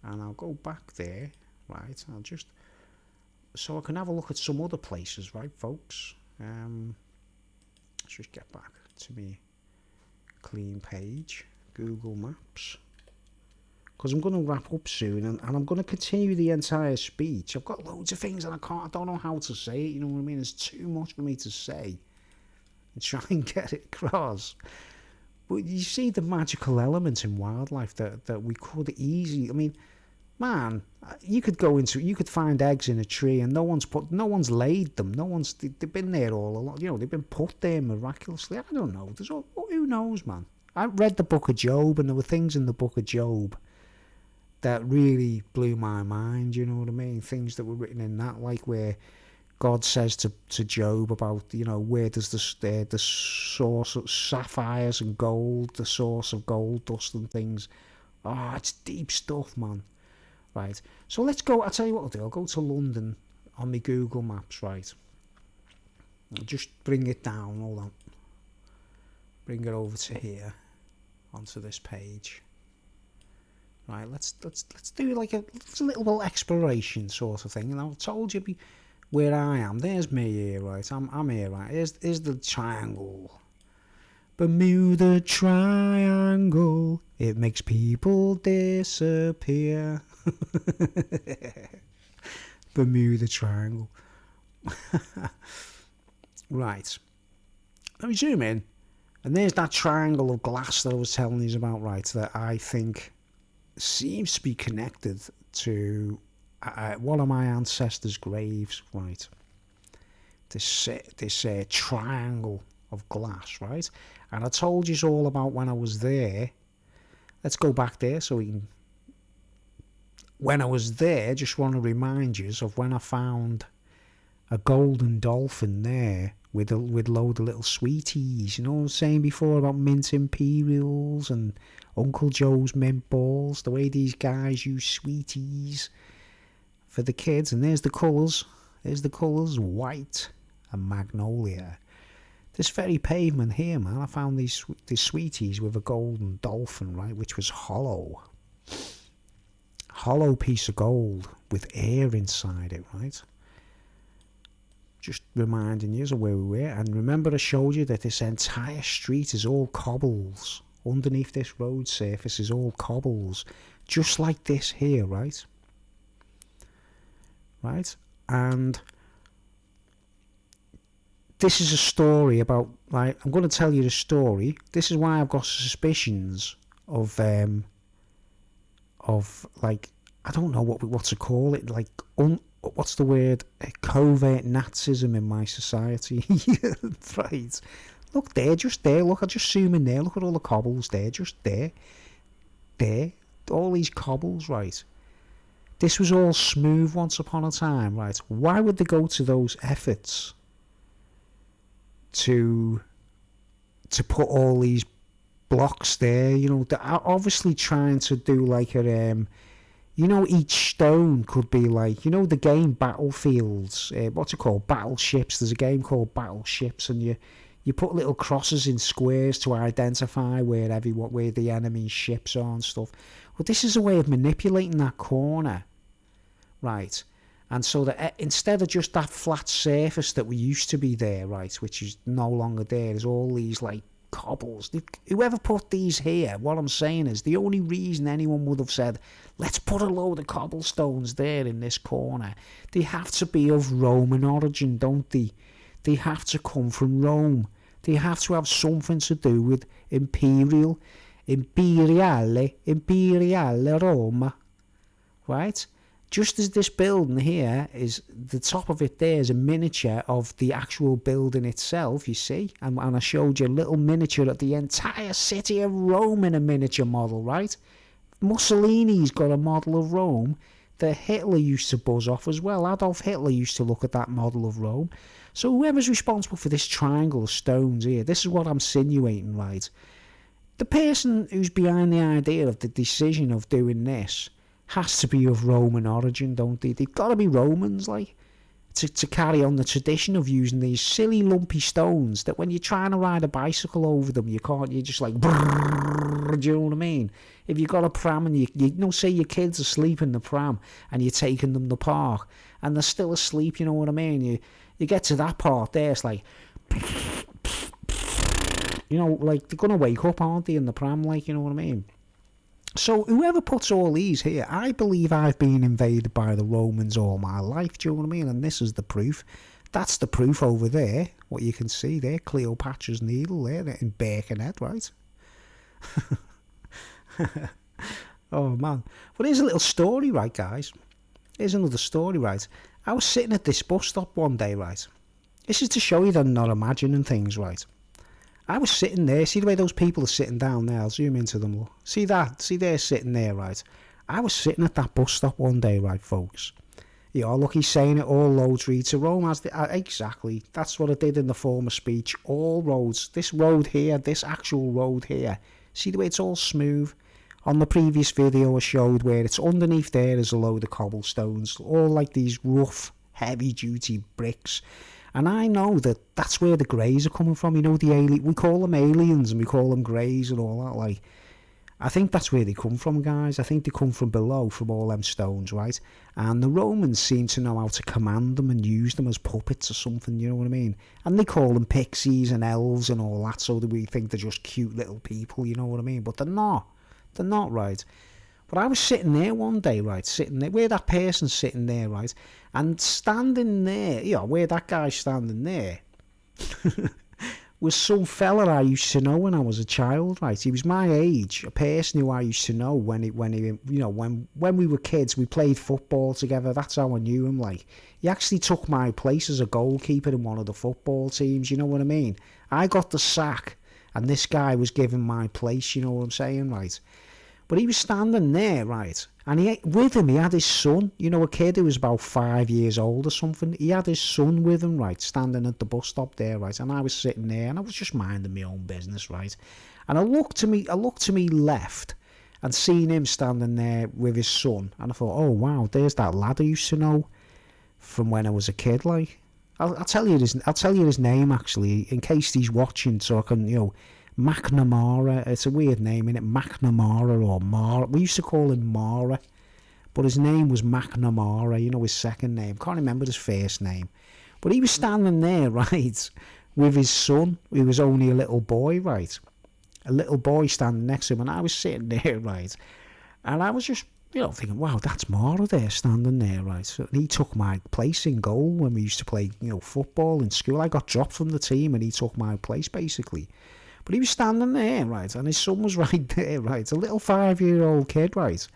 and I'll go back there, right? I'll just, so I can have a look at some other places, right, folks? Let's just get back to me clean page, Google Maps, because I'm going to wrap up soon, and I'm going to continue the entire speech. I've got loads of things and I don't know how to say it, you know what I mean? There's too much for me to say and try and get it across. But you see the magical element in wildlife that we could easily, I mean, man, you could find eggs in a tree and no one's laid them, they've been there all along, you know, they've been put there miraculously. I don't know, who knows, man. I read the book of Job, and there were things in the book of Job that really blew my mind, you know what I mean? Things that were written in that, like where God says to Job about, you know, where does the source of sapphires and gold, the source of gold dust and things. Oh, it's deep stuff, man. Right, so let's go. I'll tell you what I'll do. I'll go to London on my Google Maps, right? I'll just bring it down. Hold on. Bring it over to here, onto this page. Right, let's do like a little exploration sort of thing. And I've told you where I am. There's me here, right? I'm here, right? Here's the triangle. Bermuda Triangle. It makes people disappear. Bermuda Triangle. Right. Let me zoom in. And there's that triangle of glass that I was telling you about, right? That I think seems to be connected to one of my ancestors' graves, right? This triangle of glass, right? And I told you all about when I was there. Let's go back there so we can. When I was there, just want to remind you of when I found a golden dolphin there with load of little sweeties. You know what I was saying before about mint imperials and Uncle Joe's mint balls, the way these guys use sweeties for the kids. And there's the colours. White and magnolia. This very pavement here, man, I found these sweeties with a golden dolphin, right, which was hollow. Hollow piece of gold with air inside it, right? Just reminding you of where we were. And remember, I showed you that this entire street is all cobbles. Underneath this road surface is all cobbles. Just like this here, right? Right? And this is a story about, like, I'm going to tell you the story. This is why I've got suspicions of like, I don't know what to call it, like, what's the word? Covert Nazism in my society. Right. Look there, just there. Look, I'll just zoom in there. Look at all the cobbles there, just there. There. All these cobbles, right? This was all smooth once upon a time, right? Why would they go to those efforts to put all these blocks there? You know, they're obviously trying to do like a you know, each stone could be like, you know, the game Battlefields, what's it called, Battleships. There's a game called Battleships, and you put little crosses in squares to identify where the enemy's ships are and stuff. Well, this is a way of manipulating that corner, right? And so that instead of just that flat surface that we used to be there, right, which is no longer there, there's all these like cobbles. Whoever put these here, what I'm saying is the only reason anyone would have said, let's put a load of cobblestones there in this corner, they have to be of Roman origin, don't they? They have to come from Rome. They have to have something to do with imperiale Roma, right? Just as this building here is, the top of it there is a miniature of the actual building itself, you see? And I showed you a little miniature of the entire city of Rome in a miniature model, right? Mussolini's got a model of Rome that Hitler used to buzz off as well. Adolf Hitler used to look at that model of Rome. So whoever's responsible for this triangle of stones here, this is what I'm insinuating, right? The person who's behind the idea of the decision of doing this has to be of Roman origin, don't they? They've got to be Romans, like, to carry on the tradition of using these silly lumpy stones that when you're trying to ride a bicycle over them, you can't, you're just like, brrr, do you know what I mean? If you've got a pram and you know, say your kids are asleep in the pram and you're taking them to the park and they're still asleep, you know what I mean? You get to that part there, it's like, you know, like, they're going to wake up, aren't they, in the pram, like, you know what I mean? So whoever puts all these here, I believe I've been invaded by the Romans all my life, do you know what I mean? And this is the proof. That's the proof over there, what you can see there, Cleopatra's Needle there in Birkenhead, right? Oh, man. But here's a little story, right, guys? Here's another story, right? I was sitting at this bus stop one day, right? This is to show you that I'm not imagining things, right? I was sitting there, see the way those people are sitting down there, I'll zoom into them, look. See that? See they're sitting there, right? I was sitting at that bus stop one day, right, folks? You know, look, he's saying it, all roads lead to Rome. Exactly, that's what I did in the former speech. All roads, this road here, this actual road here, see the way it's all smooth? On the previous video I showed where it's underneath there is a load of cobblestones, all like these rough, heavy-duty bricks. And I know that that's where the greys are coming from, you know, we call them aliens and we call them greys and all that, like. I think that's where they come from, guys. I think they come from below, from all them stones, right? And the Romans seem to know how to command them and use them as puppets or something, you know what I mean? And they call them pixies and elves and all that, so that we think they're just cute little people, you know what I mean? But they're not. They're not, right? But I was sitting there one day, right, sitting there, where that person's sitting there, right, and standing there, you know, where that guy's standing there, was some fella I used to know when I was a child, right? He was my age, a person who I used to know when we were kids, we played football together, that's how I knew him, like. He actually took my place as a goalkeeper in one of the football teams, you know what I mean? I got the sack, and this guy was given my place, you know what I'm saying, right? But he was standing there, right, and with him he had his son, you know, a kid who was about 5 years old or something. He had his son with him, right, standing at the bus stop there, right, and I was sitting there and I was just minding my own business, right, and I looked to me left and seen him standing there with his son, and I thought, oh wow, there's that lad I used to know from when I was a kid, like. I'll tell you his name actually, in case he's watching, so I can, McNamara. It's a weird name, innit? McNamara or Mara. We used to call him Mara, but his name was McNamara. His second name. Can't remember his first name, but he was standing there, right, with his son. He was only a little boy, right? A little boy standing next to him, and I was sitting there, right, and I was just, thinking, wow, that's Mara there, standing there, right? So he took my place in goal when we used to play, football in school. I got dropped from the team, and he took my place, basically. But he was standing there, right, and his son was right there, right? A little 5-year-old kid, right?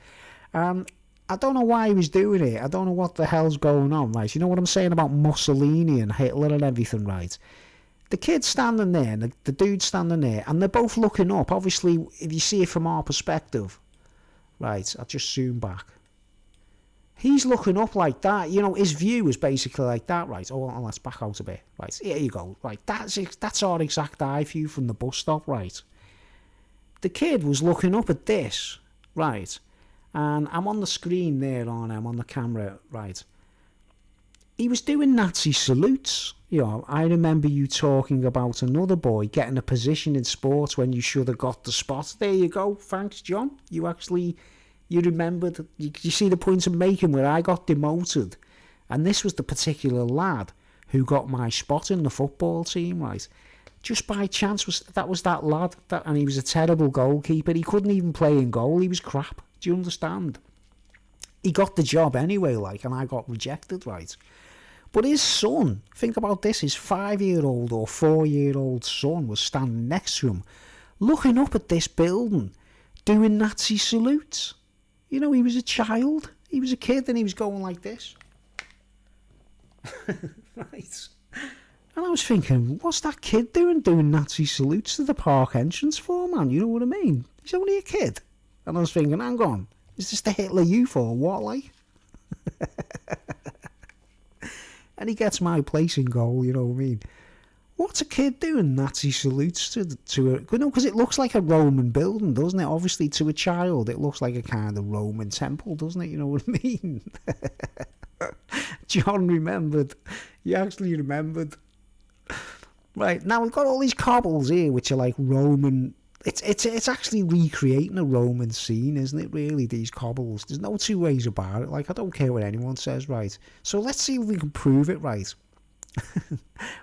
I don't know why he was doing it. I don't know what the hell's going on, right? You know what I'm saying about Mussolini and Hitler and everything, right? The kid's standing there, and the dude's standing there, and they're both looking up. Obviously, if you see it from our perspective, right, I'll just zoom back. He's looking up like that. His view is basically like that, right? Oh, let's back out a bit. Right, here you go. Right, that's our exact eye view from the bus stop, right? The kid was looking up at this, right? And I'm on the screen there, I'm on the camera, right? He was doing Nazi salutes. I remember you talking about another boy getting a position in sports when you should have got the spot. There you go. Thanks, John. You remembered. You see the point I'm making where I got demoted. And this was the particular lad who got my spot in the football team, right? Just by chance, that was that lad. And he was a terrible goalkeeper. He couldn't even play in goal. He was crap. Do you understand? He got the job anyway, and I got rejected, right? But his son, think about this, his 5-year-old or 4-year-old son was standing next to him, looking up at this building, doing Nazi salutes. He was a child. He was a kid, and he was going like this. Right. And I was thinking, what's that kid doing Nazi salutes to the park entrance for, man? You know what I mean? He's only a kid. And I was thinking, hang on, is this the Hitler Youth or what, like? And he gets my place in goal, you know what I mean? What's a kid doing Nazi salutes to because it looks like a Roman building, doesn't it? Obviously, to a child, it looks like a kind of Roman temple, doesn't it? You know what I mean? John remembered. He actually remembered. Right, now we've got all these cobbles here, which are like Roman. It's actually recreating a Roman scene, isn't it, really, these cobbles? There's no two ways about it. I don't care what anyone says, right? So let's see if we can prove it, right?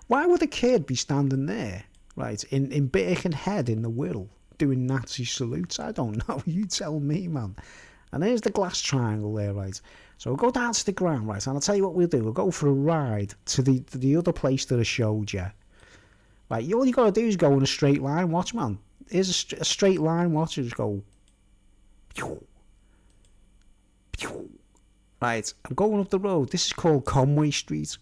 Why would a kid be standing there, right, in Birkenhead in the Wirral, doing Nazi salutes? I don't know. You tell me, man. And there's the glass triangle there, right? So we'll go down to the ground, right? And I'll tell you what we'll do. We'll go for a ride to the other place that I showed you. Right, all you got to do is go in a straight line. Watch, man. Here's a straight line. Watch it. Just go. Right, I'm going up the road. This is called Conway Street.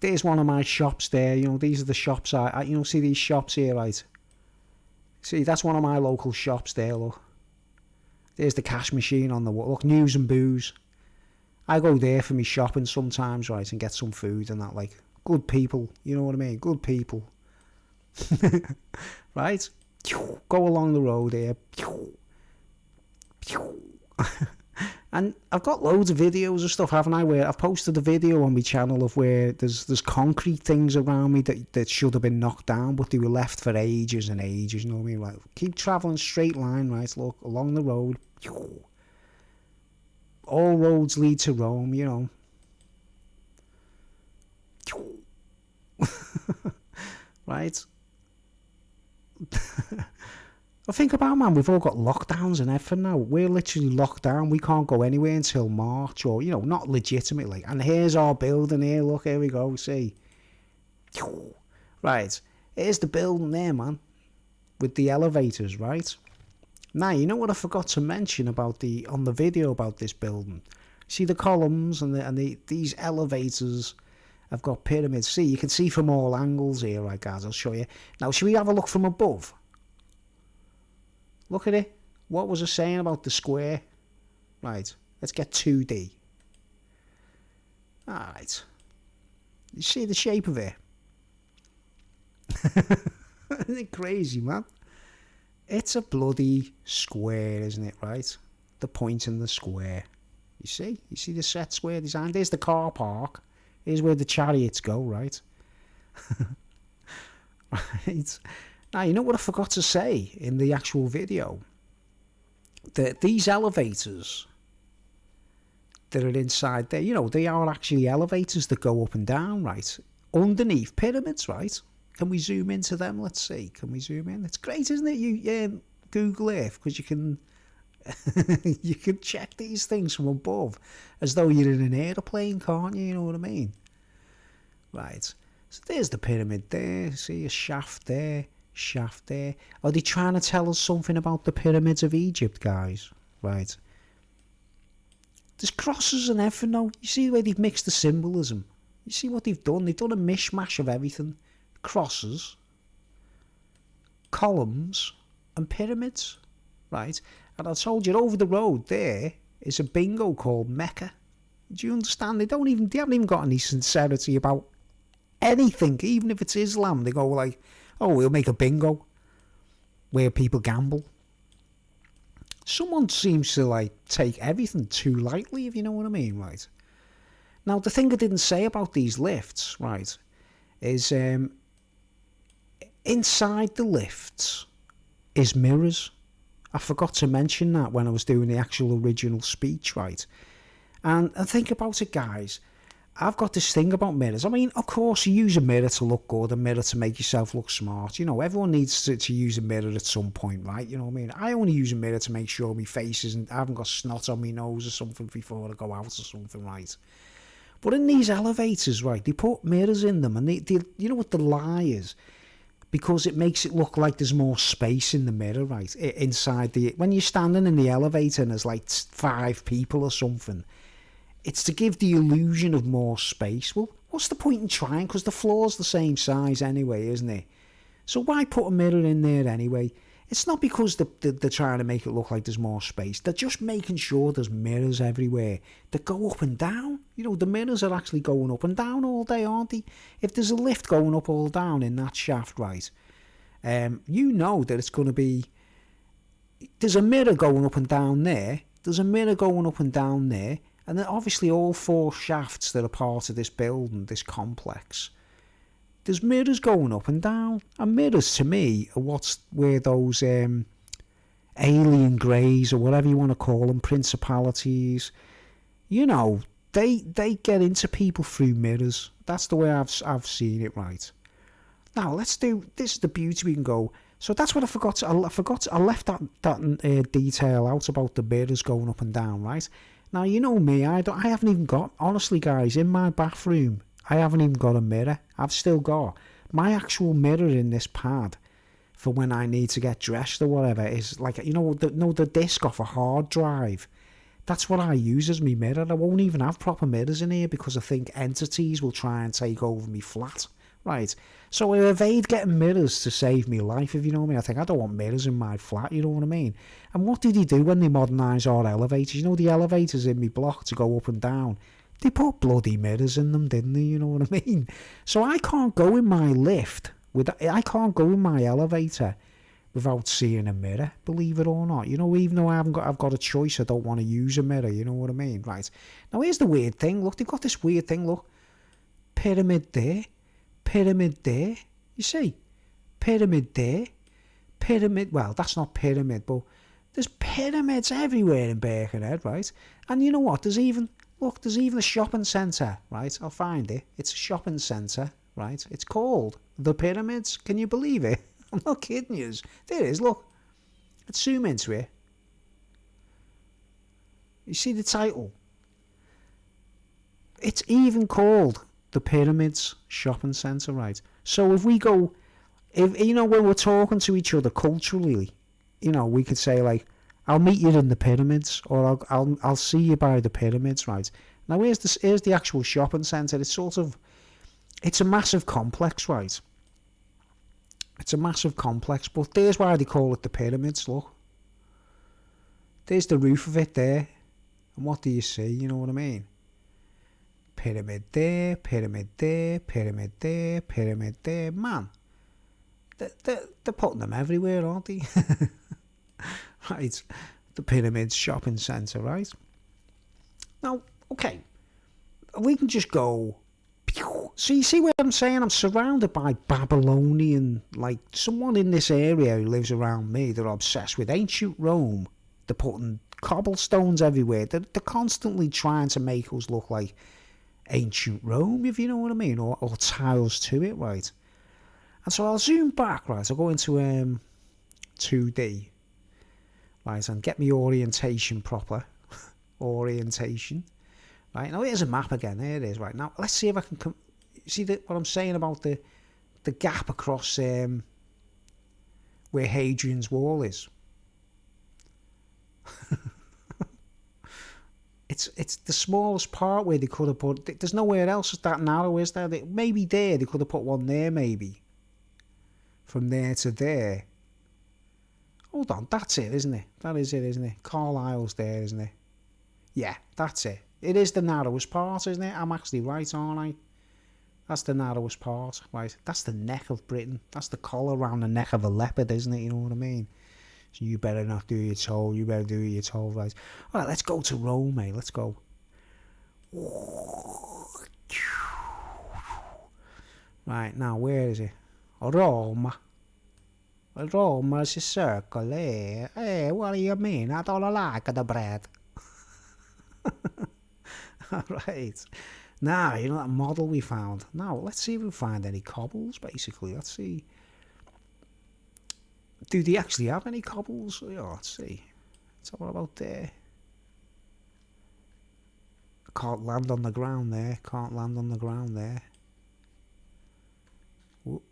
There's one of my shops there. These are the shops I see these shops here, right? See, that's one of my local shops there, look. There's the cash machine on the wall. Look, News and Booze. I go there for me shopping sometimes, right, and get some food and that, like. Good people, you know what I mean? Good people. Right? Go along the road here. And I've got loads of videos of stuff, haven't I? Where I've posted a video on my channel of where there's concrete things around me that should have been knocked down, but they were left for ages and ages, you know what I mean? Like, keep travelling straight line, right? Look, along the road. All roads lead to Rome, you know. Right? I think about, man, we've all got lockdowns and everything now. We're literally locked down. We can't go anywhere until March, or, not legitimately. And here's our building here. Look, here we go. See? Right. Here's the building there, man. With the elevators, right? Now, you know what I forgot to mention about on the video about this building? See the columns and these elevators have got pyramids. See, you can see from all angles here, right, guys? I'll show you. Now, should we have a look from above? Look at it. What was I saying about the square? Right, let's get 2D. Alright. You see the shape of it? Isn't it crazy, man? It's a bloody square, isn't it, right? The point in the square. You You see the set square design? There's the car park. Here's where the chariots go, right? Right. Now, you know what I forgot to say in the actual video? That these elevators that are inside there, you know, they are actually elevators that go up and down, right? Underneath pyramids, right? Can we zoom into them? Let's see. Can we zoom in? It's great, isn't it? You Google Earth, because you can you can check these things from above as though you're in an aeroplane, can't you? You know what I mean? Right. So there's the pyramid there. See a shaft there. Shaft there. Are they trying to tell us something about the pyramids of Egypt, guys? Right. There's crosses and everything now. You see the way they've mixed the symbolism? You see what they've done? They've done a mishmash of everything. Crosses, columns, and pyramids. Right. And I told you, over the road there is a bingo called Mecca. Do you understand? They haven't even got any sincerity about anything. Even if it's Islam, they go like, oh, we'll make a bingo where people gamble. Someone seems to like take everything too lightly, if you know what I mean, right? Now, the thing I didn't say about these lifts, right, is inside the lifts is mirrors. I forgot to mention that when I was doing the actual original speech, right? And think about it, guys. I've got this thing about mirrors. I mean, of course, you use a mirror to look good, a mirror to make yourself look smart. You know, everyone needs to use a mirror at some point, right? You know what I mean? I only use a mirror to make sure my face isn't, I haven't got snot on my nose or something before I go out or something, right? But in these elevators, right, they put mirrors in them, and they you know what the lie is? Because it makes it look like there's more space in the mirror, right? Inside when you're standing in the elevator and there's like 5 people or something, it's to give the illusion of more space. Well, what's the point in trying? Because the floor's the same size anyway, isn't it? So why put a mirror in there anyway? It's not because they're trying to make it look like there's more space. They're just making sure there's mirrors everywhere that go up and down. You know, the mirrors are actually going up and down all day, aren't they? If there's a lift going up all down in that shaft, right, you know that it's going to be... There's a mirror going up and down there. There's a mirror going up and down there. And then obviously all 4 shafts that are part of this building, this complex, there's mirrors going up and down. And mirrors, to me, are where those alien greys, or whatever you want to call them, principalities, you know, they get into people through mirrors. That's the way I've seen it, right? Now, this is the beauty we can go. So that's what I forgot. I left that detail out about the mirrors going up and down, right? Now, you know me, I haven't even got, honestly, guys, in my bathroom, I haven't even got a mirror. I've still got my actual mirror in this pad for when I need to get dressed or whatever. Is like, you know, the disc off a hard drive. That's what I use as my mirror. I won't even have proper mirrors in here because I think entities will try and take over me flat. Right, so I evade getting mirrors to save me life, if you know what I mean. I think I don't want mirrors in my flat, you know what I mean. And what did he do when they modernise our elevators? You know, the elevators in my block to go up and down, they put bloody mirrors in them, didn't they? You know what I mean. So I can't go in my lift I can't go in my elevator without seeing a mirror, believe it or not. You know, even though I've got a choice, I don't want to use a mirror, you know what I mean. Right, now here's the weird thing. Look, they've got this weird thing. Look, pyramid there, pyramid there. You see, pyramid there, pyramid. Well, that's not pyramid, but there's pyramids everywhere in Birkenhead, right? And you know what? There's even a shopping centre, right? I'll find it. It's a shopping centre, right? It's called The Pyramids. Can you believe it? I'm not kidding you. There it is. Look, let's zoom into it. You see the title? It's even called The Pyramids Shopping Centre, right? So if we go, if you know, when we're talking to each other culturally, you know, we could say like, I'll meet you in the pyramids, or I'll see you by the pyramids, right? Now here's the actual shopping centre. It's a massive complex, right? It's a massive complex, but there's why they call it the pyramids. Look, there's the roof of it there, and what do you see? You know what I mean? Pyramid there, pyramid there, pyramid there, pyramid there. Man, they're putting them everywhere, aren't they? Right, the Pyramids Shopping Centre, right? Now, okay, we can just go. So you see what I'm saying? I'm surrounded by Babylonian, like someone in this area who lives around me. They're obsessed with ancient Rome. They're putting cobblestones everywhere. They're constantly trying to make us look like ancient Rome, if you know what I mean, or tiles to it, right? And so I'll zoom back, right? I'll go into 2D, right, and get my orientation proper. Orientation. Right, now here's a map again. There it is. Right, now let's see if I can see what I'm saying about the gap across where Hadrian's Wall is. It's the smallest part where they could have put. There's nowhere else that narrow, is there? Maybe there they could have put one there, maybe. From there to there. Hold on, that's it, isn't it? That is it, isn't it? Carlisle's there, isn't it? Yeah, that's it. It is the narrowest part, isn't it? I'm actually right, aren't I? That's the narrowest part, right? That's the neck of Britain. That's the collar around the neck of a leopard, isn't it? You know what I mean? So you better not do your toll. You better do your toll, right? All right, let's go to Rome, mate. Let's go. Right, now, where is it? Rome. Rome is a circle, eh? Hey, what do you mean? I don't like the bread. Alright. Now, you know that model we found. Now, let's see if we find any cobbles, basically. Let's see. Do they actually have any cobbles? Yeah, let's see. What's all about there? Can't land on the ground there. Can't land on the ground there. Whoop.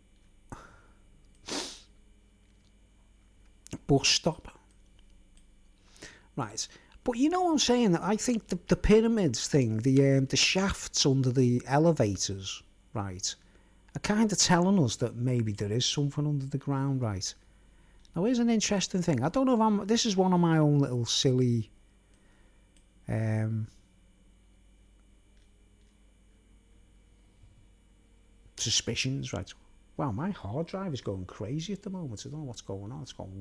Bus stop. Right. But you know what I'm saying? I think the pyramids thing, the shafts under the elevators, right, are kind of telling us that maybe there is something under the ground, right? Now, here's an interesting thing. I don't know if this is one of my own little silly suspicions, right? Wow, my hard drive is going crazy at the moment. I don't know what's going on. It's going.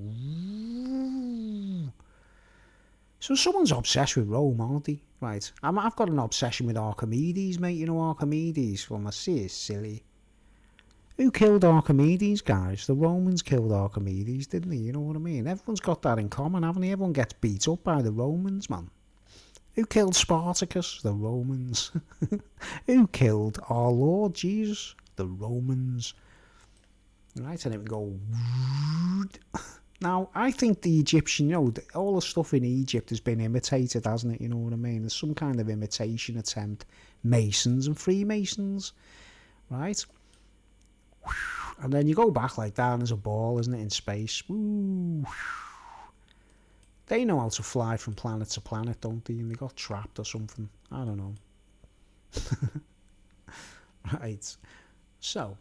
So someone's obsessed with Rome, aren't they? Right. I've got an obsession with Archimedes, mate. You know Archimedes? Well, I see it's silly. Who killed Archimedes, guys? The Romans killed Archimedes, didn't they? You know what I mean? Everyone's got that in common, haven't they? Everyone gets beat up by the Romans, man. Who killed Spartacus? The Romans. Who killed our Lord Jesus? The Romans. Right, and it would go. Now, I think the Egyptian, you know, all the stuff in Egypt has been imitated, hasn't it? You know what I mean? There's some kind of imitation attempt. Masons and Freemasons, right? And then you go back like that, and there's a ball, isn't it, in space? Woo. They know how to fly from planet to planet, don't they? And they got trapped or something. I don't know. Right. So,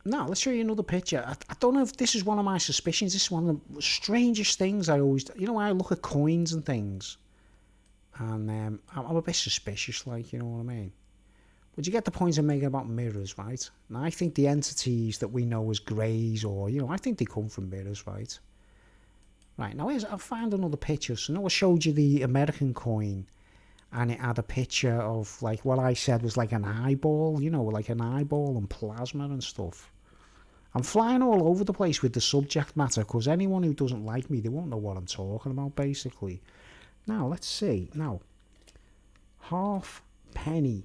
now, let's show you another picture. I don't know if this is one of my suspicions. This is one of the strangest things I always... You know, I look at coins and things. And I'm a bit suspicious, like, you know what I mean? But you get the point I'm making about mirrors, right? And I think the entities that we know as greys or, you know, I think they come from mirrors, right? Right, now I've found another picture. So now I showed you the American coin. And it had a picture of, like, what I said was like an eyeball, you know, like an eyeball and plasma and stuff. I'm flying all over the place with the subject matter, because anyone who doesn't like me, they won't know what I'm talking about, basically. Now, let's see. Now, half penny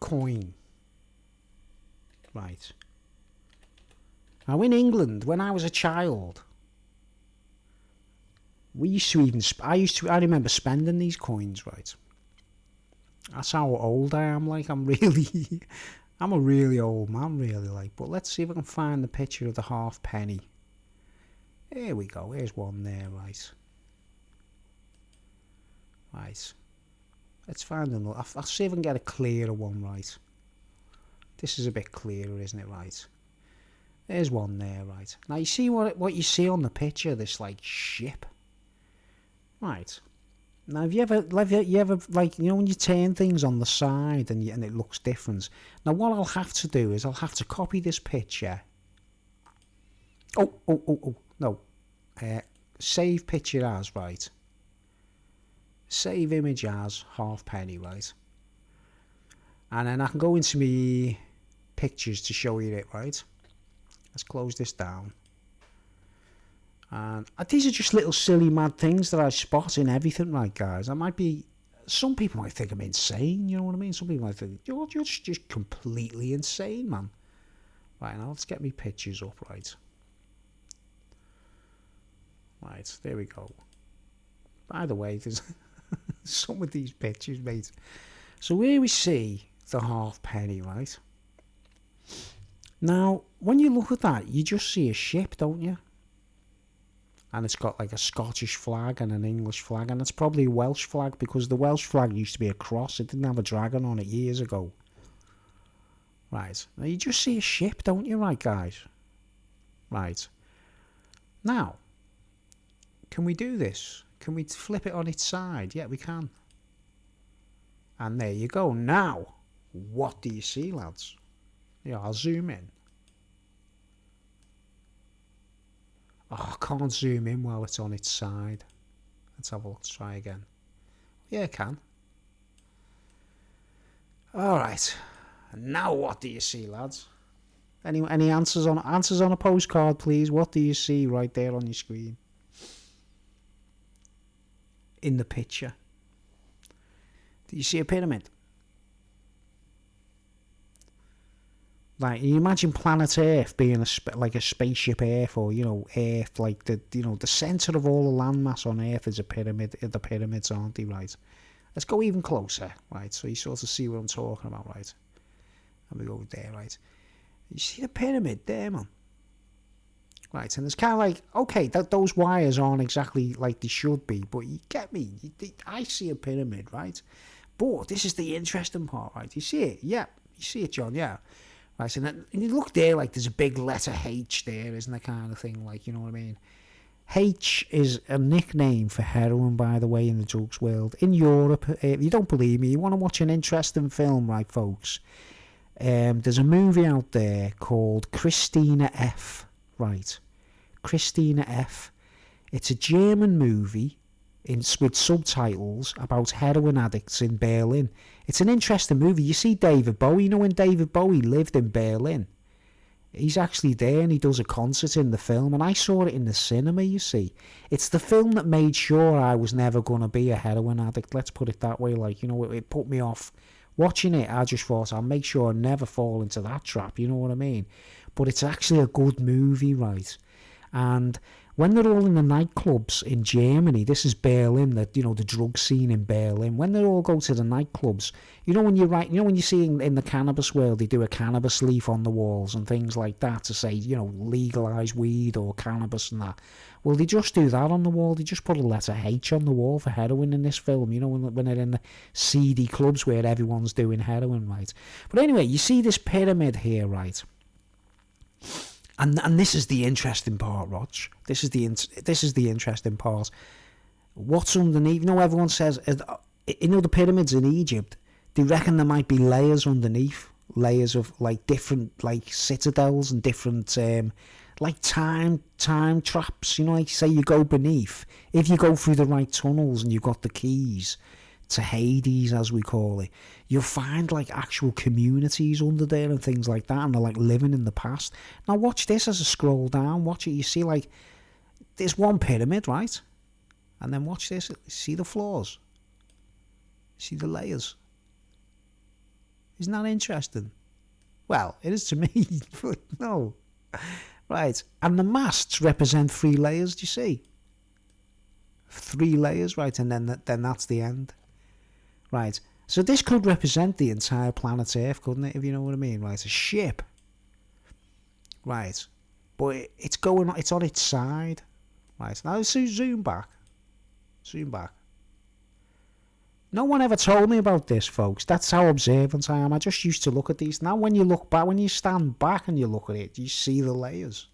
coin. Right. Now, in England, when I was a child... We used to even... I remember spending these coins, right? That's how old I am, like, I'm a really old man, really, like. But let's see if I can find the picture of the half penny. Here we go, here's one there, right? Right. Let's find another. I'll see if I can get a clearer one, right? This is a bit clearer, isn't it, right? There's one there, right? Now, you see what you see on the picture, this, like, ship? Right. Now, have you ever like, you know, when you turn things on the side and it looks different? Now, what I'll have to do is I'll have to copy this picture. No. save picture as, right? Save image as halfpenny, right? And then I can go into me pictures to show you it, right? Let's close this down. And these are just little silly mad things that I spot in everything, right, guys? I might be... Some people might think I'm insane, you know what I mean? Some people might think, you're just completely insane, man. Right, now let's get me pictures up, right? Right, there we go. By the way, there's some of these pictures, mate. So here we see the halfpenny, right? Now, when you look at that, you just see a ship, don't you? And it's got like a Scottish flag and an English flag, and it's probably a Welsh flag, because the Welsh flag used to be a cross. It didn't have a dragon on it years ago. Right, now you just see a ship, don't you, right, guys? Right. Now, can we do this? Can we flip it on its side? Yeah, we can. And there you go. Now, what do you see, lads? Yeah, I'll zoom in. Oh, I can't zoom in while it's on its side. Let's have a look. Let's try again. Yeah, I can. Alright. And now what do you see, lads? Any answers on a postcard, please? What do you see right there on your screen? In the picture. Do you see a pyramid? Like, you imagine planet Earth being like a spaceship Earth, or, you know, Earth, like the centre of all the landmass on Earth is a pyramid. The pyramids, aren't they, right? Let's go even closer, right? So you sort of see what I'm talking about, right? And we go there, right? You see the pyramid there, man? Right, and it's kind of like, okay, those wires aren't exactly like they should be, but you get me. I see a pyramid, right? But this is the interesting part, right? You see it? Yeah, you see it, John, yeah. Right, and you look there, like there's a big letter H there, isn't that kind of thing? Like, you know what I mean? H is a nickname for heroin, by the way, in the drugs world. In Europe, if you don't believe me, you want to watch an interesting film, right, folks? There's a movie out there called Christina F. Right, Christina F. It's a German movie with subtitles about heroin addicts in Berlin. It's an interesting movie. You see David Bowie. You know, when David Bowie lived in Berlin, he's actually there and he does a concert in the film, and I saw it in the cinema, you see. It's the film that made sure I was never going to be a heroin addict, let's put it that way. Like, you know, it put me off watching it. I just thought, I'll make sure I never fall into that trap, you know what I mean? But it's actually a good movie, right? And when they're all in the nightclubs in Germany, this is Berlin, the drug scene in Berlin. When they all go to the nightclubs, when you see in the cannabis world, they do a cannabis leaf on the walls and things like that to say, legalise weed or cannabis and that. Well, they just do that on the wall. They just put a letter H on the wall for heroin in this film, when they're in the seedy clubs where everyone's doing heroin, right? But anyway, you see this pyramid here, right? And this is the interesting part, Rog. This is the interesting part. What's underneath? Everyone says, the pyramids in Egypt, they reckon there might be layers underneath, layers of like different like citadels and different like time traps. Like say you go beneath, if you go through the right tunnels and you've got the keys to Hades, as we call it, you'll find like actual communities under there and things like that, and they're like living in the past. Now watch this as I scroll down. Watch it. You see like there's one pyramid, right? And then watch this. See the floors. See the layers. Isn't that interesting? Well, it is to me, but no. Right. And the masts represent 3 layers. Do you see? 3 layers, right? And then that's the end. Right, so this could represent the entire planet Earth, couldn't it, if you know what I mean? Right, a ship. Right, but it's on its side. Right, now let's zoom back. Zoom back. No one ever told me about this, folks. That's how observant I am. I just used to look at these. Now when you look back, when you stand back and you look at it, you see the layers.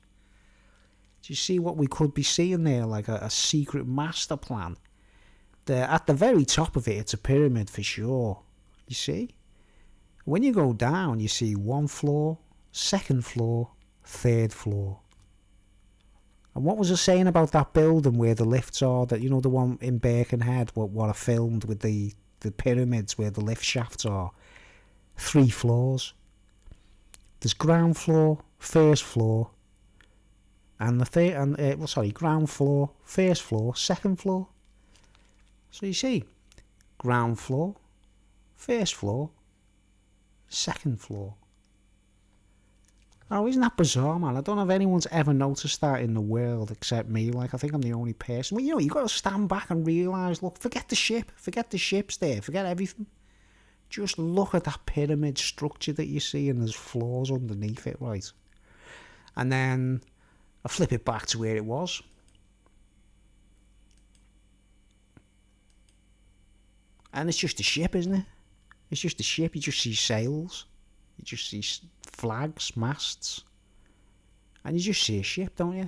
Do you see what we could be seeing there, like a secret master plan? At the very top of it, it's a pyramid for sure. You see? When you go down, you see 1 floor, 2nd floor, 3rd floor. And what was I saying about that building where the lifts are? That, you know, the one in Birkenhead, what I filmed with the pyramids where the lift shafts are. 3 floors. There's ground floor, first floor, and ground floor, first floor, second floor. So you see, ground floor, first floor, second floor. Oh, isn't that bizarre, man? I don't know if anyone's ever noticed that in the world except me. Like, I think I'm the only person. Well, you know, you got to stand back and realise, look, forget the ship. Forget the ships there. Forget everything. Just look at that pyramid structure that you see, and there's floors underneath it, right? And then I flip it back to where it was. And it's just a ship, isn't it? It's just a ship. You just see sails. You just see flags, masts. And you just see a ship, don't you?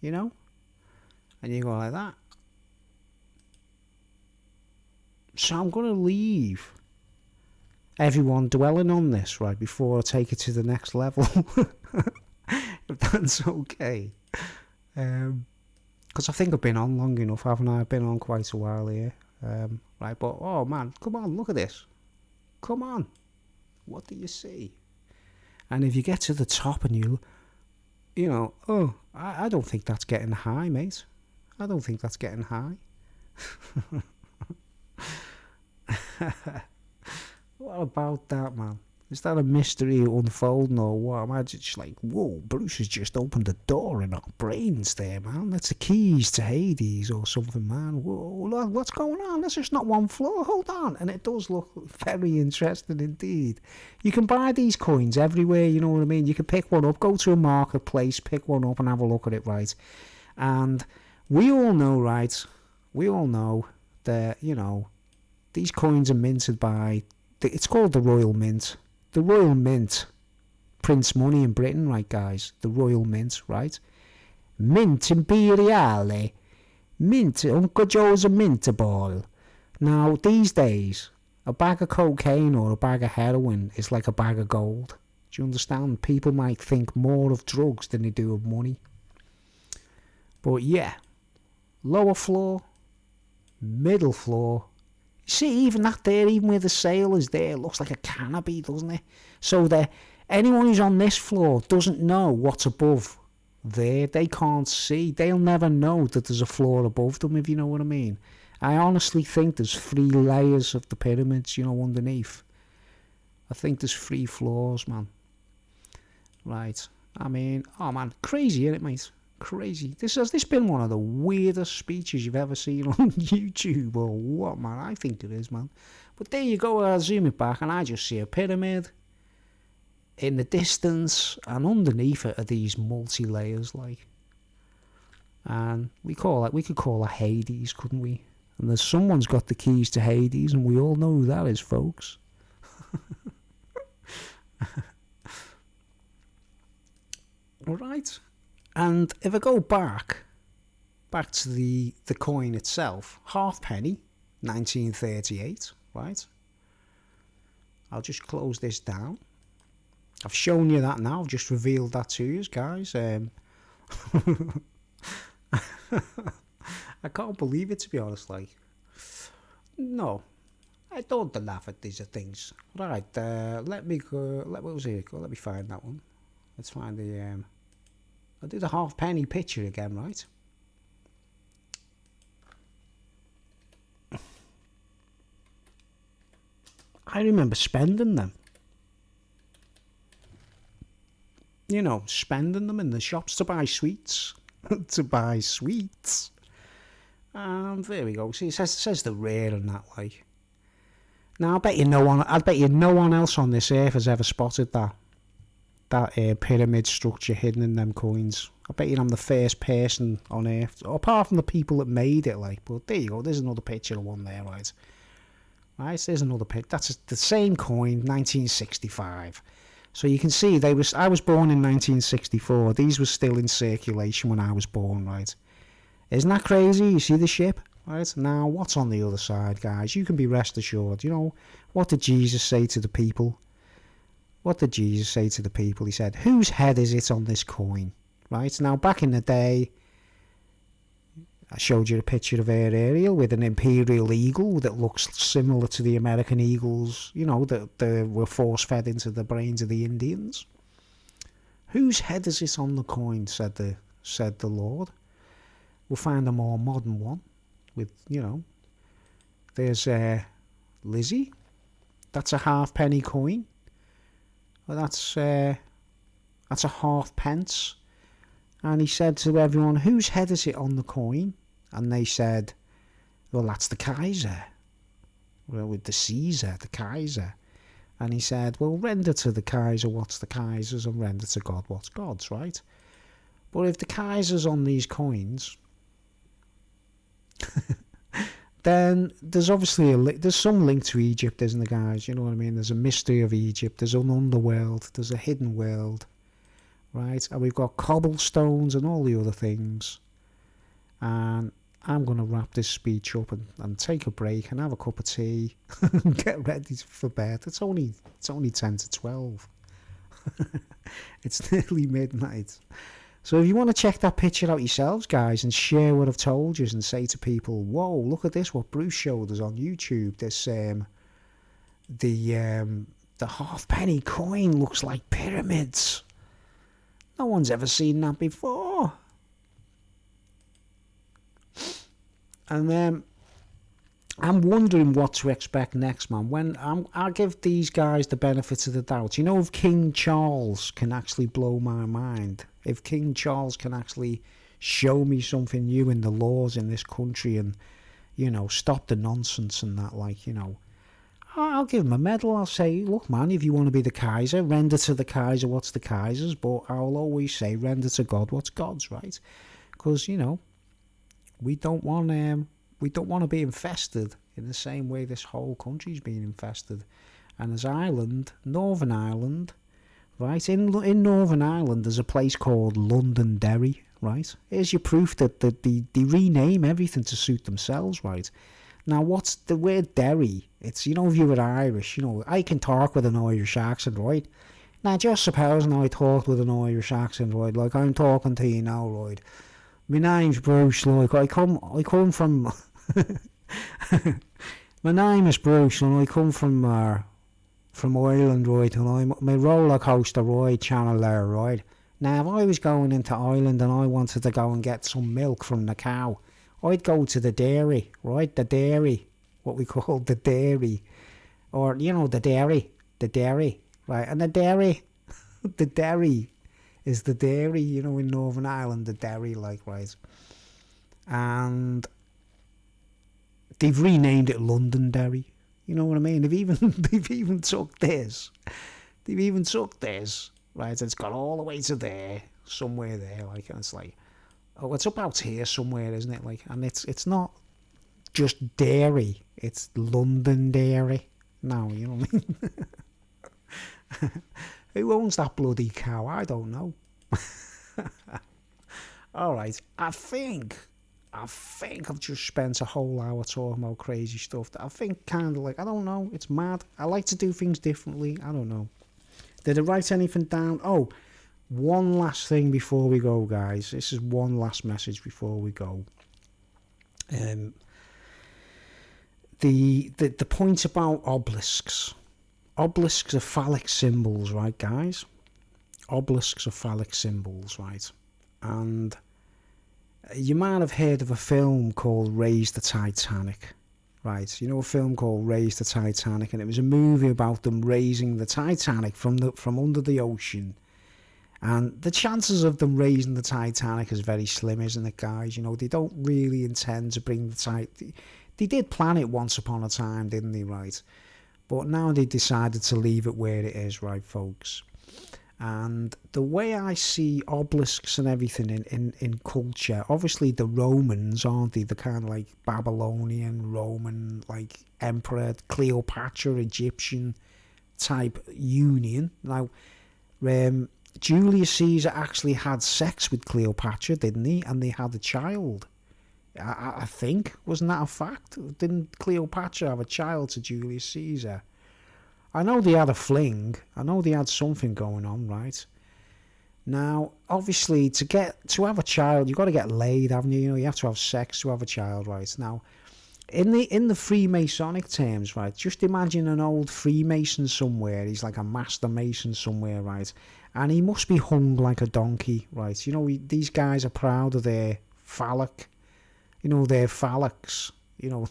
You know? And you go like that. So I'm going to leave everyone dwelling on this, right, before I take it to the next level. If that's okay. Because I think I've been on long enough, haven't I? I've been on quite a while here. Right, but, oh man, come on, look at this. Come on. What do you see? And if you get to the top and you know, oh, I don't think that's getting high, mate. I don't think that's getting high. What about that, man? Is that a mystery unfolding or what? Am I just like, whoa, Bruce has just opened the door in our brains there, man. That's the keys to Hades or something, man. Whoa, look, what's going on? That's just not one floor. Hold on. And it does look very interesting indeed. You can buy these coins everywhere, you know what I mean? You can pick one up, go to a marketplace, pick one up and have a look at it, right? And we all know, right? We all know that, you know, these coins are minted by, it's called the Royal Mint. The Royal Mint prints money in Britain, right, guys? The Royal Mint, right? Mint Imperiale. Mint, Uncle Joe's a mint ball. Now, these days, a bag of cocaine or a bag of heroin is like a bag of gold. Do you understand? People might think more of drugs than they do of money. But yeah, lower floor, middle floor. See, even that there, even where the sail is there, looks like a canopy, doesn't it? So that anyone who's on this floor doesn't know what's above there. They can't see. They'll never know that there's a floor above them, if you know what I mean. I honestly think there's 3 layers of the pyramids, you know, underneath. I think there's 3 floors, man. Right. I mean, oh man, crazy, isn't it, mate? Crazy. Has this been one of the weirdest speeches you've ever seen on YouTube or what, man? I think it is, man. But there you go. I zoom it back and I just see a pyramid in the distance, and underneath it are these multi-layers, like. And we could call it Hades, couldn't we? And there's someone's got the keys to Hades, and we all know who that is, folks. All right. And if I go back to the coin itself, halfpenny, 1938, right? I'll just close this down. I've shown you that now. I've just revealed that to you guys. I can't believe it, to be honest. Like, no, I don't laugh at these things. Right, let me go. What was it? Let me find that one. Let's find the. I'll do the halfpenny picture again, right? I remember spending them. You know, spending them in the shops to buy sweets. To buy sweets. And there we go. See, it says the rare and that, like. Now, I bet you no one else on this earth has ever spotted that pyramid structure hidden in them coins. I bet you I'm the first person on earth, apart from the people that made it, like. But there you go. There's another picture of one there, right? Right, there's another picture. That's the same coin, 1965. So you can see I was born in 1964. These were still in circulation when I was born, right? Isn't that crazy? You see the ship, right? Now, what's on the other side, guys? You can be rest assured. You know, what did Jesus say to the people? What did Jesus say to the people? He said, whose head is it on this coin? Right? Now, back in the day, I showed you a picture of Air Ariel with an imperial eagle that looks similar to the American eagles, you know, that were force-fed into the brains of the Indians. Whose head is it on the coin, said the Lord. We'll find a more modern one with, you know, there's Lizzie. That's a halfpenny coin. Well, that's a halfpence. And he said to everyone, whose head is it on the coin? And they said, well, that's the Kaiser. Well, with the Caesar, the Kaiser. And he said, well, render to the Kaiser what's the Kaiser's and render to God what's God's, right? But if the Kaiser's on these coins, then there's obviously there's some link to Egypt, isn't there, guys? You know what I mean? There's a mystery of Egypt. There's an underworld. There's a hidden world, right? And we've got cobblestones and all the other things. And I'm going to wrap this speech up and take a break and have a cup of tea and get ready for bed. It's only 10 to 12. It's nearly midnight. So if you want to check that picture out yourselves, guys, and share what I've told you and say to people, whoa, look at this, what Bruce showed us on YouTube. This the halfpenny coin looks like pyramids. No one's ever seen that before. And I'm wondering what to expect next, man. When I'll give these guys the benefit of the doubt. You know, if King Charles can actually blow my mind, if King Charles can actually show me something new in the laws in this country and, you know, stop the nonsense and that, like, you know, I'll give him a medal. I'll say, look, man, if you want to be the Kaiser, render to the Kaiser what's the Kaiser's, but I'll always say, render to God what's God's, right? Because, you know, we don't want to be infested in the same way this whole country's being infested. And as Ireland, Northern Ireland, right, in Northern Ireland there's a place called Londonderry, right? Here's your proof that they rename everything to suit themselves, right? Now, what's the word Derry? It's, you know, if you were Irish, you know, I can talk with an Irish accent, right? Now, just supposing I talked with an Irish accent, right? Like I'm talking to you now, right? My name's Bruce, like, I come from... My name is Bruce, and I come from Ireland, right? And I'm my roller coaster ride channel there, right? Now, if I was going into Ireland and I wanted to go and get some milk from the cow, I'd go to the dairy, right? The dairy, what we call the dairy, or, you know, the dairy, right? And the dairy is the dairy, you know, in Northern Ireland, the dairy, like, right? And they've renamed it Londonderry. You know what I mean? They've even took this. Right? It's got all the way to there, somewhere there, like, and it's like, oh, it's about here somewhere, isn't it? Like, and it's not just dairy, it's Londonderry. No, you know what I mean? Who owns that bloody cow? I don't know. All right, I think I've just spent a whole hour talking about crazy stuff that I think kind of like, I don't know, it's mad. I like to do things differently. I don't know. Did I write anything down? Oh, one last thing before we go, guys. This is one last message before we go. The point about obelisks. Obelisks are phallic symbols, right, guys? Obelisks are phallic symbols, right? And you might have heard of a film called Raise the Titanic, right? You know, a film called Raise the Titanic, and it was a movie about them raising the Titanic from under the ocean. And the chances of them raising the Titanic is very slim, isn't it, guys? You know, they don't really intend to bring the Titanic. They did plan it once upon a time, didn't they, right? But now they decided to leave it where it is, right, folks? And the way I see obelisks and everything in culture, obviously the Romans, aren't they? The kind of like Babylonian, Roman, like Emperor, Cleopatra, Egyptian type union. Now, Julius Caesar actually had sex with Cleopatra, didn't he? And they had a child. I think. Wasn't that a fact? Didn't Cleopatra have a child to Julius Caesar? I know they had a fling. I know they had something going on, right? Now, obviously, to have a child, you've got to get laid, haven't you? You know, you have to have sex to have a child, right? Now, in the Freemasonic terms, right? Just imagine an old Freemason somewhere. He's like a master mason somewhere, right? And he must be hung like a donkey, right? You know, these guys are proud of their phallic, you know, their phallics. You know,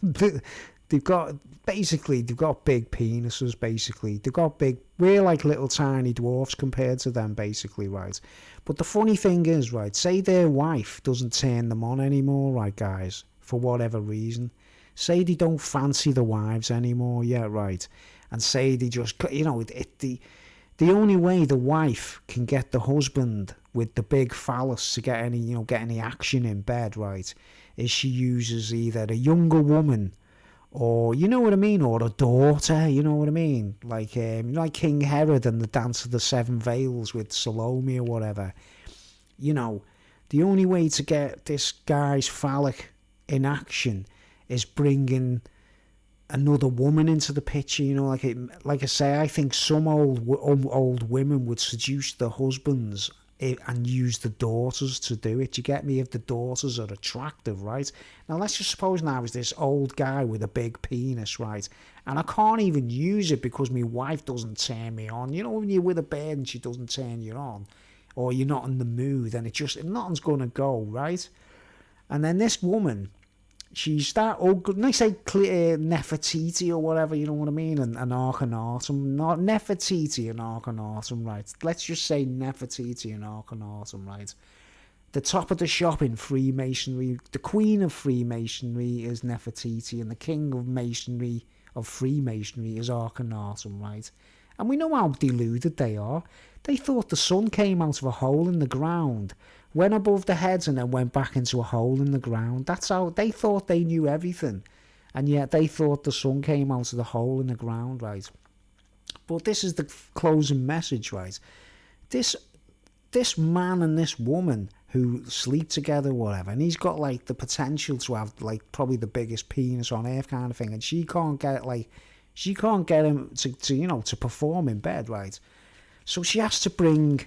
they've got big penises. Basically, they've got big. We're like little tiny dwarfs compared to them, basically, right? But the funny thing is, right? Say their wife doesn't turn them on anymore, right, guys? For whatever reason. Say they don't fancy the wives anymore, yeah, right. And say they just, you know, the only way the wife can get the husband with the big phallus to get any action in bed, right, is she uses either a younger woman or, you know what I mean, or a daughter, you know what I mean, like King Herod and the Dance of the Seven Veils with Salome or whatever. You know, the only way to get this guy's phallic in action is bringing another woman into the picture. You know, like I say, I think some old women would seduce their husbands and use the daughters to do it. You get me? If the daughters are attractive, right? Now let's just suppose now is this old guy with a big penis, right? And I can't even use it because my wife doesn't turn me on. You know, when you're with a bird and she doesn't turn you on, or you're not in the mood, and nothing's gonna go, right? And then this woman, she's that ugly. They say Nefertiti or whatever, you know what I mean, and Akhenaten. Not Nefertiti and Akhenaten, right? Let's just say Nefertiti and Akhenaten, right? The top of the shop in Freemasonry, the queen of Freemasonry is Nefertiti, and the king of Masonry, of Freemasonry, is Akhenaten, right? And we know how deluded they are. They thought the sun came out of a hole in the ground, went above the heads and then went back into a hole in the ground. That's how they thought they knew everything. And yet they thought the sun came out of the hole in the ground, right? But this is the closing message, right? This man and this woman who sleep together, whatever, and he's got like the potential to have like probably the biggest penis on earth kind of thing, and she can't get him to perform in bed, right? So she has to bring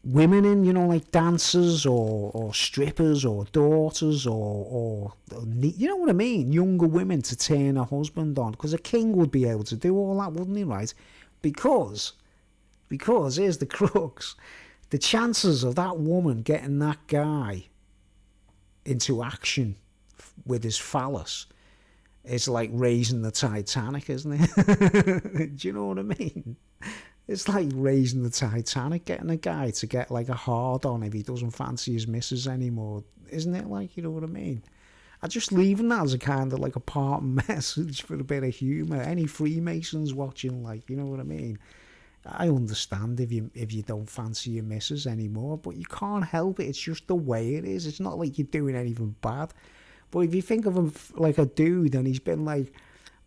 women in, you know, like dancers or strippers or daughters or you know what I mean, younger women to turn her husband on, because a king would be able to do all that, wouldn't he, right? Because here's the crux: the chances of that woman getting that guy into action with his phallus is like raising the Titanic, isn't it? Do you know what I mean? It's like raising the Titanic, getting a guy to get like a hard on if he doesn't fancy his missus anymore, isn't it? Like, you know what I mean? I'm just leaving that as a kind of like a part message for a bit of humour. Any Freemasons watching, like, you know what I mean? I understand if you don't fancy your missus anymore, but you can't help it. It's just the way it is. It's not like you're doing anything bad. But if you think of him like a dude and he's been like,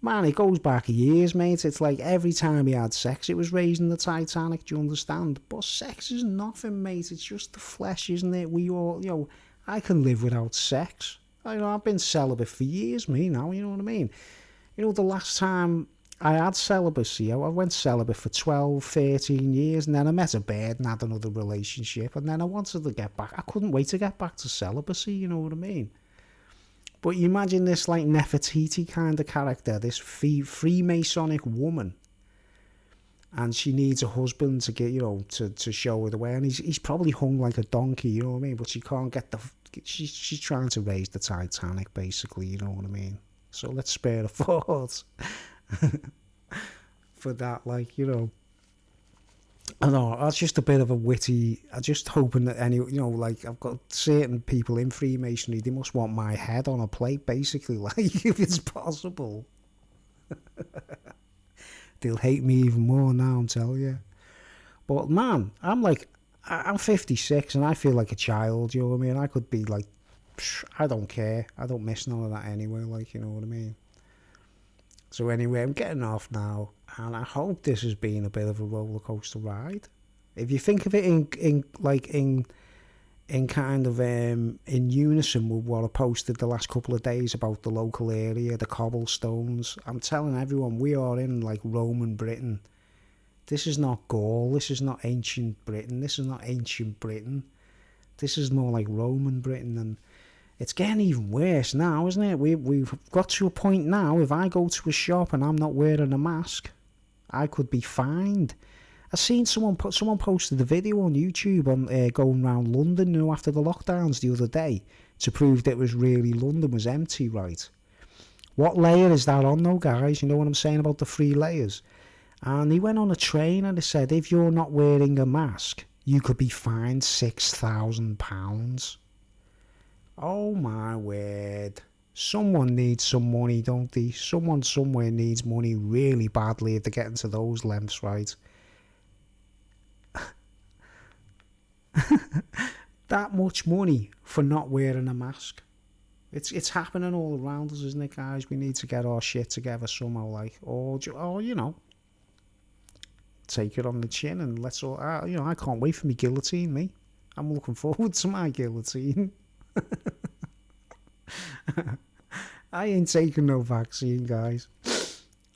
man, it goes back years, mate. It's like every time he had sex, it was raising the Titanic. Do you understand? But sex is nothing, mate. It's just the flesh, isn't it? We all, you know, I can live without sex. I've been celibate for years, me now. You know what I mean? You know, the last time I had celibacy, I went celibate for 12, 13 years, and then I met a bird and had another relationship, and then I wanted to get back. I couldn't wait to get back to celibacy. You know what I mean? But you imagine this like Nefertiti kind of character, this Freemasonic woman, and she needs a husband to get, you know, to show her the way, and he's probably hung like a donkey, you know what I mean? But she can't get she's trying to raise the Titanic, basically, you know what I mean? So let's spare the thoughts for that, like, you know. I know, that's just a bit of a witty. I'm just hoping that like, I've got certain people in Freemasonry, they must want my head on a plate, basically, like, if it's possible. They'll hate me even more now, I'm telling you. But man, I'm 56 and I feel like a child, you know what I mean? I could be like, I don't care. I don't miss none of that anyway, like, you know what I mean? So anyway, I'm getting off now, and I hope this has been a bit of a roller coaster ride. If you think of it in unison with what I posted the last couple of days about the local area, the cobblestones, I'm telling everyone we are in like Roman Britain. This is not Gaul. This is not ancient Britain. This is not ancient Britain. This is more like Roman Britain, and it's getting even worse now, isn't it? We've got to a point now, if I go to a shop and I'm not wearing a mask, I could be fined. I seen someone posted a video on YouTube on going around London, you know, after the lockdowns the other day, to prove that it was really London was empty, right? What layer is that on though, guys? You know what I'm saying about the 3 layers? And he went on a train and he said, if you're not wearing a mask, you could be fined £6,000. Oh my word. Someone needs some money, don't they? Someone somewhere needs money really badly if they're getting to those lengths, right? That much money for not wearing a mask. It's happening all around us, isn't it, guys? We need to get our shit together somehow, like, or you know, take it on the chin and let's all, you know, I can't wait for me guillotine, me. I'm looking forward to my guillotine. I ain't taking no vaccine, guys.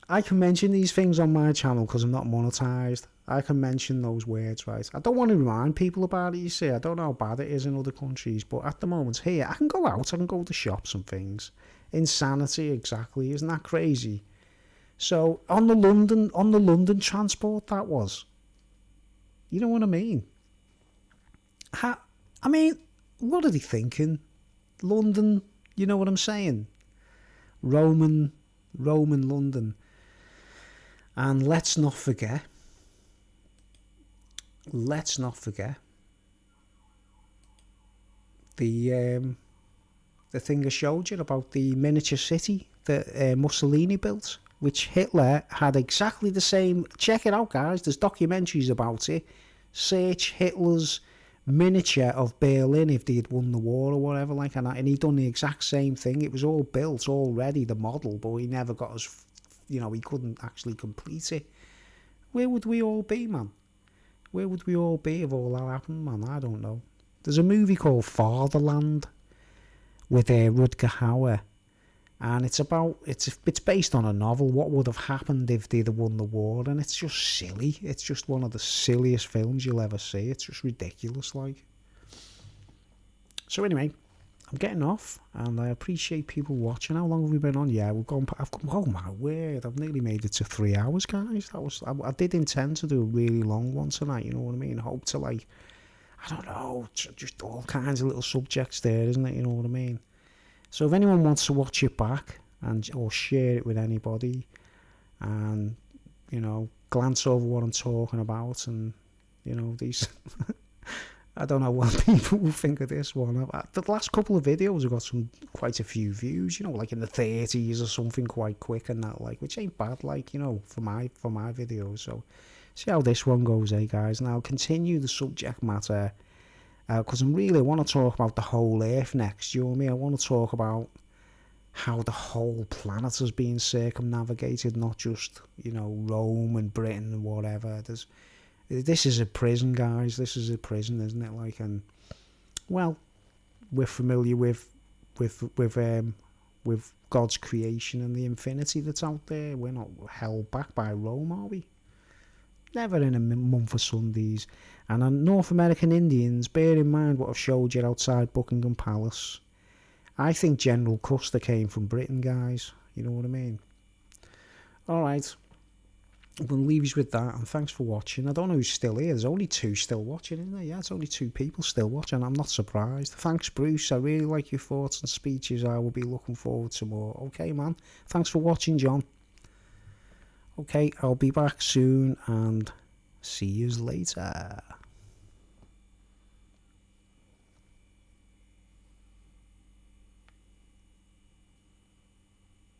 I can mention these things on my channel because I'm not monetized. I can mention those words, right? I don't want to remind people about it, you see. I don't know how bad it is in other countries, but at the moment here, I can go out, I can go to shops and things. Insanity, exactly. Isn't that crazy? So, on the London transport, that was. You know what I mean? I mean, what are they thinking? London, you know what I'm saying? Roman London. And let's not forget the thing I showed you about the miniature city that Mussolini built, which Hitler had exactly the same. Check it out, guys. There's documentaries about it. Search Hitler's miniature of Berlin if they had won the war or whatever like that, and he'd done the exact same thing. It was all built already, the model, but he never got as, you know, he couldn't actually complete it. Where would we all be, man? Where would we all be if all that happened, man? I don't know. There's a movie called Fatherland with Rutger Hauer, and it's based on a novel. What would have happened if they'd have won the war? And it's just silly. It's just one of the silliest films you'll ever see. It's just ridiculous, like. So anyway, I'm getting off, and I appreciate people watching. How long have we been on? Yeah, oh my word, I've nearly made it to 3 hours, guys. I did intend to do a really long one tonight, you know what I mean? Hope to, like, I don't know, just all kinds of little subjects there, isn't it? You know what I mean? So if anyone wants to watch it back or share it with anybody, and, you know, glance over what I'm talking about, and, you know, these I don't know what people will think of this one. The last couple of videos have got quite a few views, you know, like in the 30s or something, quite quick and that, like, which ain't bad, like, you know, for my videos. So see how this one goes, guys. And I'll continue the subject matter because I want to talk about the whole Earth next. You know what I mean? I want to talk about how the whole planet is being circumnavigated, not just, you know, Rome and Britain and whatever. This is a prison, guys. This is a prison, isn't it? Like, and well, we're familiar with God's creation and the infinity that's out there. We're not held back by Rome, are we? Never in a month of Sundays. And on North American Indians, bear in mind what I've showed you outside Buckingham Palace. I think General Custer came from Britain, guys. You know what I mean? All right. I'm going to leave you with that, and thanks for watching. I don't know who's still here. There's only 2 still watching, isn't there? Yeah, it's only 2 people still watching. I'm not surprised. Thanks, Bruce. I really like your thoughts and speeches. I will be looking forward to more. Okay, man. Thanks for watching, John. Okay, I'll be back soon, and see you later.